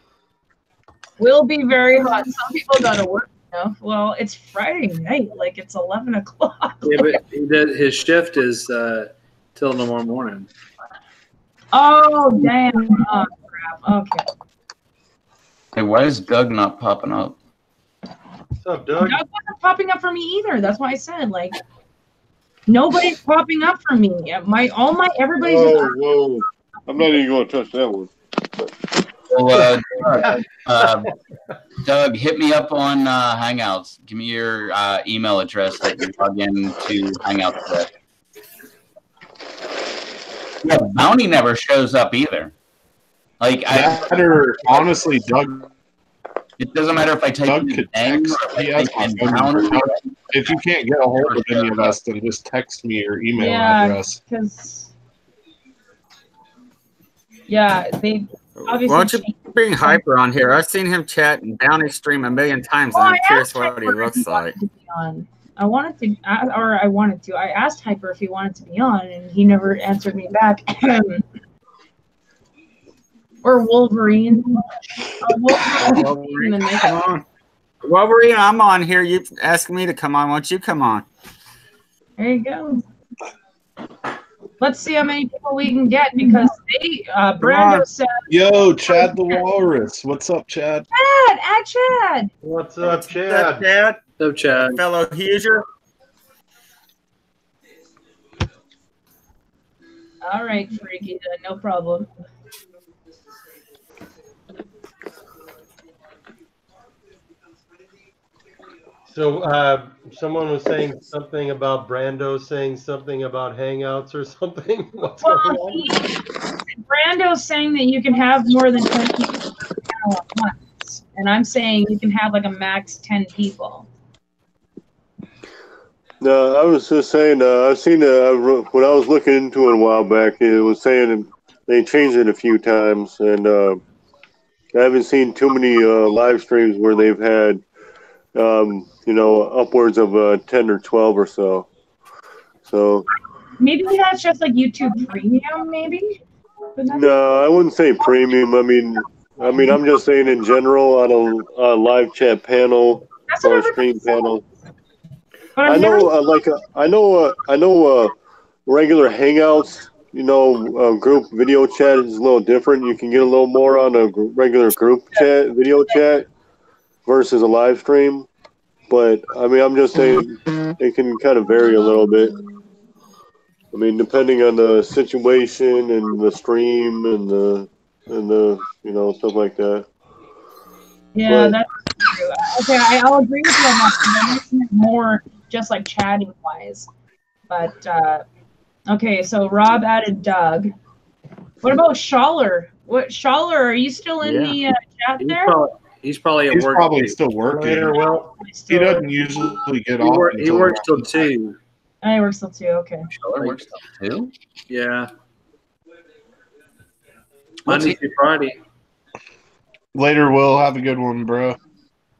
B: Will be very hot. Some people got to work. You know? Well, it's Friday night. Like, it's 11 o'clock.
E: Yeah, but his shift is till tomorrow morning.
B: Oh, damn. Oh, crap. Okay.
A: Hey, why is Doug not popping up?
I: What's up, Doug?
B: Doug wasn't popping up for me either. That's why I said, like, nobody's popping up for me. Everybody's just.
F: Whoa. I'm not even going to touch that one.
A: Well, Doug, hit me up on Hangouts. Give me your email address that you log in to Hangouts with. Yeah, Bounty never shows up either. Like
H: honestly, Doug.
A: It doesn't matter if I type
H: Doug
A: in
H: could
A: Bang
H: text.
A: or if I type in Bounty.
H: If you can't get a hold of any of us, then just text me your email address.
B: Because they obviously.
K: Why don't you bring Hyper on here? I've seen him chat and Bounty stream a million times, and I'm curious what he looks like.
B: I asked Hyper if he wanted to be on, and he never answered me back. Or Wolverine.
K: Wolverine, come on. Wolverine, I'm on here. You asking me to come on. Why don't you come on?
B: There you go. Let's see how many people we can get because Brando said.
H: Yo, Chad the Walrus. What's up, Chad?
B: Chad.
I: What's up, Chad?
K: Chad?
E: What's up, Chad?
K: Fellow Huger.
B: All right, Freaky, no problem.
I: So someone was saying something about Brando saying something about Hangouts or something. What's going on?
B: Brando's saying that you can have more than 10 people at once, and I'm saying you can have like a max 10 people.
F: No, I was just saying, I've seen when I was looking into it a while back, it was saying they changed it a few times, and I haven't seen too many live streams where they've had, upwards of 10 or 12 or so. So
B: maybe that's just like YouTube Premium, maybe.
F: No, I wouldn't say premium. I mean, I'm just saying in general on a live chat panel or a stream panel. I know, regular Hangouts, group video chat is a little different. You can get a little more on a regular group chat, video chat, versus a live stream. But I mean, I'm just saying it can kind of vary a little bit. I mean, depending on the situation and the stream and the stuff like that.
B: Yeah, that's true. Okay, I'll agree with you on that. That makes it more just like chatting wise. But okay, so Rob added Doug. What about Schaller? Schaller, are you still in the chat there?
E: He's probably at work.
H: Probably still working. He doesn't usually get off.
E: He works till 2.
B: Oh, he works till 2. Okay.
A: Schaller works till 2?
E: Yeah. Monday through Friday.
H: Later, Will. Have a good one, bro.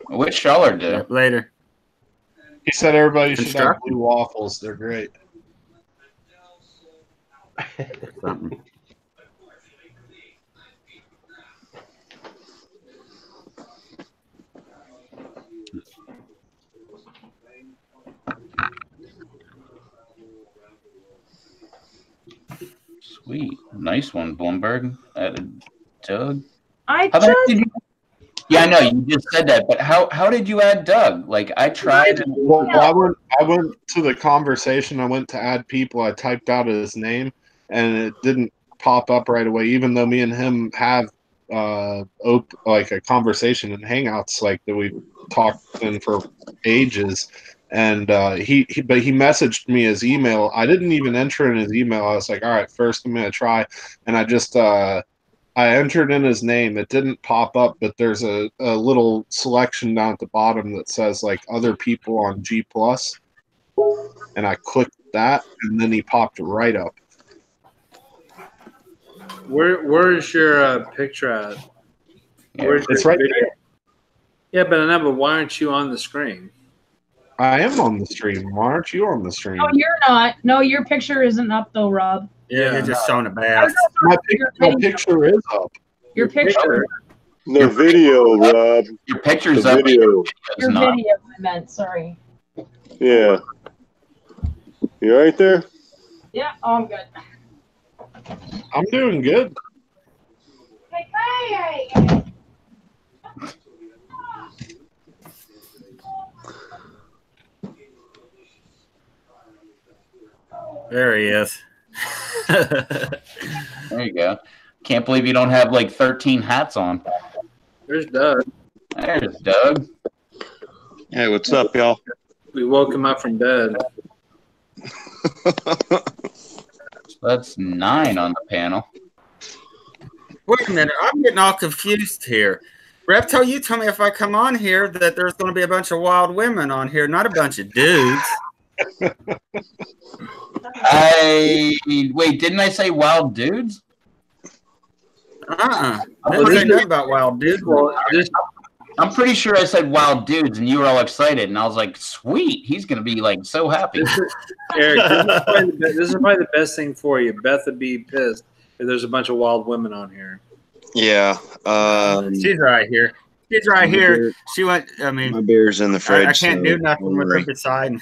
A: What Schaller do?
K: Later.
H: He said everybody should have blue waffles. They're great.
K: Something.
A: Sweet. Nice one, Bloomberg. Doug. Yeah, I know you just said that, but how did you add Doug? Like I tried.
H: Well, I went to the conversation. I went to add people. I typed out his name, and it didn't pop up right away. Even though me and him have like a conversation in Hangouts, like that we've talked in for ages. And but he messaged me his email. I didn't even enter in his email. I was like, all right, first I'm gonna try, and I just I entered in his name. It didn't pop up, but there's a little selection down at the bottom that says like other people on G+, and I clicked that, and then he popped right up.
E: Where's your picture at?
H: It's right there.
E: Yeah, but I know. But why aren't you on the screen?
H: I am on the stream. Why aren't you on the stream?
B: No, you're not. No, your picture isn't up though, Rob.
K: Yeah, you're just showing a bath.
H: My picture is up.
B: Your picture.
F: The video, Rob.
A: Your picture's
F: The
A: up.
F: video.
B: Your video, I meant. Sorry.
F: Yeah. You right there?
B: Yeah, I'm good.
H: I'm doing good.
K: There he is.
A: There you go. Can't believe you don't have like 13 hats on.
E: There's Doug.
A: There's Doug.
L: Hey, what's up, y'all?
E: We woke him up from bed.
A: That's 9 on the panel.
K: Wait a minute, I'm getting all confused here. Reptile, you told me if I come on here that there's going to be a bunch of wild women on here, not a bunch of dudes.
A: Wait, didn't I say wild dudes?
K: I didn't say nothing about wild dudes.
A: I'm pretty sure I said wild dudes, and you were all excited, and I was like, "Sweet, he's gonna be like so happy."
E: Eric, this is probably the best thing for you. Beth would be pissed if there's a bunch of wild women on here.
L: Yeah.
K: She's right here. She's right here. She went. I mean,
L: my beer's in the fridge.
K: I can't do nothing with her beside me.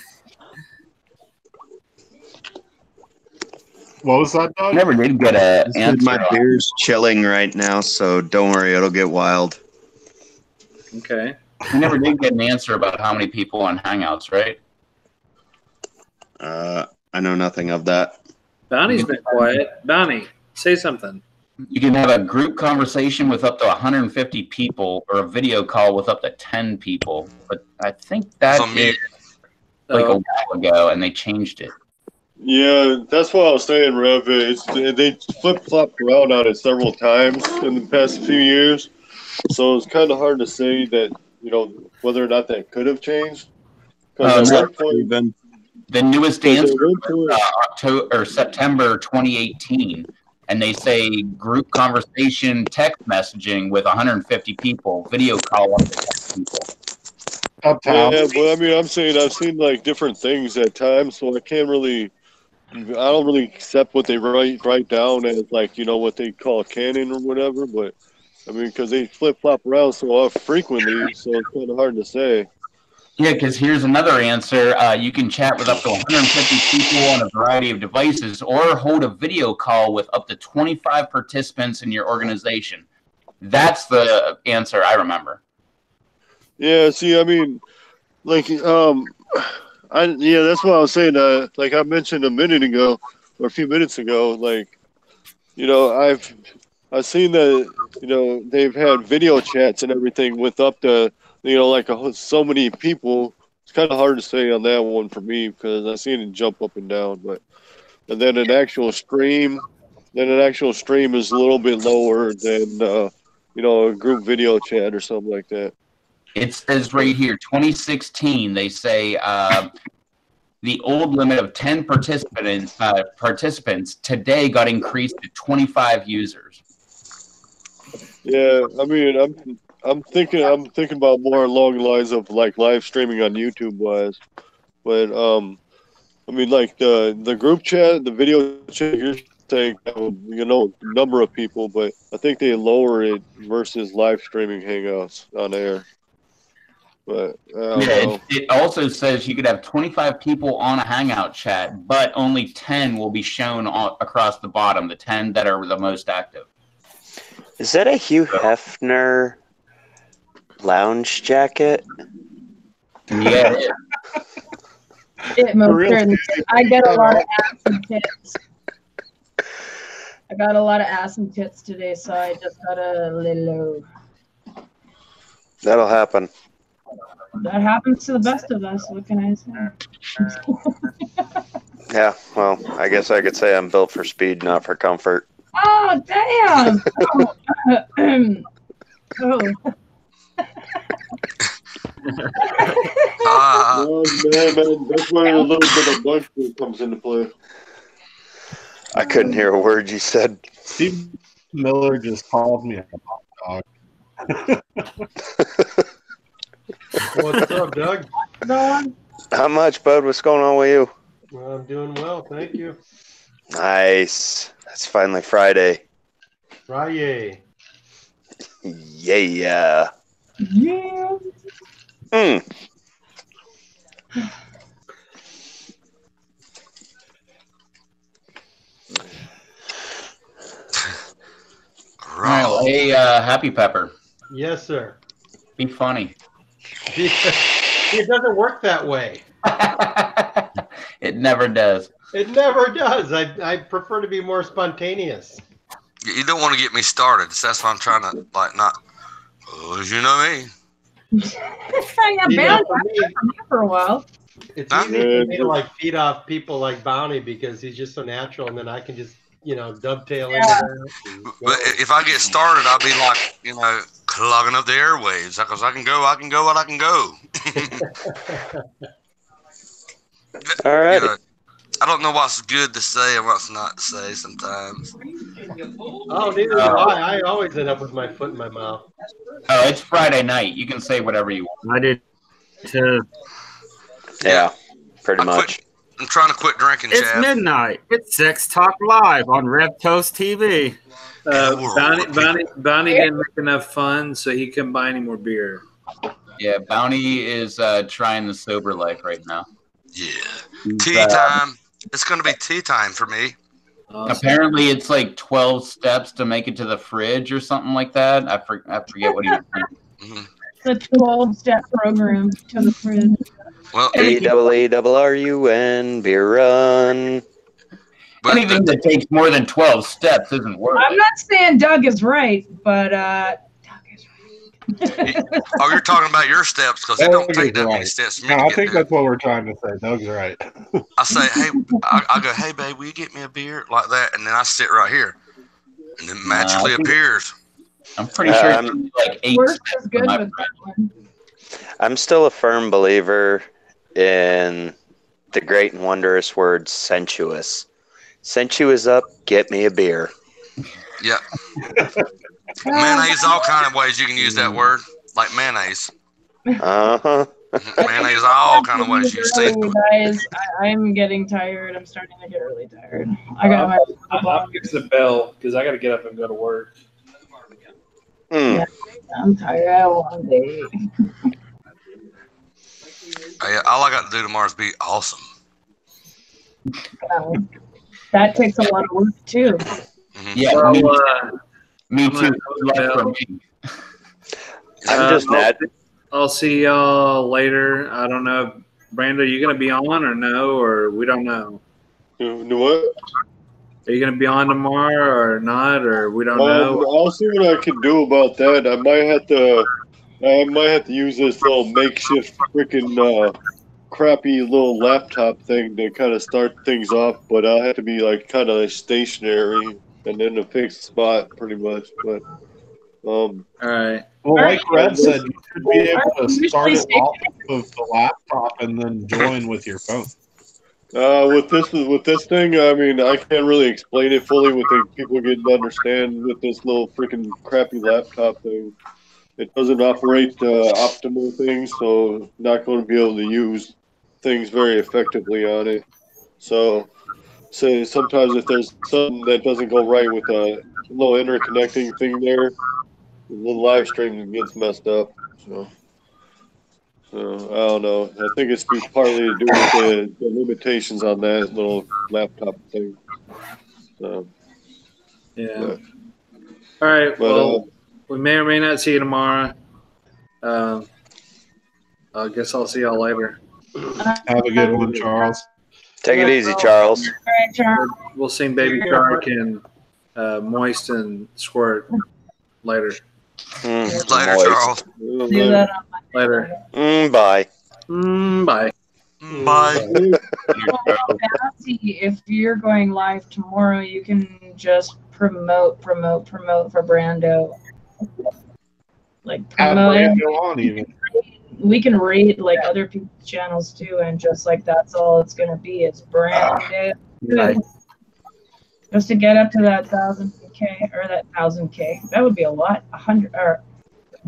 H: What was that, Doug?
A: Never did get a answer.
L: My beer's chilling right now, so don't worry, it'll get wild.
E: Okay.
A: You never did get an answer about how many people on Hangouts, right?
L: I know nothing of that.
E: Bounty's been quiet. Bounty, say something.
A: You can have a group conversation with up to 150 people or a video call with up to 10 people. But I think that is like a while ago, and they changed it.
F: Yeah, that's what I was saying, Rev. They flip-flopped around on it several times in the past few years. So it's kind of hard to say that, whether or not that could have changed.
A: The newest answer October, September 2018, and they say group conversation text messaging with 150 people, video call up to 10 people.
F: Uptown. Yeah, but I mean, I'm saying I've seen like different things at times, so I don't really accept what they write down as like, what they call canon or whatever, but I mean, because they flip-flop around so frequently, so it's kind of hard to say.
A: Yeah, because here's another answer. You can chat with up to 150 people on a variety of devices or hold a video call with up to 25 participants in your organization. That's the answer I remember.
F: Yeah, see, I mean, like, that's what I was saying. Like I mentioned a minute ago or a few minutes ago, like, I've seen that, they've had video chats and everything with up to, so many people. It's kind of hard to say on that one for me because I've seen it jump up and down. And then an actual stream is a little bit lower than, a group video chat or something like that.
A: It says right here, 2016, they say the old limit of 10 participants today got increased to 25 users.
F: Yeah, I mean, I'm thinking about more along the lines of like live streaming on YouTube wise, but I mean, like the group chat, the video chat, you're saying number of people, but I think they lower it versus live streaming Hangouts on air. But
A: it also says you could have 25 people on a Hangout chat, but only 10 will be shown across the bottom, the 10 that are the most active.
M: Is that a Hugh Hefner lounge jacket?
A: Yeah.
B: It most certainly. I get a lot of ass and tits. I got a lot of ass and tits today, so I just got a little.
M: That'll happen.
B: That happens to the best of us. What can I say?
M: Yeah, well, I guess I could say I'm built for speed, not for comfort.
B: Oh, damn! Oh.
F: Man, that's where a little bit of bug comes into play.
M: I couldn't hear a word you said.
H: Steve Miller just called me a hot dog.
I: What's up, Doug?
B: Don?
M: How much, bud? What's going on with you?
I: Well, I'm doing well, thank you.
M: Nice. That's finally Friday.
I: Friday.
M: Yeah.
B: Yeah.
A: All right, well, hey, Happy Pepper.
I: Yes, sir.
A: Be funny.
I: It doesn't work that way.
A: It never does.
I: It never does. I prefer to be more spontaneous.
C: You don't want to get me started. So that's why I'm trying to not. You know me.
B: Yeah, for a while.
I: It's easy for me to like feed off people like Bounty because he's just so natural, and then I can just dovetail into that.
C: But if I get started, I'll be like clogging up the airwaves because I can go what I can go.
M: All right.
C: I don't know what's good to say and what's not to say sometimes.
I: Oh, neither do I. I always end up with my foot in my mouth.
A: Oh, it's Friday night. You can say whatever you want.
K: I did too.
M: Yeah, pretty much.
C: I'm trying to quit drinking,
K: It's
C: Chad.
K: midnight. It's Sex Talk Live on Rev Toast TV.
E: Bounty didn't make enough fun, so he couldn't buy any more beer.
A: Yeah, Bounty is trying the sober life right now.
C: Yeah. Tea time. It's going to be tea time for me.
E: Awesome.
A: Apparently, it's like 12 steps to make it to the fridge or something like that. I forget what he was saying.
B: The 12-step program to the fridge.
C: Well,
M: AAARRUN, beer run.
A: Anything that takes more than 12 steps isn't worth
B: I'm not saying Doug is right, but
C: Oh, you're talking about your steps because it don't take that many steps for me
H: No,
C: to
H: I
C: get
H: think
C: there.
H: that's what we're trying to say. Doug's right.
C: I say, hey, I go, hey, babe, will you get me a beer like that? And then I sit right here, and then magically appears.
A: I'm pretty sure it's like 8
B: Worse
A: steps
B: is good
A: from my
B: with that one.
M: I'm still a firm believer in the great and wondrous word sensuous. Sensuous up, get me a beer.
C: Yeah. Mayonnaise, all kind of ways you can use that word, like mayonnaise.
M: Uh-huh.
C: Mayonnaise, all kind of ways you see.
B: Guys, I'm getting tired. I'm starting to get really tired. I got my.
E: I'll fix the bell because I got to get up and go to work.
B: Yeah, I'm tired. I have a long day.
C: Yeah, all I got to do tomorrow is be awesome.
B: That takes a lot of work too.
A: Yeah,
E: Well,
A: me too.
M: I'm just mad.
E: I'll see y'all later. I don't know. Brando, are you going to be on or no? Or we don't know?
F: What?
E: Are you going to be on tomorrow or not? Or we don't know?
F: I'll see what I can do about that. I might have to use this little makeshift freaking crappy little laptop thing to kind of start things off, but I'll have to be like kind of stationary and in a fixed spot pretty much. But
E: all right.
H: Well, like Red said, you should be able to start it off of the laptop and then join with your phone.
F: With this thing, I mean, I can't really explain it fully with people getting to understand with this little freaking crappy laptop thing. It doesn't operate optimal things, so not going to be able to use things very effectively on it. So, say sometimes if there's something that doesn't go right with a little interconnecting thing there, the live stream gets messed up. So I don't know. I think it's partly to do with the limitations on that little laptop thing. So,
E: yeah. All right. Well, we may or may not see you tomorrow. I guess I'll see y'all later.
H: Have a good one, Charles.
M: Take it easy, Charles.
B: All right, Charles.
E: We'll sing Baby Shark and Moist and Squirt later.
C: Later, Charles.
B: Do that on my
E: Later.
M: Bye.
E: Bye.
C: Bye.
B: Bounty, if you're going live tomorrow, you can just promote for Brando. Like
H: Have
B: promote.
H: Brando on even.
B: We can raid like other people's channels too, and just like that's all it's gonna be. It's Brando.
K: Right.
B: Just to get up to that 1,000K or that 1,000K. That would be a lot. 100 or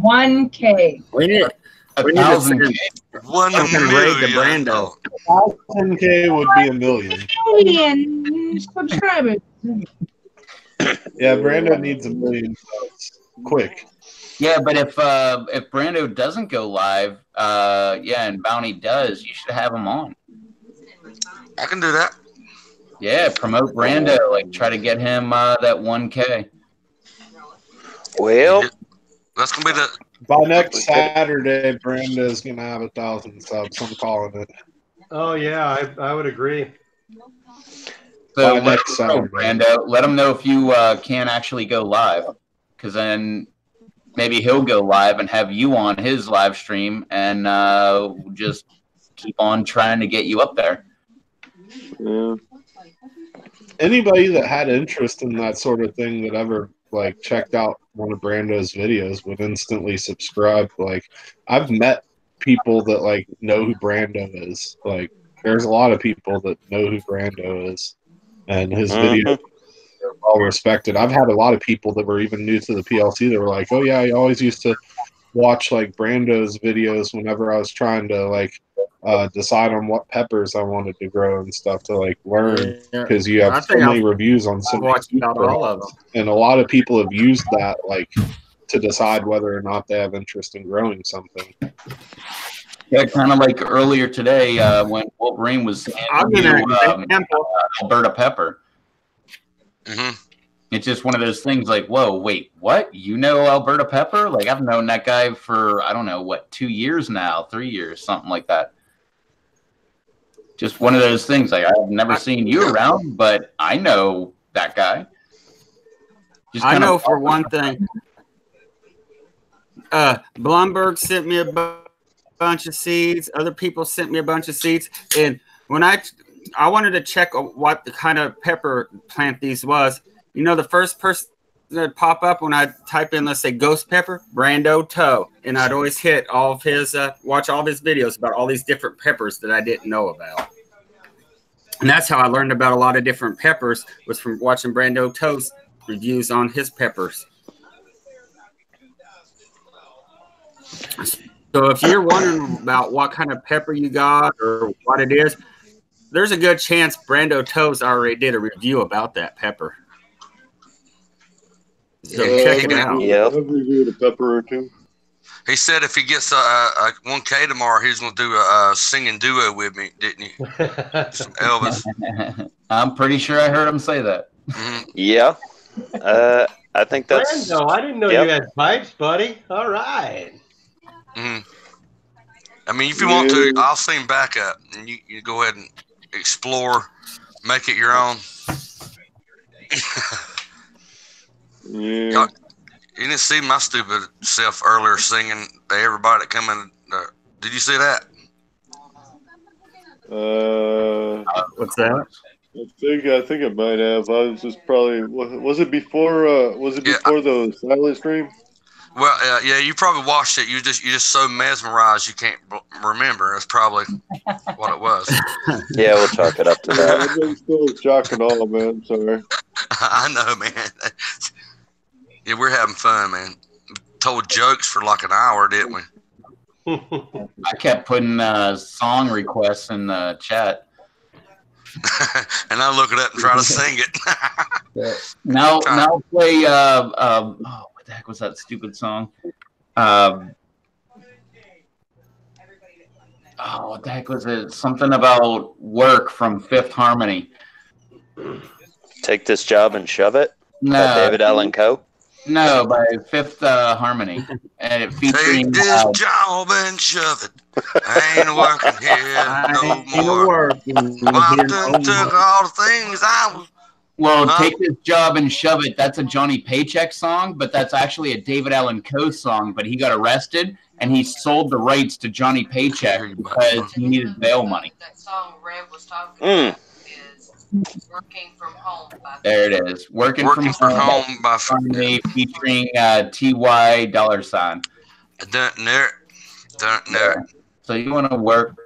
B: 1K.
K: We need
A: 1,000.
C: 1
K: raid the
C: million.
K: Brando.
H: 1,000K would be a million.
B: Million. subscribers.
H: Yeah, Brando needs 1 million subs quick.
A: Yeah, but if Brando doesn't go live, and Bounty does, you should have him on.
C: I can do that.
A: Yeah, promote Brando. Like, try to get him that 1K.
M: Well,
C: that's gonna be the.
H: By next Saturday, Brando's gonna have 1,000 subs. I'm calling it.
I: Oh yeah, I would agree.
A: So
H: By next Saturday,
A: Brando, let him know if you can actually go live, because then maybe he'll go live and have you on his live stream, and just keep on trying to get you up there.
F: Yeah.
H: Anybody that had interest in that sort of thing that ever like checked out one of Brando's videos would instantly subscribe. Like, I've met people that like know who Brando is. Like, there's a lot of people that know who Brando is, and his videos are well respected. I've had a lot of people that were even new to the PLC that were like, "Oh yeah, I always used to watch like Brando's videos whenever I was trying to like decide on what peppers I wanted to grow and stuff to like learn, because you have so many reviews on so many
K: about all of them,
H: and a lot of people have used that like to decide whether or not they have interest in growing something."
A: Yeah, kind of like earlier today when Wolverine was Alberta Pepper.
C: Mm-hmm.
A: It's just one of those things like, whoa, wait, what? You know Alberta Pepper? Like, I've known that guy for, I don't know, what, 2 years now, 3 years, something like that. Just one of those things. Like, I've never seen you around, but I know that guy.
K: I know for one thing, Blumberg sent me a bunch of seeds. Other people sent me a bunch of seeds. And when I wanted to check what the kind of pepper plant these was, you know, the first person that pop up when I type in, let's say, ghost pepper, Brando Toe. And I'd always hit all of his, watch all of his videos about all these different peppers that I didn't know about. And that's how I learned about a lot of different peppers, was from watching Brando Toe's reviews on his peppers. So if you're wondering about what kind of pepper you got or what it is, there's a good chance Brando Toe's already did a review about that pepper. So check it out.
F: I've reviewed a pepper or two.
C: He said if he gets a 1K tomorrow, he's going to do a singing duo with me, didn't he? Some Elvis.
A: I'm pretty sure I heard him say that.
C: Mm-hmm.
M: Yeah. I think that's...
I: Brando, I didn't know you had pipes, buddy. All right.
C: Mm-hmm. I mean, if you want to, I'll sing back up, and you go ahead and explore, make it your own.
F: Yeah.
C: You didn't see my stupid self earlier singing to everybody that come in. Did you see that?
K: What's that?
F: I think I might have. I was just probably. Was it before? The silent stream?
C: Well, yeah, you probably watched it. You're just so mesmerized you can't remember. That's probably what it was.
M: Yeah, we'll chalk it up to that.
F: I'm still shock and all, man. Sorry.
C: I know, man. Yeah, we're having fun, man. Told jokes for like an hour, didn't we?
A: I kept putting song requests in the chat.
C: And I look it up and try to sing it.
A: Now play what the heck was that stupid song? What the heck was it? Something about work from Fifth Harmony.
M: Take This Job and Shove It?
A: No.
M: By David Allen Coe?
A: No, by Fifth Harmony. And it featuring...
C: Take this job and shove it. I ain't working here no more. I done took all the things I was...
A: Well, Take This Job and Shove It, that's a Johnny Paycheck song, but that's actually a David Allen Coe song, but he got arrested, and he sold the rights to Johnny Paycheck because he needed bail money.
D: That song Rev was talking about is Working From Home.
A: There it is. Working from Home by Harmony featuring T.Y. $. So you want to work.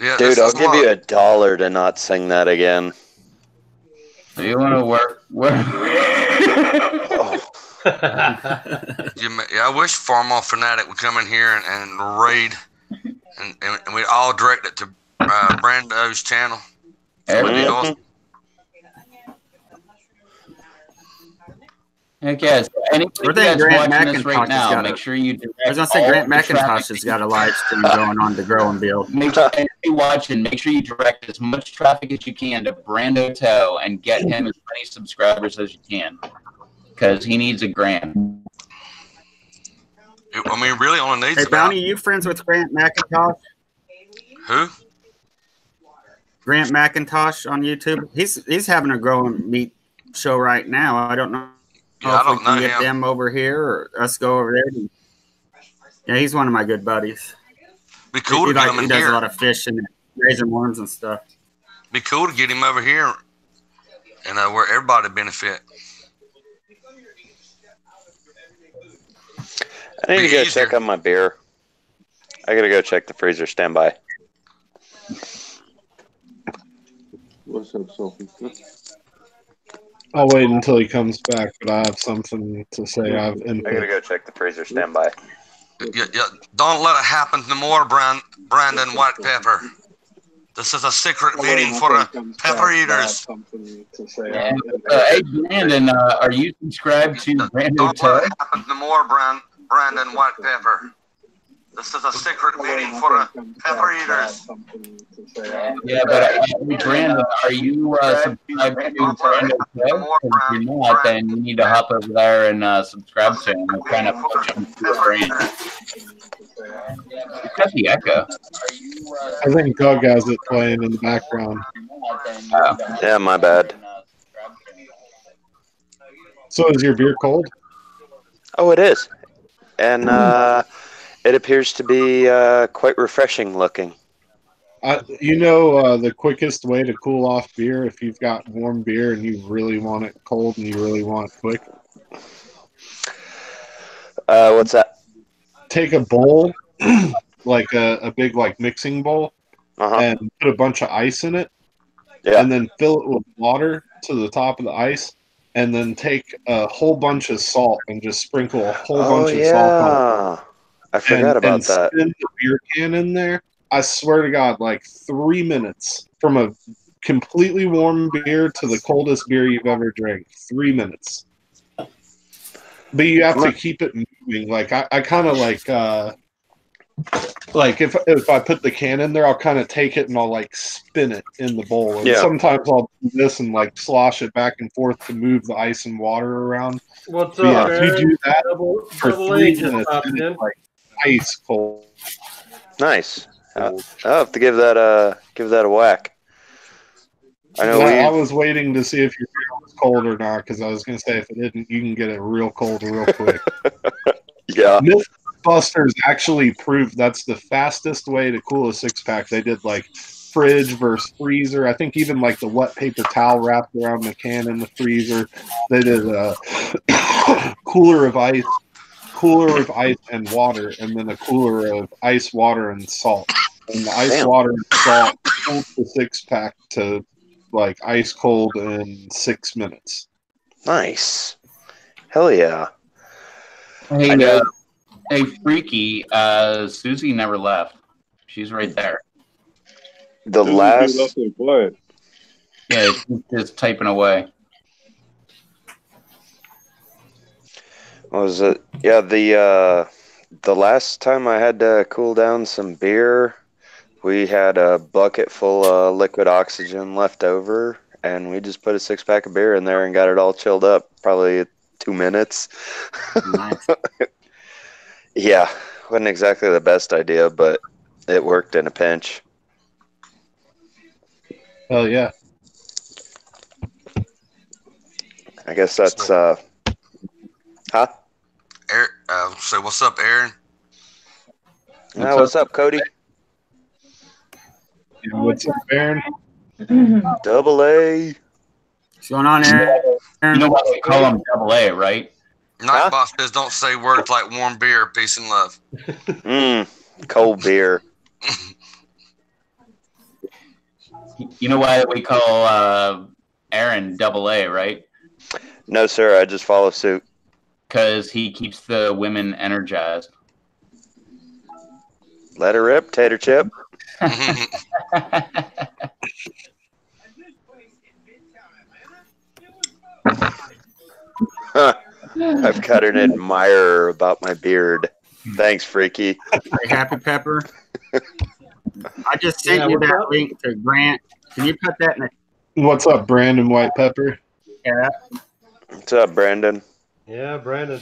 M: Yeah, dude, I'll give you $1 to not sing that again.
A: So you want to work.
M: Oh.
C: I wish Farmall Fanatic would come in here and raid, and we all direct it to Brando's channel. So it'd be awesome.
A: Heck yes. Anybody that's watching this right now, make sure you direct.
K: I was gonna say Grant McIntosh has got a live stream going on to grow and build.
A: Make sure you're watching. Make sure you direct as much traffic as you can to Brando Toe and get him as many subscribers as you can, because he needs a grand.
C: I mean, really only needs.
K: Hey, Bounty, you friends with Grant McIntosh?
C: Who?
K: Grant McIntosh on YouTube. He's having a grow and meat show right now. I don't know.
C: Yeah, I don't
K: if we can
C: know
K: get
C: him.
K: them over here or us go over there. Yeah, he's one of my good buddies.
C: Be cool to get him in
K: He does
C: here.
K: a lot of fishing, raising worms and stuff.
C: Be cool to get him over here, and where everybody benefit.
M: I need to go check on my beer. I gotta go check the freezer. Stand by.
F: What's up, Sophie?
H: I'll wait until he comes back, but I have something to say.
M: I gotta go check the freezer. Stand by.
C: Yeah, don't let it happen no more, Brandon White Pepper. This is a secret meeting for the pepper eaters.
A: Yeah. Hey, Brandon, are you subscribed to Brando
C: Don't
A: Toe?
C: let it happen no more, Brandon White Pepper. This is a secret meeting for the pepper eaters.
A: Yeah, but Brandon, are you subscribed to Brando Toe? If you're not, then you need to hop over there and subscribe to him. We're trying to push him to the brand. You got the echo.
H: I think Doug has it playing in the background.
M: Yeah, my bad.
H: So is your beer cold?
M: Oh, it is. And it appears to be quite refreshing looking.
H: The quickest way to cool off beer, if you've got warm beer and you really want it cold and you really want it quick.
M: What's that?
H: Take a bowl, like a big mixing bowl, and put a bunch of ice in it, and then fill it with water to the top of the ice, and then take a whole bunch of salt and just sprinkle a whole bunch of salt on it.
M: I forgot about that.
H: Spin the beer can in there. I swear to God, 3 minutes from a completely warm beer to the coldest beer you've ever drank. 3 minutes. But you have to keep it moving. I kind of if I put the can in there, I'll kind of take it and I'll spin it in the bowl. And sometimes I'll do this and slosh it back and forth to move the ice and water around.
I: What's
H: But
I: up,
H: if you do that for
I: Double
H: 3
I: A just
H: minutes,
I: popped
H: it's
I: in.
H: ice cold.
M: Nice. I'll have to give that a whack.
H: I was waiting to see if your beer was cold or not, because I was going to say if it didn't, you can get it real cold real quick.
M: Yeah.
H: Mythbusters actually proved that's the fastest way to cool a six-pack. They did fridge versus freezer. I think even the wet paper towel wrapped around the can in the freezer. They did a cooler of ice and water, and then a cooler of ice, water, and salt. And the ice, water, and salt cooled the six-pack to ice cold in 6 minutes.
M: Nice. Hell yeah.
A: Hey, Freaky, Susie never left. She's right there.
M: The last...
A: Yeah, she's just typing away.
M: What was it? Yeah, the last time I had to cool down some beer, we had a bucket full of liquid oxygen left over, and we just put a 6-pack of beer in there and got it all chilled up. Probably 2 minutes.
K: Nice.
M: Yeah, wasn't exactly the best idea, but it worked in a pinch.
H: Hell yeah.
M: I guess that's huh?
C: So what's up, Aaron?
M: What's up, Cody?
H: What's up, Aaron?
M: Double A.
K: What's going on, Aaron?
A: You know why they call them Double A, right?
C: Nightbot says don't say words like warm beer, peace and love.
M: Cold beer.
A: You know why we call Aaron Double A, right?
M: No, sir. I just follow suit.
A: because he keeps the women energized.
M: Let her rip, Tater Chip. I've got an admirer about my beard. Thanks, Freaky.
K: Hey, Happy Pepper. I just sent you that link to Grant. Can you put that in the
H: What's up, Brandon White Pepper?
K: chat?
M: What's up, Brandon?
I: Yeah, Brandon.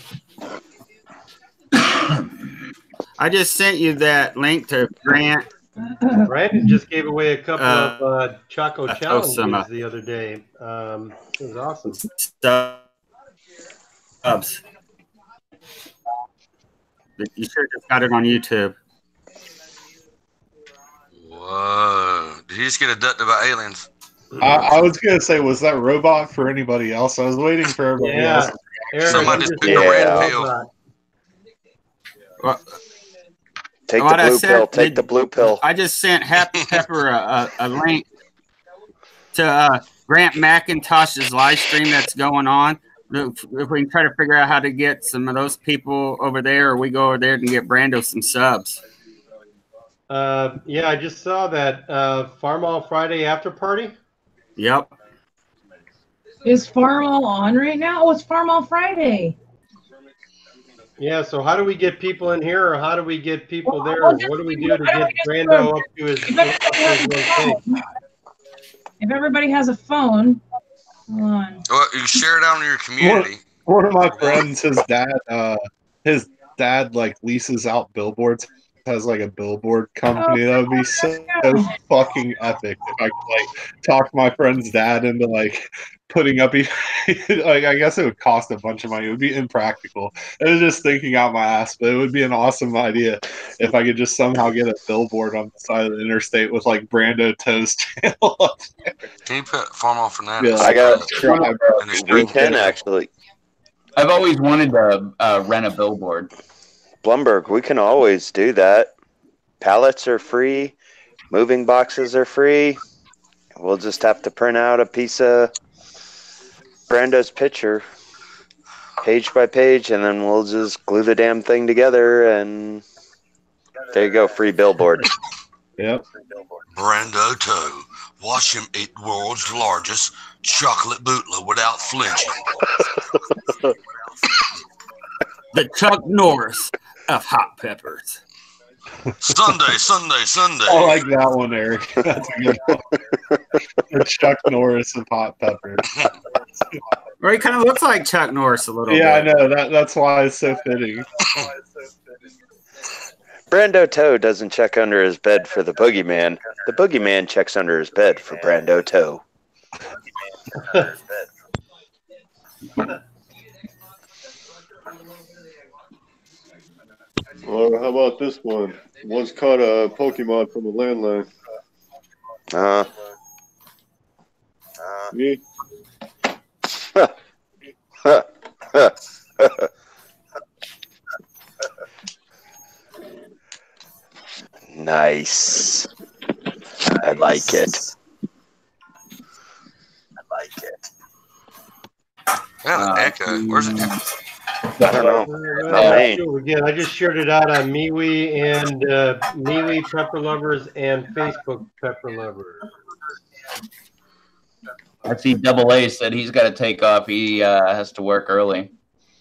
K: I just sent you that link to Grant.
I: Brandon just gave away a couple of Choco challenges
K: some,
I: the other day. It was awesome.
K: Subs. You sure just got it on YouTube.
C: Whoa. Did he just get abducted by aliens?
H: I was going to say, was that robot for anybody else? I was waiting for everybody else.
C: Somebody just picked a red pill.
K: Well,
M: Take the blue pill. Take the blue pill.
K: I just sent Happy Pepper a link to Grant McIntosh's live stream that's going on. If we can try to figure out how to get some of those people over there, or we go over there and get Brando some subs.
I: Yeah, I just saw that Farm All Friday after party.
K: Yep.
B: Is Farm All on right now? Oh, it's Farm All Friday.
I: Yeah, so how do we get people in here, or how do we get people there? Or what do we do to get Brando up to his thing?
B: If everybody has a phone, hold on.
C: Well, you share it out in your community.
H: One of my friends, his dad like leases out billboards. Has like a billboard company. That would be so fucking epic if I could like talk my friend's dad into like putting up like I guess it would cost a bunch of money. It would be impractical. I was just thinking out my ass, but it would be an awesome idea if I could just somehow get a billboard on the side of the interstate with like Brando Toe's channel up there.
C: Can you put Farm All Fernandez?
H: Yeah,
M: I got we can actually.
A: I've always wanted to rent a billboard.
M: Blumberg, we can always do that. Pallets are free. Moving boxes are free. We'll just have to print out a piece of Brando's picture, page by page, and then we'll just glue the damn thing together, and there you go, free billboard.
H: Yep.
C: Brando Toe. Watch him eat the world's largest chocolate bootleg without flinching.
K: The Chuck Norris of hot peppers.
C: Sunday.
H: I like that one, Eric. That's a good one. The Chuck Norris of hot peppers.
K: Or he kind of looks like Chuck Norris a little bit.
H: Yeah, I know. That's why it's so fitting.
M: Brando Toe doesn't check under his bed for the boogeyman. The boogeyman checks under his bed for Brando Toe.
F: Well, how about this one? Once caught a Pokemon from a landline. Me?
M: Nice. I like it.
C: Yeah, echo. Where's it?
M: I don't know. Not me.
I: Again, I just shared it out on MeWe and MeWe Pepper Lovers and Facebook Pepper Lovers.
A: I see Double A said he's got to take off. He has to work early.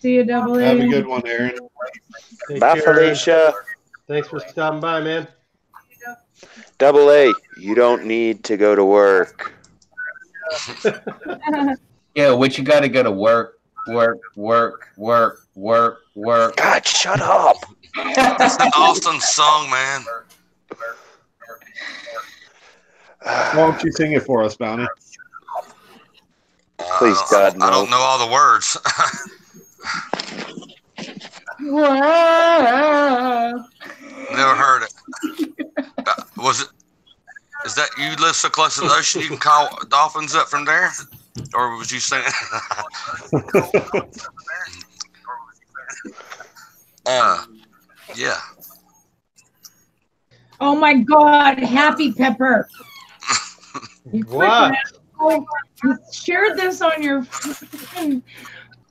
B: See you, Double A.
H: Have a good one, Aaron.
M: Bye, Felicia.
I: Thanks for stopping by, man.
M: Double A, you don't need to go to work.
A: Yeah, what you got to go to work.
M: God, shut up.
C: That's an Austin song, man.
H: Why don't you sing it for us, Bounty?
M: Please, God, no.
C: I don't know all the words. Never heard it. Was it? Is that you live so close to the ocean you can call dolphins up from there? Or was you saying? Yeah.
B: Oh my God, Happy Pepper!
I: What?
B: You shared this on your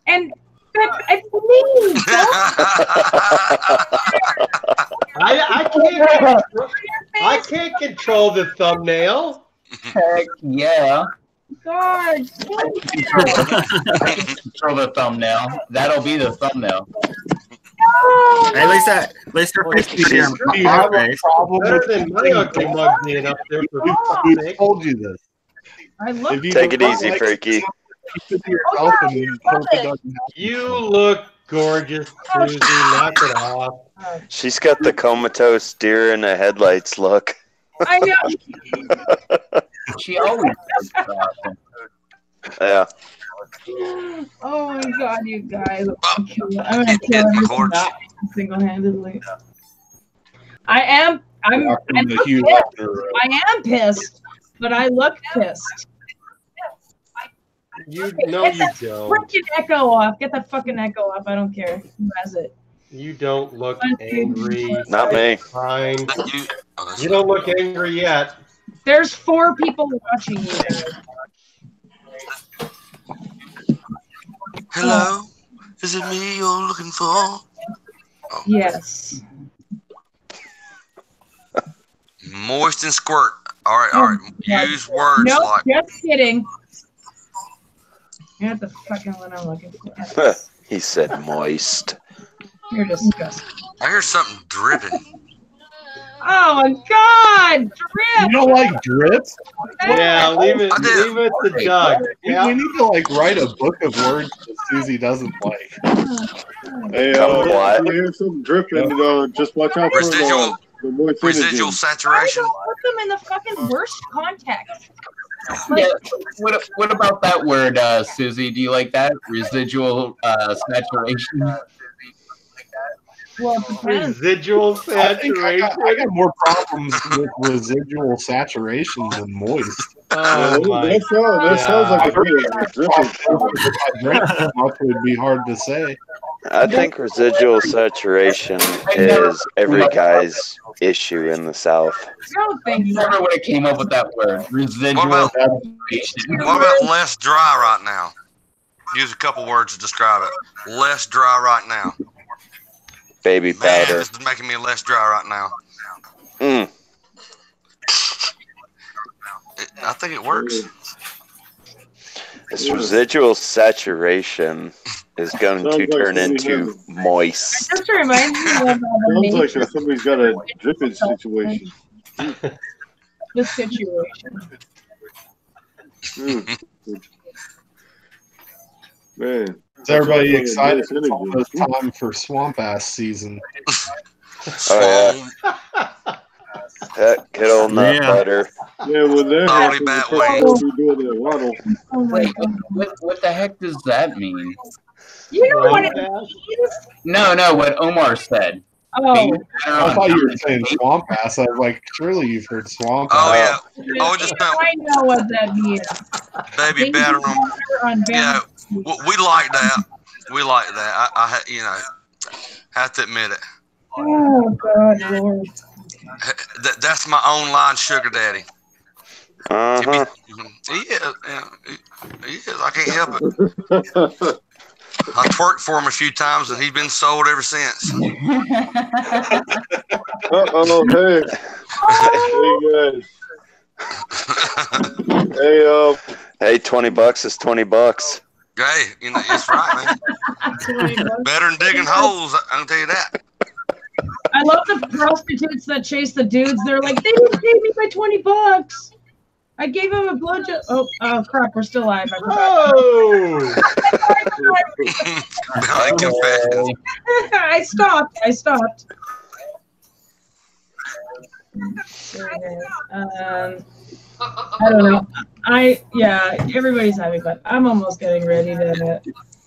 B: and It's me.
I: I can't control the thumbnail.
A: Heck yeah.
B: God.
A: I can control the thumbnail. That'll be the thumbnail.
K: Hey, at least her face is here.
H: Do you have a problem
I: Better
H: with
I: than my ugly mug being up there for fuck's sake.
H: told you this?
B: I look.
M: Take it easy, Freaky.
I: You look gorgeous, Susie. Knock it off.
M: She's got the comatose deer in the headlights look.
B: I know.
A: She always does that.
M: Yeah.
B: Oh my God, you guys! I'm gonna kill everything single-handedly. I'm pissed, but I look pissed.
I: You
B: Get
I: don't.
B: freaking echo off. Get the fucking echo off. I don't care. Who has it?
I: You don't look angry.
M: Not me.
I: Fine. You don't look angry yet.
B: There's 4 people watching you guys.
C: Hello, is it me you're looking for? Oh.
B: Yes.
C: Moist and squirt. All right. Use words
B: no,
C: like.
B: Just kidding. You're not the fucking one I'm looking for.
M: He said moist.
B: You're disgusting.
C: I hear something dripping.
B: Oh my God! Drip!
H: You don't like drips?
I: Yeah, leave it to Doug.
H: We need to like write a book of words that Susie doesn't like.
F: Hey, if you hear something dripping, just watch out for the moist
C: residual saturation.
B: I don't put them in the fucking worst context.
A: Yeah. What about that word, Susie? Do you like that? Residual saturation?
B: Well, it depends.
I: Residual saturation.
H: I got more problems with residual saturation than moist.
F: That sounds like
H: it would be hard to say.
M: I think residual saturation is every guy's issue in the South.
A: Never would have came up with that word. Residual saturation.
C: What about less dry right now? Use a couple words to describe it. Less dry right now.
M: Baby powder.
C: Man, this is making me less dry right now. I think it works.
M: This residual saturation is going to turn into moist.
B: Just reminds me of
F: sounds like somebody's got a drippage situation.
B: The situation.
F: Man.
H: Is everybody excited? It's almost time for swamp ass season.
M: Oh yeah. Get on that butter.
F: Yeah, when they're doing their waddle.
A: Wait, what the heck does that mean?
B: You know what it means?
A: No, what Omar said.
B: Oh.
H: I thought you were saying swamp ass. I was like, surely you've heard swamp
C: ass.
H: Oh
C: yeah.
B: I know what that means.
C: Baby batter on. Yeah, we like that. We like that. I have to admit it.
B: Oh God, Lord.
C: That's my online sugar daddy. He is. I can't help it. I twerked for him a few times, and he's been sold ever since.
F: Hey. Hey, guys.
M: Hey, $20 is $20.
C: Hey, it's right, man. Better than digging holes, I can tell you that.
B: I love the prostitutes that chase the dudes. They're like, they didn't pay me my $20. I gave him a blowjob. Oh crap, we're still live. I stopped. I don't know. Everybody's having fun. I'm almost getting ready to.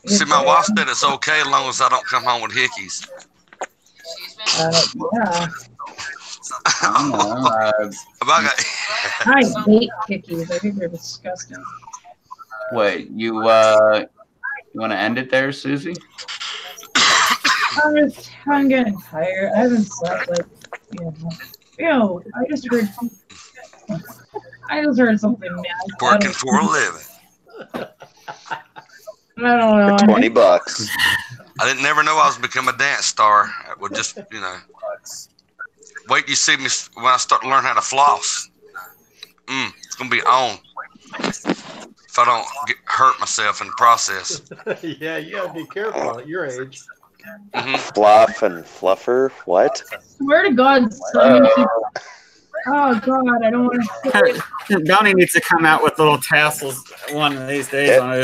C: See, my wife said it's okay as long as I don't come home with hickeys.
B: Yeah.
C: I
B: hate hickeys. I think they're disgusting.
A: Wait, you want to end it there, Susie?
B: I'm getting tired. I haven't slept I just heard something mad.
C: Working for a living.
B: I don't know.
M: $20.
C: I didn't never know I was become a dance star. I would just, wait till you see me when I start to learn how to floss. It's gonna be on. If I don't hurt myself in the process.
I: Yeah, you gotta be careful at your age.
M: Fluff and fluffer. What?
B: I swear to God, Simon. Oh God, I don't want to.
K: Donnie needs to come out with little tassels one of these days on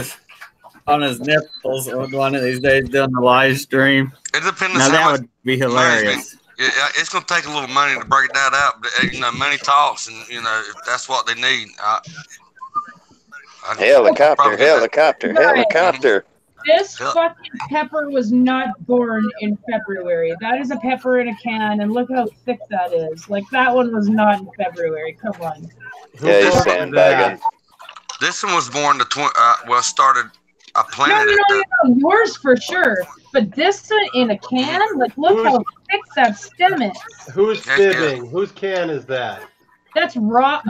K: his nipples. One of these days doing the live stream.
C: It depends.
K: Now that would be hilarious.
C: It's gonna take a little money to break that out, but money talks, and if that's what they need.
M: Helicopter.
B: This fucking pepper was not born in February. That is a pepper in a can, and look how thick that is. Like, that one was not in February. Come on.
M: Yeah, he's sandbagging.
C: This one was born started. I planted it.
B: No, yours for sure. But this in a can, like, look how thick that stem is.
I: Who's fibbing? Whose can is that?
B: That's raw.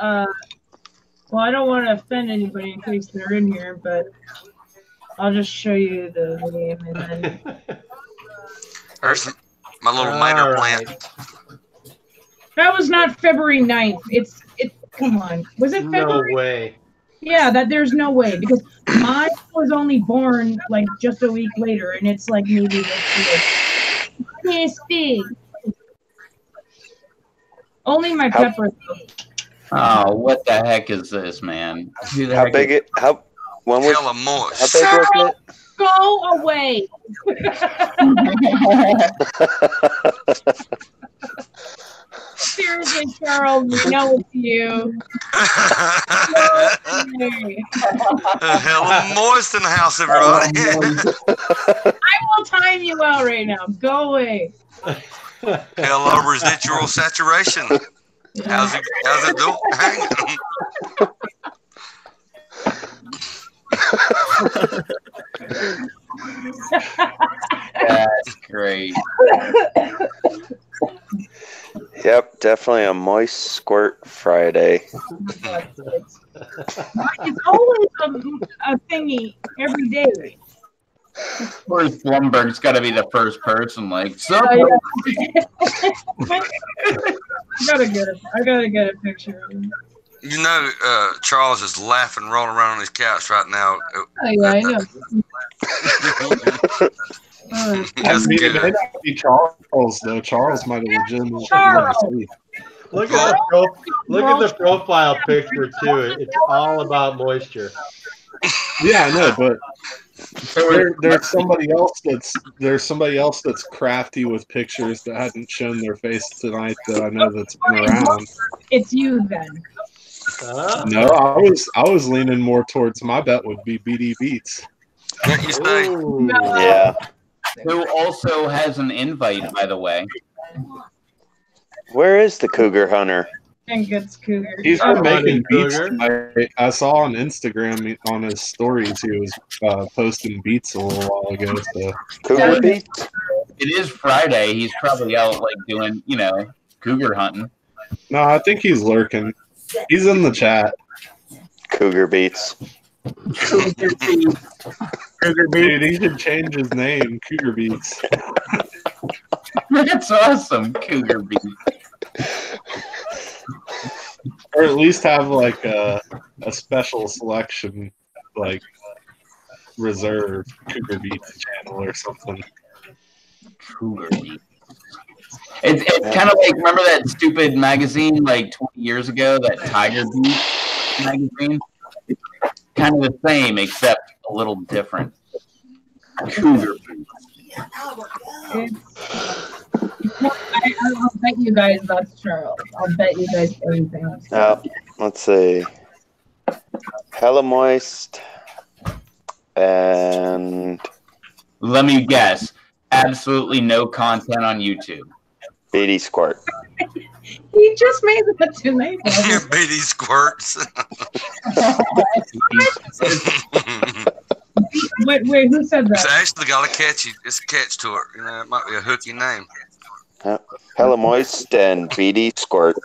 B: Well, I don't want to offend anybody in case they're in here, but I'll just show you the name and then.
C: There's my little tomato plant.
B: That was not February 9th. It's come on. Was it February?
I: No way.
B: Yeah, there's no way because mine was only born like just a week later, and it's like maybe this big. Only my pepper.
A: Oh, what the heck is this, man?
M: How big it? How? When was?
C: Hella moist.
M: How big was it?
B: Go away. Seriously, Charles, we know it's you.
C: Hella moist in the house, everybody.
B: I will time you out right now. Go away.
C: Hello, residual saturation. How's it doing?
A: That's great.
M: Yep, definitely a moist squirt Friday.
B: It's always a thingy every day.
A: Where's Blumberg's got to be the first person, like, so.
B: I gotta get a picture of him.
C: Charles is laughing, rolling around on his couch right now.
B: Oh, yeah, I know.
H: That's good. It might not be Charles, though. Charles might have legitimately.
I: Look at the profile picture too. It's all about moisture.
H: Yeah, I know, but there's somebody else that's crafty with pictures that hasn't shown their face tonight that I know that's been around.
B: It's you then.
H: No, I was leaning more towards my bet would be BD Beats.
C: You say?
M: Yeah.
A: Who also has an invite, by the way.
M: Where is the Cougar Hunter?
B: I think it's Cougar.
H: He's been making beats tonight. I saw on Instagram on his stories he was posting beats a little while ago. So.
M: Cougar beats?
A: It is Friday. He's probably out like doing, cougar hunting.
H: No, I think he's lurking. He's in the chat.
M: Cougar beats.
A: Cougar Beats.
H: Dude, he should change his name. Cougar Beats.
A: That's awesome. Cougar Beats.
H: Or at least have like a special selection, like reserved Cougar Beats channel or something.
A: Cougar Beats. It's kind of like, remember that stupid magazine like 20 years ago, that Tiger Beat magazine? Kind of the same, except a little different. Cougar Beats.
B: I'll bet you guys that's Charles. I'll bet you guys anything.
M: Let's see. Hella moist. And
A: let me guess. Absolutely no content on YouTube.
M: BD Squirt.
B: He just made that tonight.
C: BD Squirts.
B: Wait, who said that?
C: It's actually got a catchy. It's a catch to it. It might be a hooky name.
M: Hella moist and BD Squirt.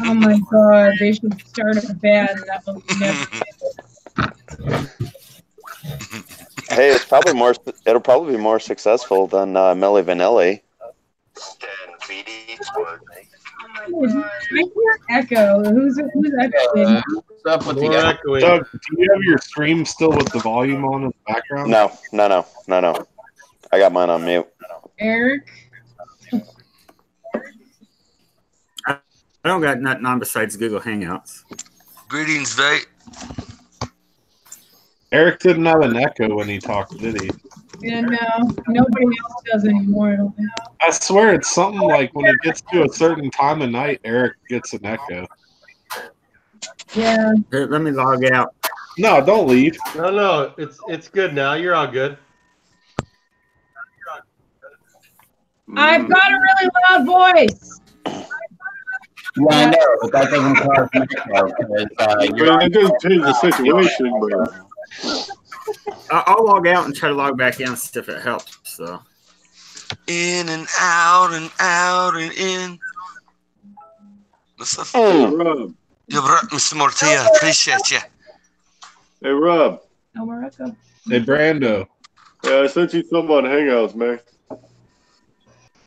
B: Oh my God! They should start a band that will
M: Hey, it's probably more. It'll probably be more successful than Milli Vanilli.
B: I hear echo. Who's echoing?
A: What's up with
I: More
A: the
I: echoing.
H: Doug, do you have your stream still with the volume on in the background?
M: No. I got mine on mute.
B: Eric?
K: I don't got nothing on besides Google Hangouts.
C: Greetings, Vate.
H: Eric didn't have an echo when he talked, did he?
B: Yeah, no. Nobody else does anymore. I don't know.
H: I swear it's something like when it gets to a certain time of night, Eric gets an echo.
B: Yeah.
K: Here, let me log out.
H: No, don't leave.
I: No, it's good now. You're all good.
B: I've got a really loud voice.
A: Yeah, I know, but that doesn't cause an echo.
F: It doesn't change the situation, but
K: I'll log out and try to log back in, see if it helps. So.
C: In and out and out and in. What's up?
F: Hey, Rob.
C: Yo, Mr. Mortia, appreciate you.
F: Hey, Rob.
B: Oh, we're echo.
H: Hey, Brando.
F: Yeah, I sent you some on Hangouts, man.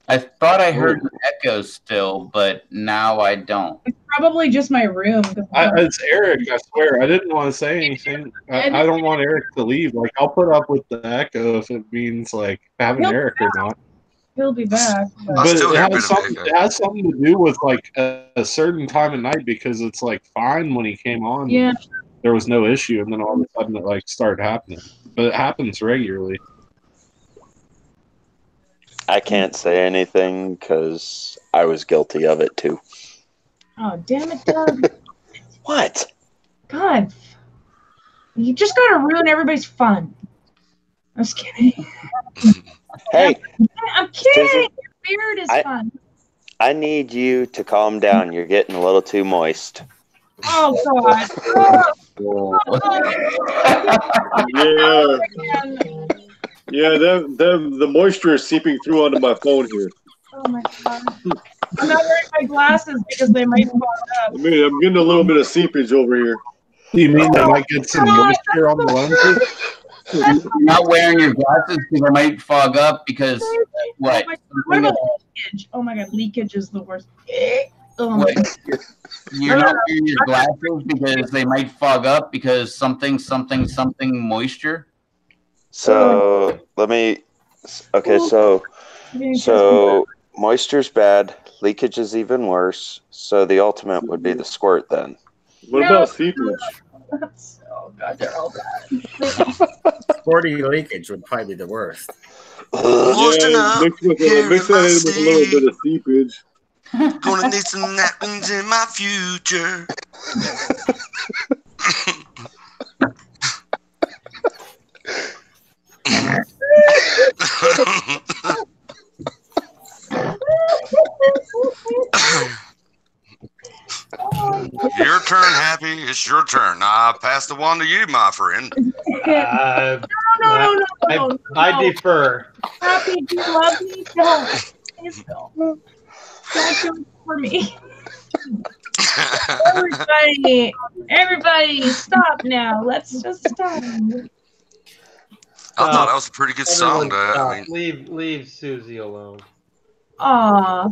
A: I thought I heard an echo still, but now I don't.
B: It's probably just my room.
H: It's Eric, I swear. I didn't want to say anything. I don't want Eric to leave. Like, I'll put up with the echo if it means, like, having Eric or not.
B: He'll be back.
H: But it has something to do with, like, a certain time of night because it's, like, fine when he came on.
B: Yeah.
H: There was no issue, and then all of a sudden it, like, started happening. But it happens regularly.
M: I can't say anything because I was guilty of it too.
B: Oh, damn it, Doug.
M: What?
B: God. You just gotta ruin everybody's fun. I'm just kidding.
M: Hey.
B: I'm kidding.
M: Susie,
B: Your beard is fun.
M: I need you to calm down. You're getting a little too moist.
B: Oh, God.
F: Yeah, the moisture is seeping through onto my phone here.
B: Oh, my God. I'm not wearing my glasses because they might fall up.
F: I mean, I'm getting a little bit of seepage over here.
H: You mean they might get some moisture on the lenses?
A: You're not wearing your glasses because they might fog up because what?
B: What about leakage? Oh, my God. Leakage is the worst. Oh, my God.
A: You're not wearing your glasses because they might fog up because something moisture?
M: So let me. Okay, so moisture's bad. Leakage is even worse. So the ultimate would be the squirt then.
F: What about seepage?
B: Oh God, they're all bad.
K: Squirty leakage would probably be the worst.
F: Yeah, mix that in with a little bit of seepage.
C: Gonna need some napkins in my future. Your turn, Happy. It's your turn. I pass the one to you, my friend.
B: No.
I: I defer.
B: Happy, do you love me? Don't. Please don't. Don't do it for me. Everybody, stop now. Let's just stop.
C: I thought that was a pretty good song.
I: Leave Susie alone.
B: Aw.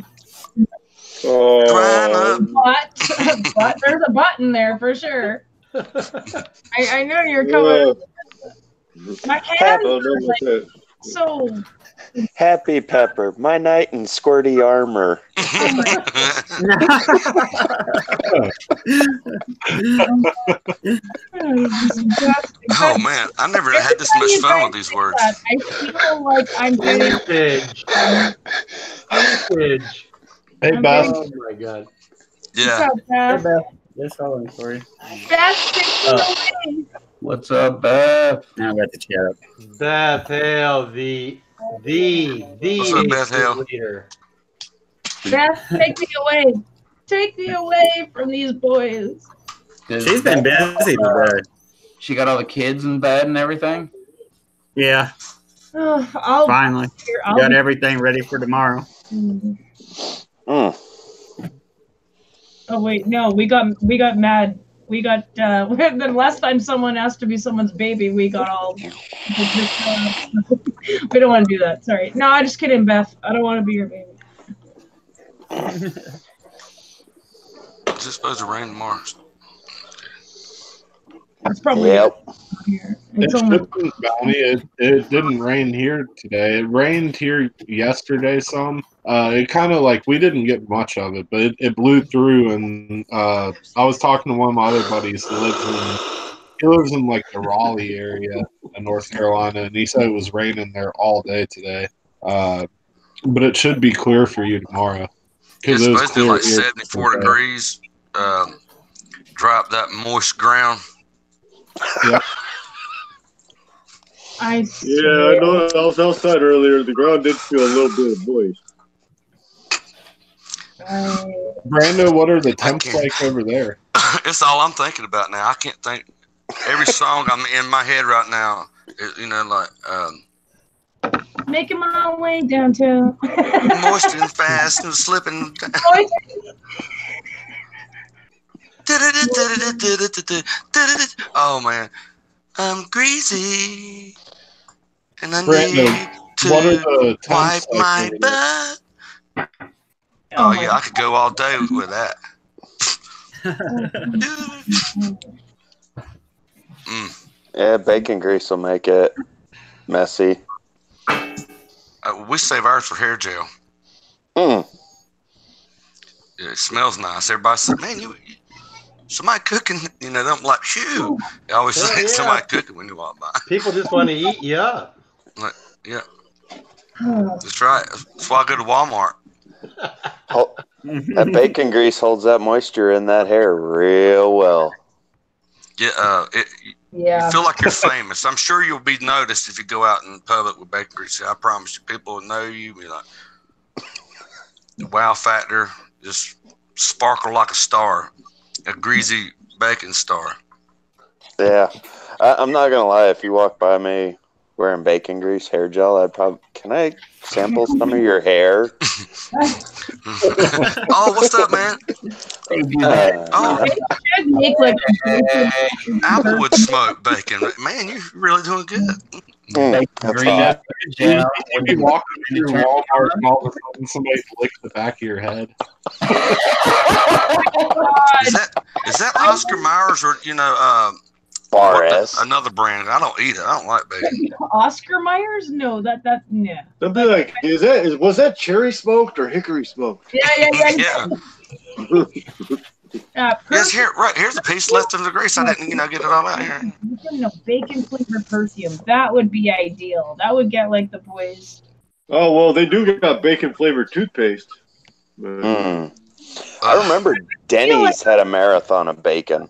B: But there's a button there for sure. I know you're coming. My hands are like so.
M: Happy Pepper, my knight in squirty armor.
C: Oh man, I never had this much fun with these words.
B: I feel like I'm getting
I: Vintage.
H: Hey, Beth.
I: Oh my God.
C: Yeah.
K: Hey, Beth. This calling for you.
B: Beth, take me away.
A: What's up, Beth?
K: Now I got the chat up.
I: Beth Hale, the
C: What's up, Beth Hale?
I: leader.
B: Beth, take me away. Take me away from these boys.
K: She's been busy today.
A: She got all the kids in bed and everything?
K: Yeah.
B: Finally.
K: Got everything ready for tomorrow.
B: Oh wait, no, we got mad. We got the last time someone asked to be someone's baby, we got all We don't want to do that. Sorry. No, I'm just kidding, Beth. I don't want to be your baby.
C: Is it supposed to rain tomorrow?
B: It's probably here. It's only
H: it didn't rain here today. It rained here yesterday some. It kind of like we didn't get much of it, but it blew through. And I was talking to one of my other buddies who lives in like the Raleigh area in North Carolina, and he said it was raining there all day today. But it should be clear for you tomorrow
C: It's
H: it was
C: supposed to be
H: clear
C: like 74 degrees. Dry up that moist ground.
H: Yeah.
F: I know. I was outside earlier. The ground did feel a little bit moist.
H: Brando, what are the temps like over there?
C: It's all I'm thinking about now. I can't think. Every song I'm in my head right now,
B: making my way downtown.
C: Moist and fast and slipping down. Oh man, I'm greasy and I need to wipe my butt. Oh yeah, I could go all day with that.
M: Yeah, bacon grease will make it messy.
C: We save ours for hair gel.
M: Mm.
C: Yeah, it smells nice. Everybody says, "Man, somebody cooking." You know, I'm like, "Phew!" I always say somebody cooking when you walk by.
I: People just want to eat you up.
C: Like, yeah, that's right. That's why I go to Walmart.
M: That bacon grease holds that moisture in that hair real well.
C: Yeah, you feel like you're famous. I'm sure you'll be noticed if you go out in public with bacon grease. I promise you, people will know you. Be like, the wow factor, just sparkle like a star, a greasy bacon star.
M: Yeah, I'm not gonna lie. If you walk by me wearing bacon grease hair gel, I'd probably, can I sample some of your hair?
C: Oh, what's up, man?
B: Make like
C: Applewood smoked bacon. Man, you're really doing good.
H: You'd be walking through Walmart and all of a sudden somebody flicks the back of your head.
C: Is that Oscar Myers or another brand? I don't eat it. I don't like bacon.
B: Oscar Myers? No, that yeah.
F: They'll be like, was that cherry smoked or hickory smoked?
C: Yeah. Yes, here's a piece left of the grease. I didn't, get it all out here.
B: Bacon flavored perfume. That would be ideal. That would get like the boys.
F: Oh well, they do got bacon flavored toothpaste.
M: I remember Denny's had a marathon of bacon.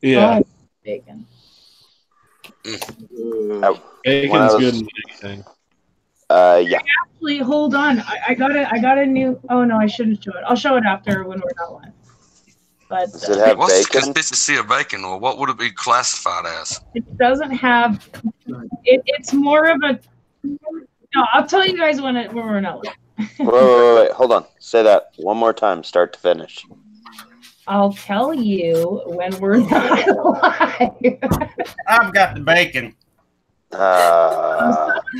H: Yeah,
B: bacon.
H: Bacon's good in anything.
M: Yeah.
B: Actually, hold on. I got a new. Oh no, I shouldn't show it. I'll show it after when we're not live. But
M: does it have
C: what's
M: bacon?
C: the consistency of bacon, or what would it be classified as?
B: It doesn't have. It's more of a. No, I'll tell you guys when we're not live.
M: Wait, hold on. Say that one more time, start to finish.
B: I'll tell you when we're not live.
K: I've got the bacon.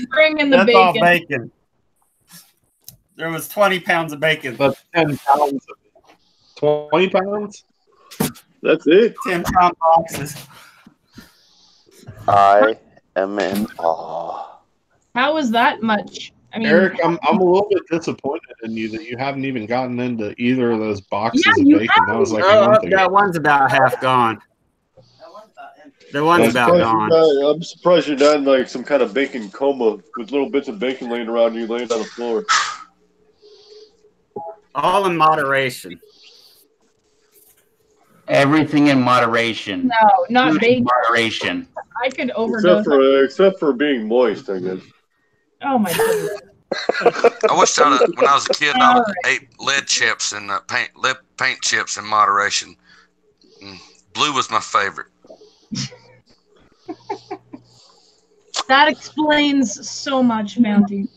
B: Bringing the
K: That's
B: bacon.
K: all bacon. There was 20 pounds of bacon.
H: That's 10 pounds. 20 pounds?
F: That's it.
K: 10-pound boxes.
M: I am in awe.
B: How is that much? I mean,
H: Eric, I'm a little bit disappointed in you that you haven't even gotten into either of those boxes of bacon. That was like a month ago.
K: That one's about half gone. The one's about gone.
F: I'm surprised you're not in like some kind of bacon coma with little bits of bacon laying around you laying on the floor.
K: All in moderation.
A: Everything in moderation.
B: No, not
A: Food
B: bacon.
A: in moderation.
B: I could overdose.
F: Except for being moist, I guess.
B: Oh my goodness.
C: I wish when I was a kid, I ate lead chips and paint chips in moderation. Blue was my favorite.
B: That explains so much, Mountie.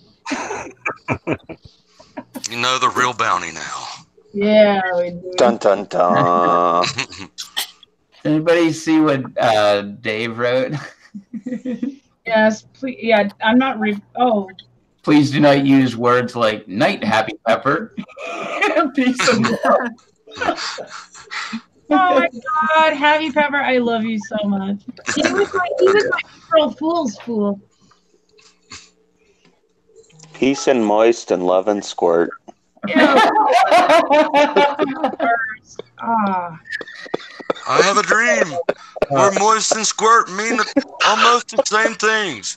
C: You know the real bounty now.
B: Yeah, we do.
M: Dun dun dun.
A: Anybody see what Dave wrote?
B: Yes, please. Yeah, I'm not.
A: Please do not use words like night, Happy Pepper. Peace of love.
B: Oh my God, Happy Pepper, I love you so much. He was my April Fool's fool.
M: Peace and moist and love and squirt.
B: Ah.
C: I have a dream where moist and squirt mean almost the same things.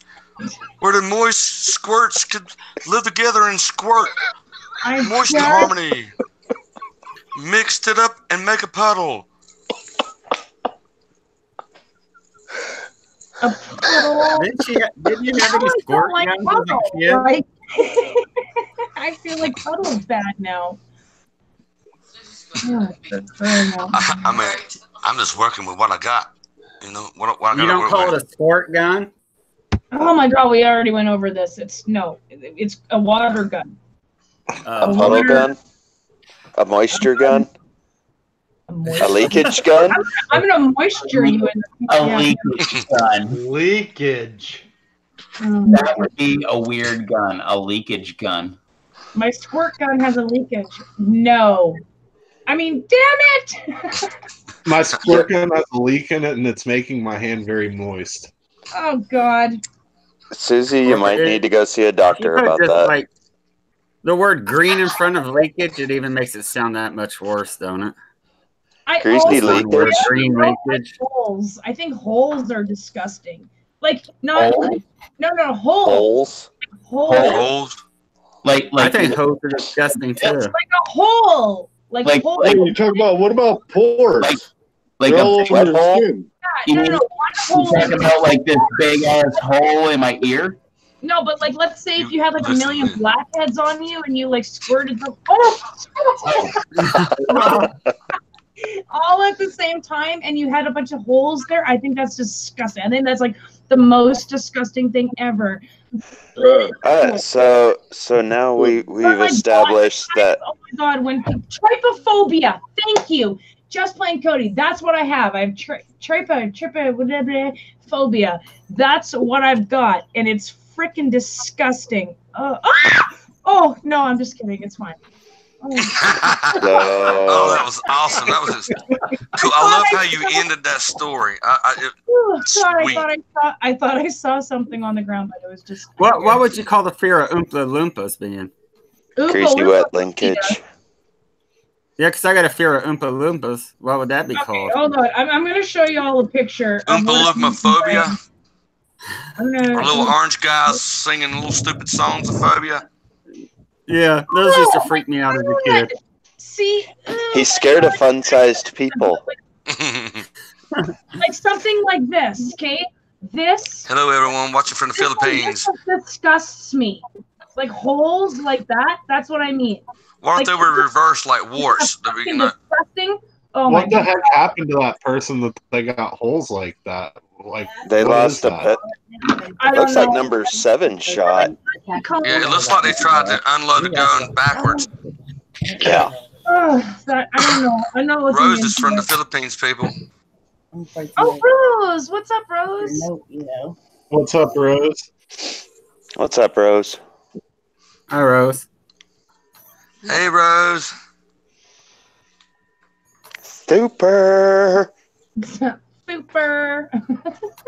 C: Where the moist squirts could live together and squirt. Moist and harmony. Mixed it up and make a puddle.
B: A puddle?
K: Didn't you have any squirt
B: like
K: guns
B: puddle.
K: as a kid?
B: Like, I feel like puddle's bad now.
C: I mean, I'm just working with what I got. You know, what I got.
K: You don't call it a squirt gun?
B: Oh my God, we already went over this. It's a water gun.
M: A puddle gun? A moisture gun? A leakage gun?
B: I'm gonna moisture you in
A: leakage gun.
I: Leakage.
A: That would be a weird gun. A leakage gun.
B: My squirt gun has a leakage. No. I mean, damn it!
H: My squirt gun has a leak in it, and it's making my hand very moist.
B: Oh God.
M: Susie, you might need to go see a doctor about that.
K: Like, the word green in front of leakage, it even makes it sound that much worse, don't it?
M: Greasy leakage.
K: Green leakage.
B: Holes. I think holes are disgusting. Like not
A: Holes?
B: no holes.
M: Holes.
B: Holes.
A: Like
K: I think holes are disgusting too.
B: It's like a hole. Like hole.
F: Hey, you talk about what about pores?
A: Like
F: They're
A: a
F: all over your
A: hole?
F: skin.
A: You
B: No,
A: you talking about like this big ass hole in my ear?
B: No, but like, let's say if you had like a million blackheads on you and you like squirted them all at the same time and you had a bunch of holes there, I think that's disgusting. I think that's like the most disgusting thing ever.
M: So now we've established that.
B: Oh my God, when trypophobia. Thank you. Just plain Cody. That's what I have. I have trypophobia. That's what I've got, and it's freaking disgusting. Oh no, I'm just kidding. It's fine.
C: Oh, that was awesome. That was just cool. I love how you ended that story.
B: I thought I saw something on the ground, but it was just.
K: What would you call the fear of Oompa Loompas being?
M: Greasy wet linkage.
K: Yeah, because I got a fear of Oompa Loompas. What would that be called?
B: Hold on. I'm going to show you all a picture.
C: Oompa Loompaphobia?
B: Or
C: little orange guys singing little stupid songs of phobia?
K: Yeah, those used to freak me out as a kid.
B: See?
M: He's scared of fun-sized people.
B: Like something like this, okay? This.
C: Hello, everyone watching from the Philippines.
B: This disgusts me. Like holes like that. That's what I mean.
C: Why don't they were reversed like warts?
B: Disgusting. Oh
H: what the heck happened to that person that they got holes like that? Like
M: they lost a pet. Looks like number 7 shot.
C: Yeah, it looks like they tried to unload the gun backwards.
M: Yeah.
B: I don't know. I'm not looking.
C: Rose is from the Philippines, people.
B: Oh, Rose! What's up, Rose?
H: What's up, Rose?
M: What's up, Rose?
K: Hi, Rose.
C: Hey, Rose.
M: Super.
B: Super.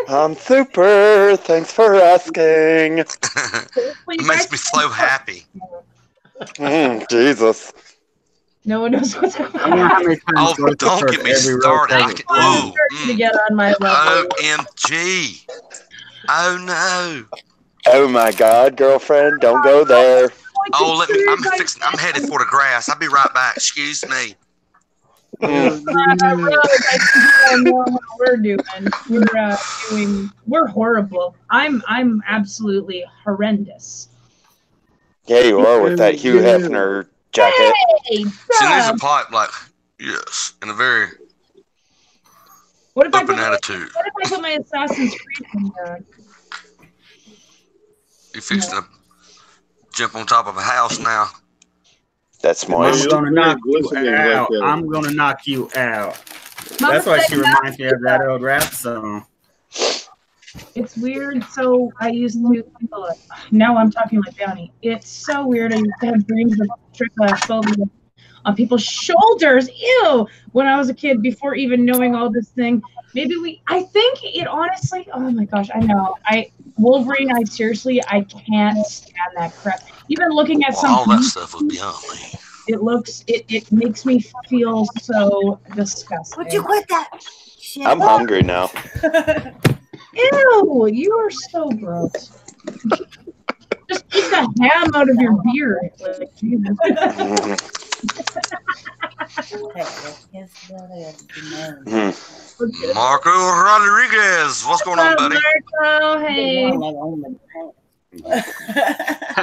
M: I'm super. Thanks for asking.
C: It makes me so happy.
M: Jesus.
B: No one knows what's happening.
C: Oh, don't get me started.
B: To get on my level.
C: OMG. Oh, no.
M: Oh, my God, girlfriend. Don't go there.
C: Oh, I'm headed for the grass. I'll be right back. Excuse me.
B: Rose, I know what we're doing. We're horrible. I'm absolutely horrendous.
M: Yeah, you are with that Hugh Hefner jacket.
B: Hey,
C: she needs a pipe like, yes, in a very open attitude.
B: What if I put my Assassin's Creed in there?
C: You fixing to jump on top of a house now.
M: That's moist.
K: I'm gonna knock you out. I'm gonna knock you out. That's why she reminds me of that old rap song.
B: It's weird. So I used to. Now I'm talking like Downey. It's so weird. I used to have dreams of trypophobia on people's shoulders. Ew. When I was a kid, before even knowing all this thing, I think it honestly. Oh my gosh, I know. Wolverine. I can't stand that crap. Even looking at some.
C: All that stuff was beyond me.
B: It makes me feel so disgusting.
N: Would you quit that? Shit.
M: I'm hungry now.
B: Ew, you are so gross. Just eat the ham out of your beard. Like, Jesus.
C: Marco Rodriguez, what's going on, buddy?
B: Marco, hey.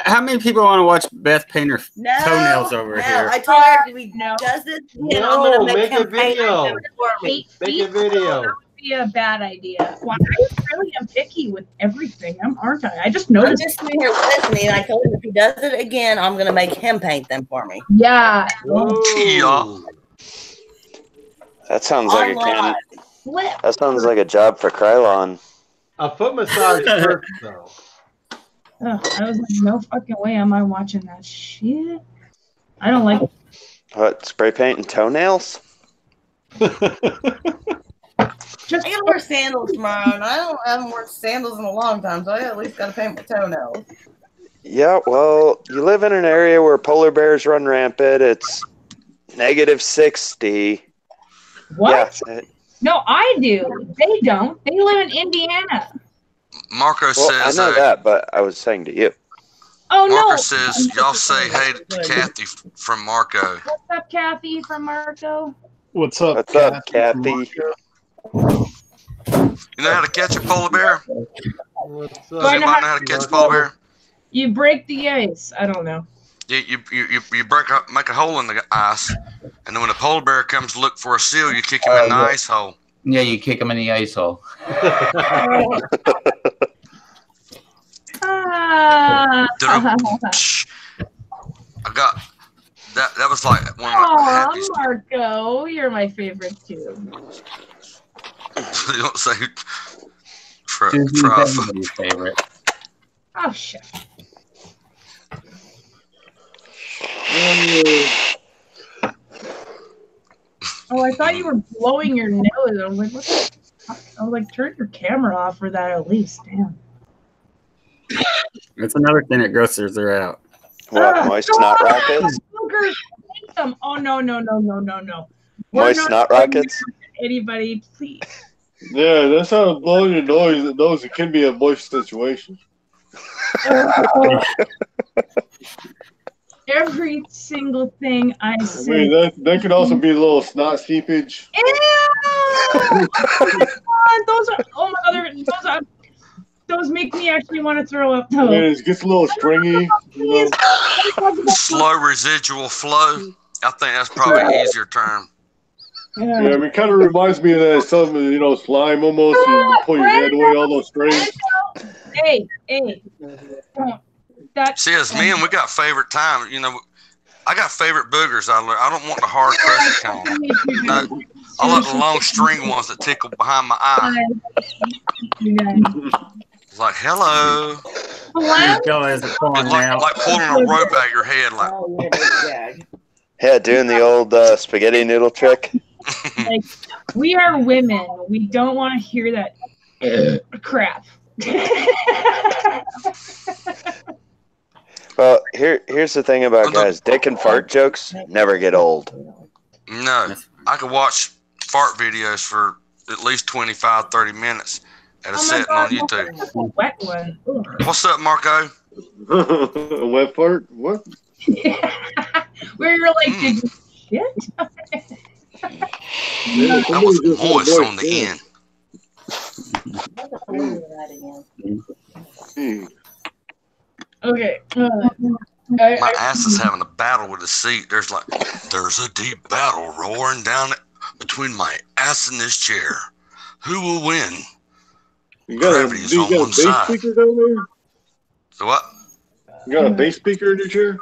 K: How many people want to watch Beth paint her toenails over here?
N: I told her if he does this, I'm gonna make him
I: a video.
N: paint
I: Make a video.
B: That would be a bad idea. Well, I really am picky with everything, aren't I? I just noticed.
N: I'm just sitting here listening, and I told him if he does it again, I'm gonna make him paint them for me.
B: Yeah.
M: That sounds like that sounds like a job for Krylon.
I: A foot massage first, though.
B: I was like, no fucking way am I watching that shit. I don't like.
M: What, spray painting toenails?
N: I gotta wear sandals tomorrow, and I haven't worn sandals in a long time, so I at least gotta paint my toenails.
M: Yeah, well, you live in an area where polar bears run rampant. It's -60.
B: What?
M: Yeah.
B: No, I do. They don't. They live in Indiana.
C: Marco says.
M: I know that, but I was saying to you.
B: Oh no.
C: Marco says y'all say hey to Kathy from Marco.
B: What's up, Kathy from Marco?
H: What's up?
M: What's up, Kathy?
C: You know how to catch a polar bear?
I: What's
C: Does anybody know how to catch a polar bear?
B: You break the ice. I don't know.
C: You make a hole in the ice, and then when the polar bear comes to look for a seal, you kick him in the ice hole.
A: Yeah, you kick him in the ice hole.
C: I got that. That was like one of the happiest.
B: Marco, you're my favorite too.
C: You don't say try
A: your favorite.
B: Oh shit. Oh, I thought you were blowing your nose. I was like, what the fuck? I was like, turn your camera off for that at least. Damn.
K: That's another thing that grosses her out.
M: What, moist snot rockets?
B: Oh, no.
M: Moist snot rockets?
B: Anybody, please.
F: Yeah, that's how blowing your nose. It can be a moist situation.
B: Every single thing I say.
F: I mean, that could also be a little snot seepage.
B: Ew! Those are, oh my God, those make me actually want to throw up.
F: I mean, it gets a little stringy. You know?
C: Slow residual flow. I think that's probably an easier term.
B: Yeah,
F: I mean, it kind of reminds me of that some, slime almost. You pull your head away, all those strings.
B: Hey.
C: See, as men, we got favorite time. I got favorite boogers. I don't want the hard pressure kind. No, I like the long string ones that tickle behind my eye. It's like, hello.
K: Like
C: pulling a rope out your head. Like,
M: yeah, doing the old spaghetti noodle trick.
B: Like, we are women. We don't want to hear that crap.
M: Well, here's the thing about guys. Dick and fart jokes never get old.
C: No, I could watch fart videos for at least 25, 30 minutes at a setting on YouTube.
B: That's a wet one. Ugh.
C: What's up, Marco?
F: A wet fart? What?
B: Where you're like, did you shit?
C: That was moist on the end.
B: Okay.
C: My ass is having a battle with the seat. There's a deep battle roaring down between my ass and this chair. Who will win? Gravity is on one side.
F: Speaker down there?
C: So what?
F: You got a bass speaker in your chair?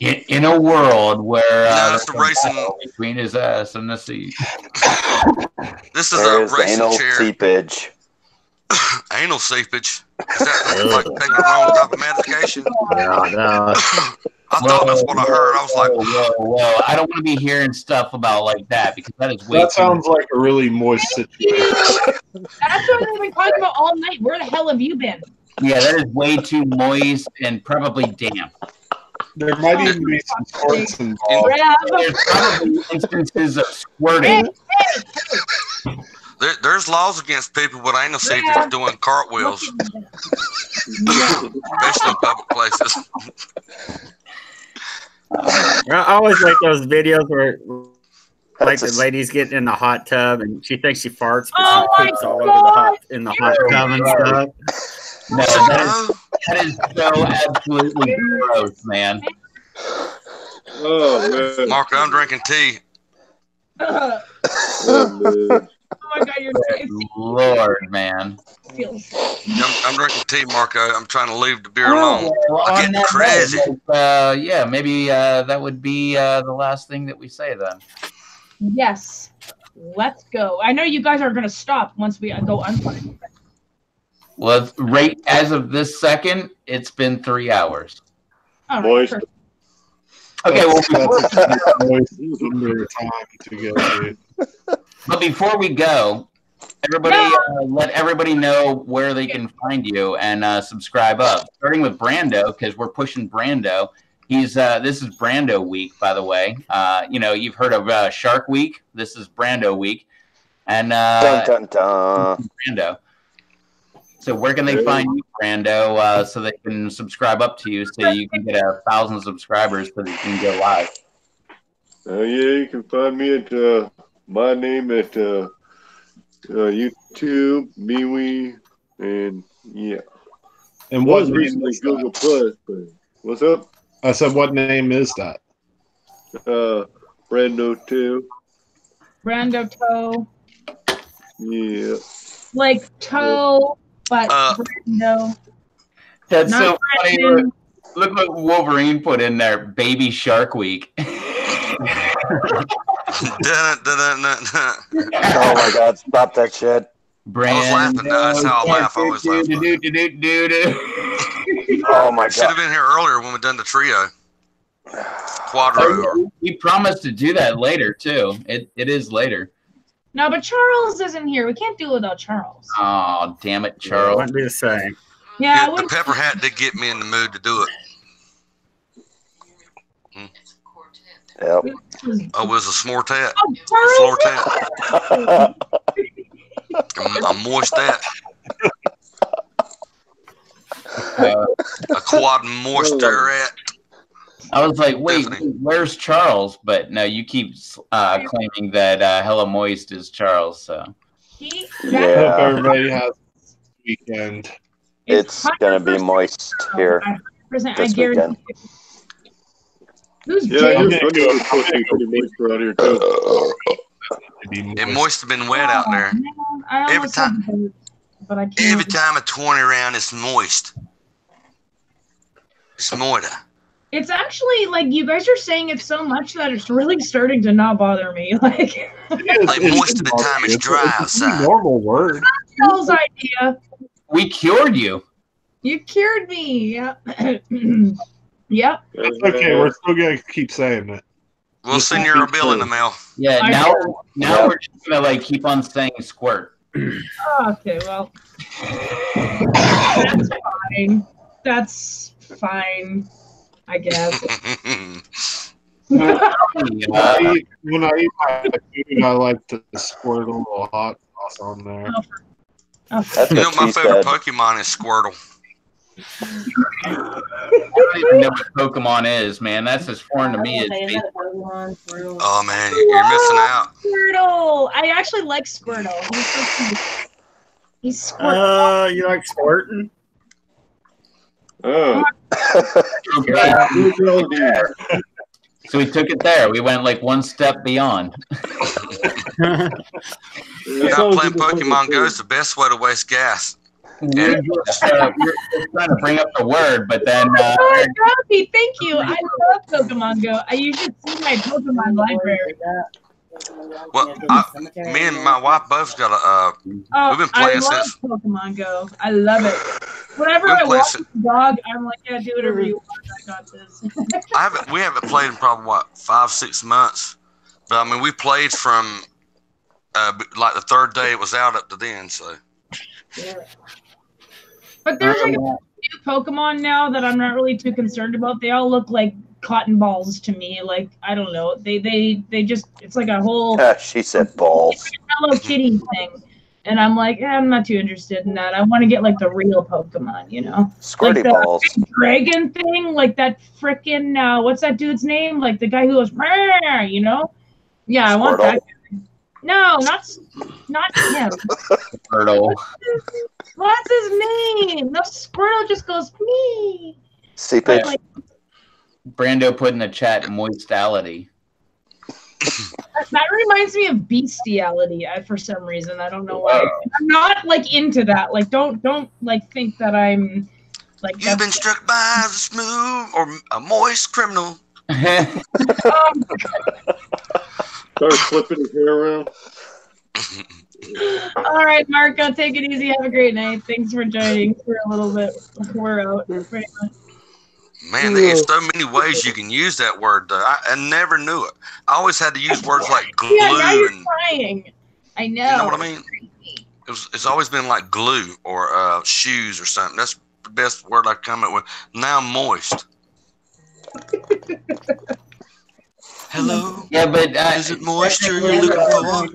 A: In a world where
C: that's the racing
A: between his ass and the seat.
C: This is a racing
M: anal
C: chair.
M: seepage.
C: Anal seepage. Is that like taking the wrong type of medication?
K: No.
C: I thought that's what I heard. I was like,
A: whoa. I don't want to be hearing stuff about like that because that is way
H: That sounds like a really moist situation.
B: That's what I've been talking about all night. Where the hell have you been?
A: Yeah, that is way too moist and probably damp.
H: There might even be some squirts involved.
A: There's probably instances of squirting.
C: there's laws against people with anal seepage doing cartwheels, especially in public places.
K: I always like those videos where, like, the lady's getting in the hot tub and she thinks she farts, but she poops all over the hot tub and stuff.
A: No, that is so absolutely gross, man.
F: Oh man,
C: Marco, I'm drinking tea.
F: oh, man.
B: Oh my God, you're
A: Lord, man.
C: I'm drinking tea, Marco. I'm trying to leave the beer alone.
A: Well,
C: I'm getting crazy.
A: Yeah, maybe that would be the last thing that we say then.
B: Yes. Let's go. I know you guys are going to stop once we go unplugged.
A: Well, right as of this second, it's been 3 hours.
B: All right,
F: Moist.
B: perfect.
A: Okay, well, but before we go, everybody, let everybody know where they can find you and subscribe up. Starting with Brando, because we're pushing Brando. He's this is Brando week, by the way. You know, you've heard of Shark Week. This is Brando week, and
M: Dun, dun, dun.
A: Brando. So where can they find you, Brando, so they can subscribe up to you, so you can get 1,000 subscribers, so that you can go live?
F: Yeah, you can find me at my name at YouTube, MeWe, and yeah.
H: And what
F: was recently Google Plus, but what's up?
H: I said, what name is that?
F: Brando 2.
B: Brando toe.
F: Yeah.
B: Like toe, but Brando.
A: That's
B: Not
A: so funny.
B: Brandon.
A: Look what Wolverine put in there. Baby Shark Week.
M: Oh my God! Stop that shit.
C: I was laughing. That's how I laugh. I always laugh.
M: Oh my
C: Should have
M: God!
C: been here earlier when we done the trio. Quadro.
A: We promised to do that later too. It is later.
B: No, but Charles isn't here. We can't do it without Charles.
A: Oh, damn it, Charles.
K: Wouldn't be the same.
B: Yeah,
C: The pepper hat did get me in the mood to do it.
M: Yep.
C: Oh, it was a smortat.
B: Oh,
C: A flortat. A moistat. A quad moisturat.
A: I was like, wait, where's Charles? But no, you keep claiming that Hella Moist is Charles. So
B: he,
H: I hope everybody has a weekend.
M: It's gonna be moist here
B: I
M: this weekend.
B: Who's
F: Yeah,
B: Jay?
F: I'm going to put pretty moist around here too.
C: It moist have been wet out there.
B: I
C: Every time,
B: heard, but I can't.
C: every time a 20 round is moist. It's moiter.
B: It's actually like you guys are saying it so much that it's really starting to not bother me. Like,
C: like moist at the time it's dry outside.
H: A normal word.
B: Charles' idea.
A: We cured you.
B: You cured me. Yep. Yep.
H: It's okay. We're still gonna keep saying it.
C: We'll send you a bill in the mail.
A: Yeah. Now we're just gonna like keep on saying squirt.
B: Okay. Well, that's fine. That's fine. I guess.
H: When I eat my food, I like to squirt a little hot sauce on there.
M: That's
C: You know,
M: what
C: my
M: she
C: favorite
M: said.
C: Pokemon is Squirtle.
A: I don't even know what Pokemon is, man. That's as foreign to me as me.
C: Oh man, you're missing out.
B: Squirtle. I actually like Squirtle. He's so cute. He's Squirtle.
K: You like squirting?
F: Oh.
A: Okay. So we took it there. We went like one step beyond.
C: Not playing Pokemon Go is the best way to waste gas.
A: We're just trying to bring up the word, but then
B: Oh, Grumpy, thank you. I love Pokemon Go. You should see my Pokemon library.
C: Well, me and my wife both got a. We've been playing
B: I love
C: since.
B: Pokemon Go. I love it. Whenever I walk the dog, I'm like, yeah, do whatever you want. I got this.
C: We haven't played in probably what 5-6 months, but I mean we played from like the third day it was out up to then. So.
B: Yeah. But there's like a new Pokemon now that I'm not really too concerned about. They all look like cotton balls to me. Like I don't know. They just it's like a whole.
M: She said balls.
B: Hello Kitty thing. And I'm like, I'm not too interested in that. I want to get like the real Pokemon, you know,
M: Squirty
B: like the
M: balls,
B: dragon thing, like that frickin' what's that dude's name? Like the guy who goes, you know? Yeah, I want that guy. No, not him.
A: Squirtle.
B: What's his name? No, Squirtle just goes me.
M: Seepage.
B: Like,
A: Brando put in the chat moistality.
B: that reminds me of bestiality for some reason. I don't know why. I'm not like into that. Like don't like think that I'm like
C: you've been struck by a smooth or a moist criminal.
F: Start flipping his hair around.
B: All right, Marco, take it easy. Have a great night. Thanks for joining for a little bit. We're out pretty much.
C: Man, there's so many ways you can use that word. Though. I never knew it. I always had to use words like glue.
B: Yeah, now you're
C: and
B: trying. I know.
C: You know what I mean? It's always been like glue or shoes or something. That's the best word I come up with. Now moist. Hello.
A: Yeah, but
C: is it moisture you're looking for?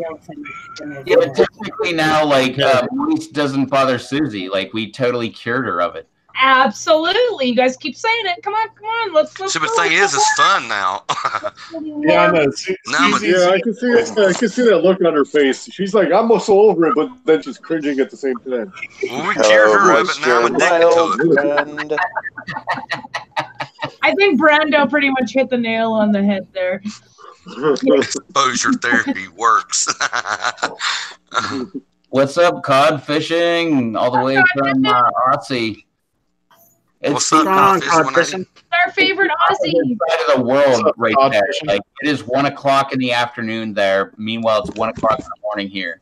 A: Yeah, but technically now, like moist doesn't bother Susie. Like we totally cured her of it.
B: Absolutely. You guys keep saying it. Come on. Let's
C: See, but the thing is, it's fun now.
F: Yeah, I know.
C: Yeah,
F: I can see it. I can see that look on her face. She's like, I'm so over it, but then she's cringing at the same time.
C: Well, we cured her of it. Now I'm addicted to it.
B: I think Brando pretty much hit the nail on the head there.
C: Exposure therapy works.
A: What's up, cod fishing? All the way from Aussie.
C: What's up, cod fishing?
B: Our favorite Aussie.
A: Side of the world right there. Like it is 1 o'clock in the afternoon there. Meanwhile, it's 1 o'clock in the morning here.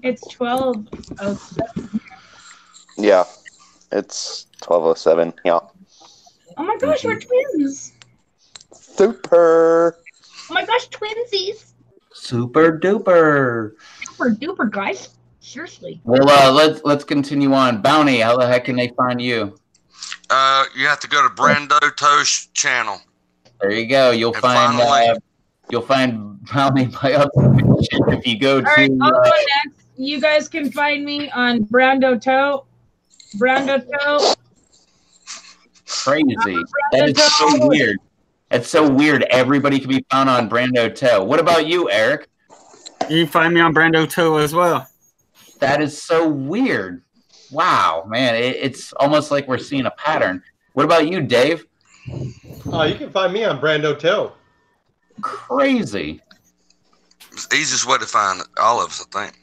B: It's 12:07.
M: Yeah, it's 12:07. Yeah.
B: Oh my gosh, we're twins.
M: Super.
B: Oh my gosh, twinsies.
A: Super duper.
B: Super duper, guys. Seriously.
A: Well, let's continue on. Bounty, how the heck can they find you?
C: You have to go to Brando Toe's channel.
A: There you go. You'll find Bounty by observation if you go
B: All right, I'll go next. You guys can find me on Brando Toe. Brando Toe.
A: Crazy. That is so weird. That's so weird. Everybody can be found on Brando Toe. What about you, Eric?
K: You can find me on Brando Toe as well.
A: That is so weird. Wow, man. It's almost like we're seeing a pattern. What about you, Dave?
I: You can find me on Brando Toe.
A: Crazy.
C: It's the easiest way to find all of us, I think.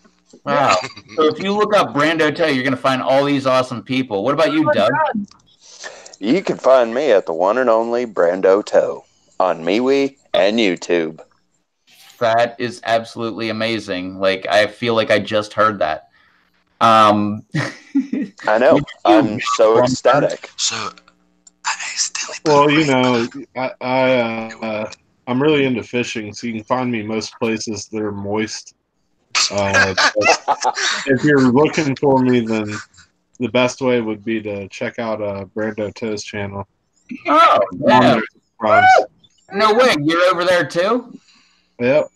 A: Wow. So if you look up Brando Toe, you're going to find all these awesome people. What about you, Doug?
M: You can find me at the one and only Brando Toe on MeWe and YouTube.
A: That is absolutely amazing. Like, I feel like I just heard that. I
M: know. I'm so ecstatic.
C: So,
H: well, you know, I'm really into fishing, so you can find me most places that are moist. If you're looking for me, then the best way would be to check out Brando Toe's channel.
A: Oh, yeah. No way. You're over there too?
H: Yep.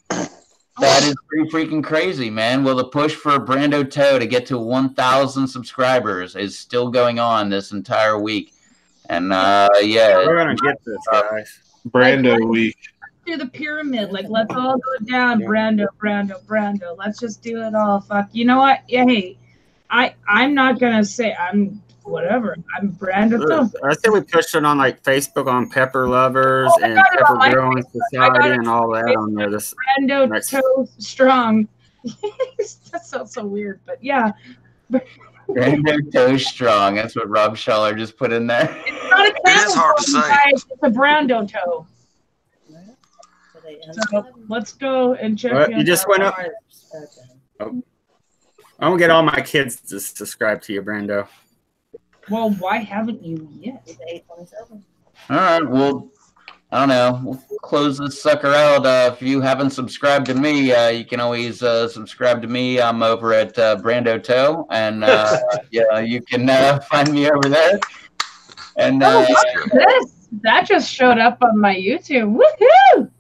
A: That is pretty freaking crazy, man. Well, the push for Brando Toe to get to 1,000 subscribers is still going on this entire week. And, yeah.
K: We're going to get this, guys.
H: Brando week.
B: Do the pyramid. Like, let's all go down. Brando. Let's just do it all. Fuck. You know what? Yeah, hey, I'm not going to say I'm whatever. I'm Brando Toe.
K: I say we pushed it on like Facebook on Pepper Lovers and Pepper Growing Society and all that on there. This
B: Brando Toe Strong. That sounds so weird, but yeah.
A: Brando Toe Strong. That's what Rob Schaller just put in there.
B: It's not a
C: it is hard to say.
B: It's a Brando Toe. So let's go and check
K: What?
B: in.
K: You just went up. Oh. I'm gonna get all my kids to subscribe to you, Brando.
B: Well, why haven't you yet?
A: All right. Well, I don't know. We'll close this sucker out. If you haven't subscribed to me, you can always subscribe to me. I'm over at Brando Toe, and yeah, you can find me over there. And
B: what's this? That just showed up on my YouTube. Woohoo!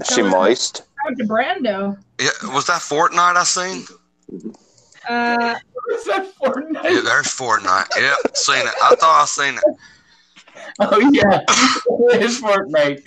M: Is she moist?
B: To Brando.
C: Yeah, was that Fortnite I seen?
A: Was that Fortnite?
C: Yeah, there's Fortnite. Yeah, seen it. I thought I seen it.
A: Oh yeah, it's Fortnite.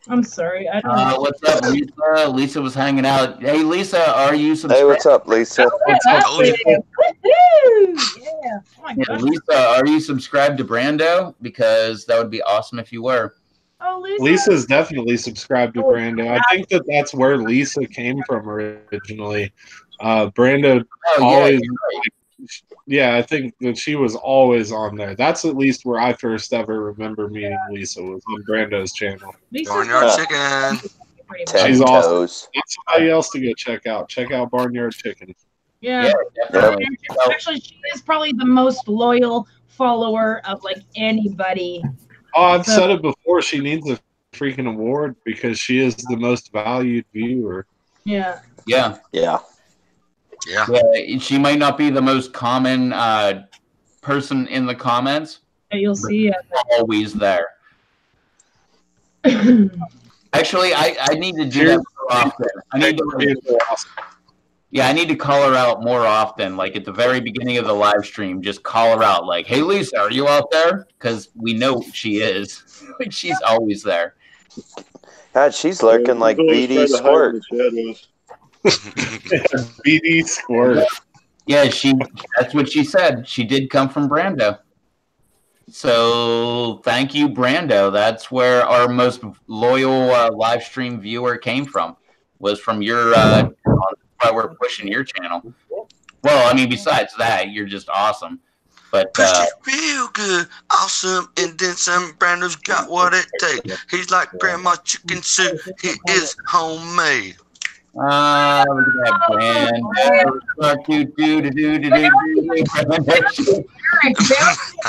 B: I'm sorry. I don't know.
A: What's up, Lisa? Lisa was hanging out. Hey, Lisa, are you subscribed?
M: Hey, what's up, Lisa?
A: What's up,
B: Woohoo! Yeah. Oh my
A: Yeah,
B: gosh.
A: Lisa, are you subscribed to Brando? Because that would be awesome if you were.
B: Oh, Lisa.
H: Lisa's definitely subscribed to Brando. I think that's where Lisa came from originally. Brando always. Yeah, I think that she was always on there. That's at least where I first ever remember meeting Lisa, was on Brando's channel.
C: Barnyard Chicken.
H: She's awesome. That's somebody else to go check out. Check out Barnyard Chicken.
B: Yeah.
A: Definitely.
B: Actually, she is probably the most loyal follower of like anybody.
H: Oh, I've said it before. She needs a freaking award because she is the most valued viewer.
B: Yeah.
A: Yeah.
M: Yeah.
C: Yeah.
A: Yeah. She might not be the most common person in the comments.
B: You'll see.
A: Always there. Actually, I need to do that more often. I need to. Yeah, I need to call her out more often. Like at the very beginning of the live stream, just call her out. Like, hey, Lisa, are you out there? Because we know she is. Like, she's always there.
M: God, she's lurking like BD Squirt.
H: BD Squirt.
A: Yeah, that's what she said. She did come from Brando. So thank you, Brando. That's where our most loyal live stream viewer came from. Was from your why we're pushing your channel. Well, I mean, besides that, you're just awesome. But
C: real good, awesome, and then some. Brando's got what it takes. He's like Grandma Chicken Soup. He is homemade.
A: Look at that brand.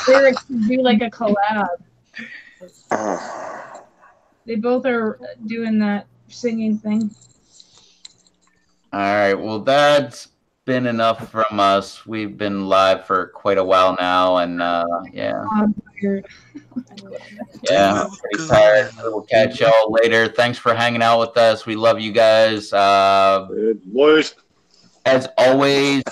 B: Lyrics do like a collab. They both are doing that singing thing.
A: All right, well, that's been enough from us. We've been live for quite a while now, and yeah.
B: I'm tired.
A: Yeah, I'm pretty tired. We'll catch y'all later. Thanks for hanging out with us. We love you guys. As always,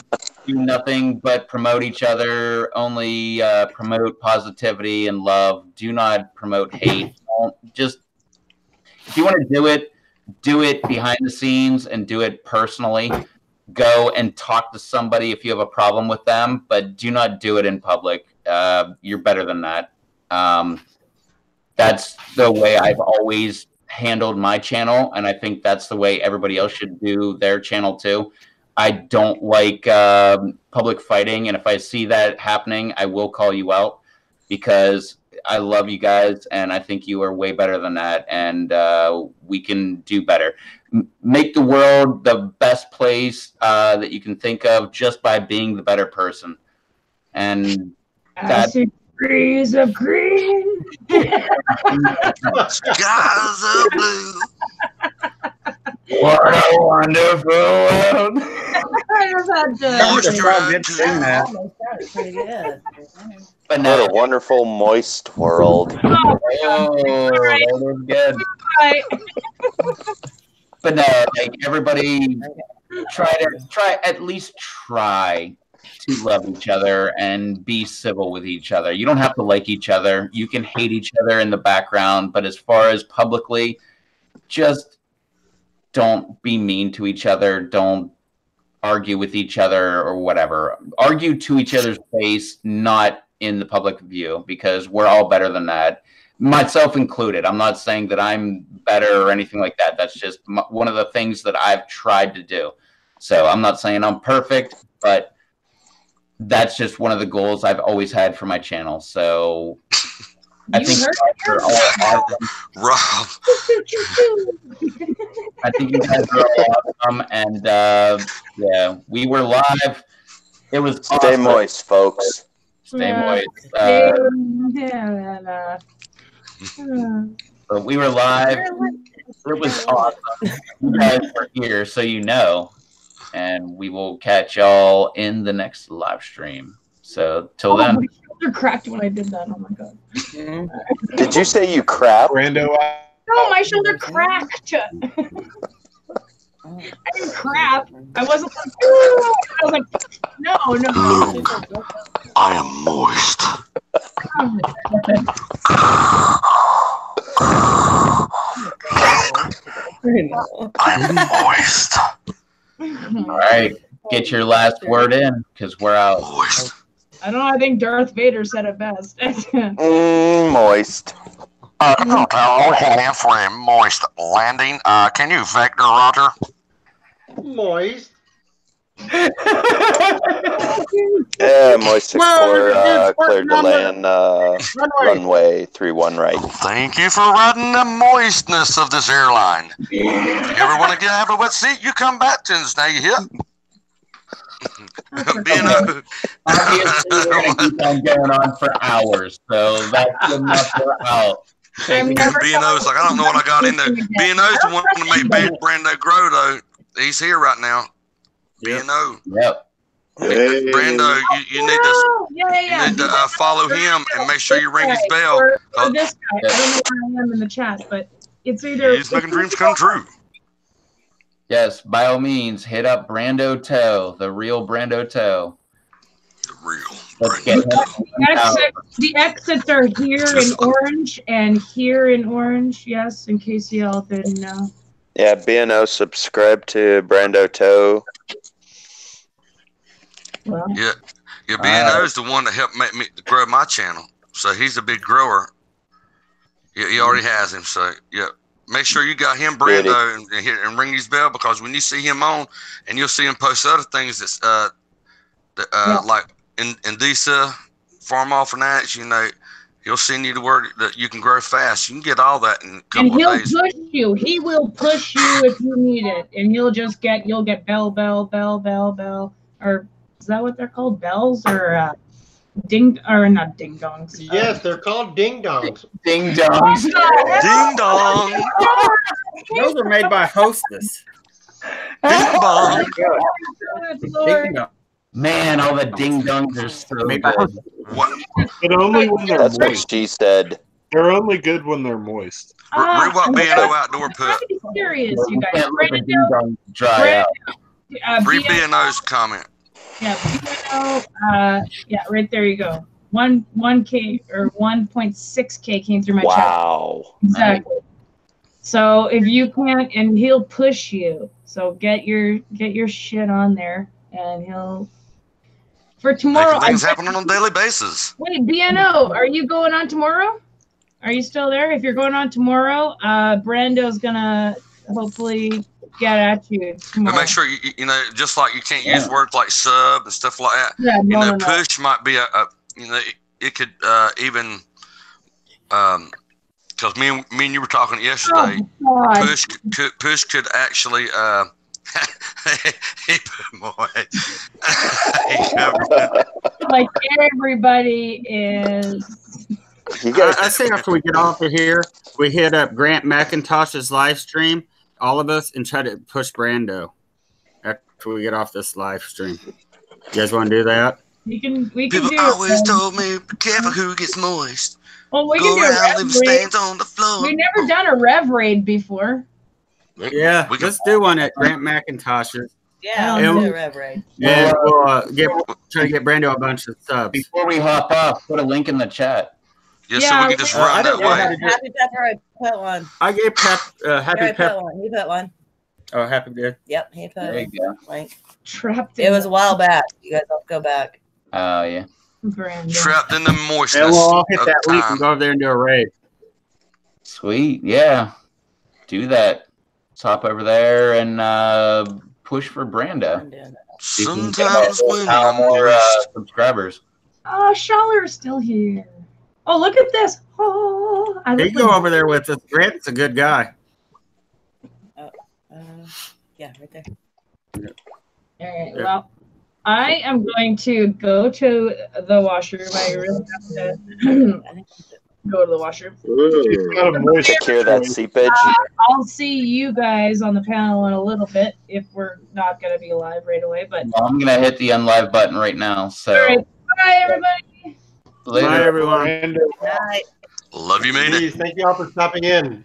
A: do nothing but promote each other. Only promote positivity and love. Do not promote hate. Just if you want to do it behind the scenes and do it personally. Go and talk to somebody if you have a problem with them, but do not do it in public. You're better than that. That's the way I've always handled my channel, and I think that's the way everybody else should do their channel too. I don't like public fighting, and if I see that happening, I will call you out because I love you guys, and I think you are way better than that, and we can do better. Make the world the best place that you can think of just by being the better person. And that's
B: trees of green.
C: Skies of blue.
A: What a wonderful world.
B: I just had to.
N: Pretty good.
A: But
M: What a wonderful moist world.
A: Oh, that was good. But no, like everybody at least try to love each other and be civil with each other. You don't have to like each other. You can hate each other in the background, but as far as publicly, just don't be mean to each other. Don't argue with each other or whatever. Argue to each other's face, not in the public view, because we're all better than that. Myself included. I'm not saying that I'm better or anything like that. That's just one of the things that I've tried to do. So I'm not saying I'm perfect, but that's just one of the goals I've always had for my channel. So I think you guys are all awesome.
C: Rob.
A: I think you guys are all awesome, and yeah, we were live. It was
M: Stay
A: awesome.
M: moist, folks.
A: Stay moist. But we were live. It was awesome. You guys were here, so you know. And we will catch y'all in the next live stream. So till then.
B: My shoulder cracked when I did that. Oh my god.
M: Did you say you crap?
H: Brando.
B: No, my shoulder cracked. I didn't crap. I wasn't like, I was like, no.
C: I am moist. I'm moist.
A: All right, get your last word in, because we're out.
B: I don't know. I think Darth Vader said it best.
M: Moist.
C: Heading for a moist landing. Can you vector, Roger?
I: Moist.
M: Yeah, moist clear to land runway 31 right.
C: Thank you for riding the moistness of this airline. You ever want to have a wet seat, you come back to us. Now you hear?
A: Obviously, we're going to keep on going on for hours, so that's good enough for out.
C: B&O's like, I don't know what I got in there. B&O's the one to make Baby Brando grow, though. He's here right now. B&O.
A: Yep.
C: Brando, you need to, you need to follow him and make sure you ring his bell.
B: Or this guy. I don't know where I am in the chat, but it's either.
C: He's making dreams come true.
A: Yes, by all means, hit up Brando Toe, the real Brando Toe.
C: The real.
A: Let's get him.
B: The exits are here in orange and here in orange. Yes, in case y'all didn't know.
M: Yeah, B&O, subscribe to Brando Toe.
B: Well,
C: Yeah, B&O is the one that helped make me grow my channel. So he's a big grower. Yeah, he already has him. So yeah, make sure you got him, Brando, and ring his bell, because when you see him on, and you'll see him post other things that's like Indisa, Farm Off Finance, you know, he'll send you the word that you can grow fast. You can get all that in a couple
B: and he'll
C: of days.
B: push you. He will push you if you need it, and you'll get bell, or is that what they're called? Bells or not ding dongs.
I: Yes, they're called ding dongs.
A: Ding dongs.
C: Ding dong.
K: Those are made by Hostess.
C: Ding dong.
K: Ding dong.
A: Man, all the ding dongs are so good.
H: But only when they're
M: That's what
H: moist.
M: she said.
H: They're only good when they're moist.
C: Read what B&O Outdoor put.
B: I'm serious, you guys.
A: Can't let the ding dong dry out.
C: Read B&O's comment.
B: Yeah, yeah, right there you go. 1K or 1.6K came through my chat.
M: Wow.
B: Exactly. So if you can't, and he'll push you. So get your shit on there, and he'll. For tomorrow,
C: Things happening on a daily basis.
B: Wait, BNO, are you going on tomorrow? Are you still there? If you're going on tomorrow, Brando's gonna hopefully get at you tomorrow.
C: But make sure you know, just like you can't use words like sub and stuff like that.
B: Yeah, no.
C: Push might be a you know, it could even because me and you were talking yesterday.
B: Oh,
C: push could actually
B: like everybody is.
K: I say after we get off of here, we hit up Grant McIntosh's live stream, all of us, and try to push Brando after we get off this live stream. You guys want to do that?
B: We can
C: People
B: do
C: always
B: it.
C: told me, be careful who gets moist.
B: Well, we
C: Go
B: can do
C: around,
B: a
C: leave
B: rev raid.
C: stains on the floor.
B: We've never done a rev raid before.
K: Yeah, let's do one at Grant McIntosh's.
N: Yeah,
K: And-
N: I'll do a rev raid.
K: Yeah, we'll try to get Brando a bunch of subs.
A: Before we hop off, put a link in the chat.
C: So we can just run that way.
N: Happy Pepper, I put one.
K: I gave Happy Pepper.
N: One. He put one.
K: Oh, Happy did.
N: Yep, he put
A: There you go.
N: link.
B: Trapped.
N: It was a while back. You guys have to go back.
A: Oh, yeah.
C: Trapped in the moistness.
K: And we'll all hit
C: of
K: that link
C: time.
K: and go over there and do a raid.
A: Sweet. Yeah. Do that. Let's hop over there and push for Brando. You can get
C: Sometimes when I'm
A: more
C: moist.
A: subscribers.
B: Oh, Schaller is still here. Oh, look at this. Oh, I
K: He
B: look
K: go
B: like
K: over there with us. Grant's a good guy.
N: Yeah, right there.
B: All right. Well, I am going to go to the washroom. I really have to go to the washroom.
M: Take care of that seepage.
B: I'll see you guys on the panel in a little bit if we're not going to be live right away. But
A: I'm gonna hit the unlive button right now. So
B: all right. Bye, everybody.
A: later.
K: Bye, everyone.
C: Love you, man.
I: Please, thank you all for stopping in.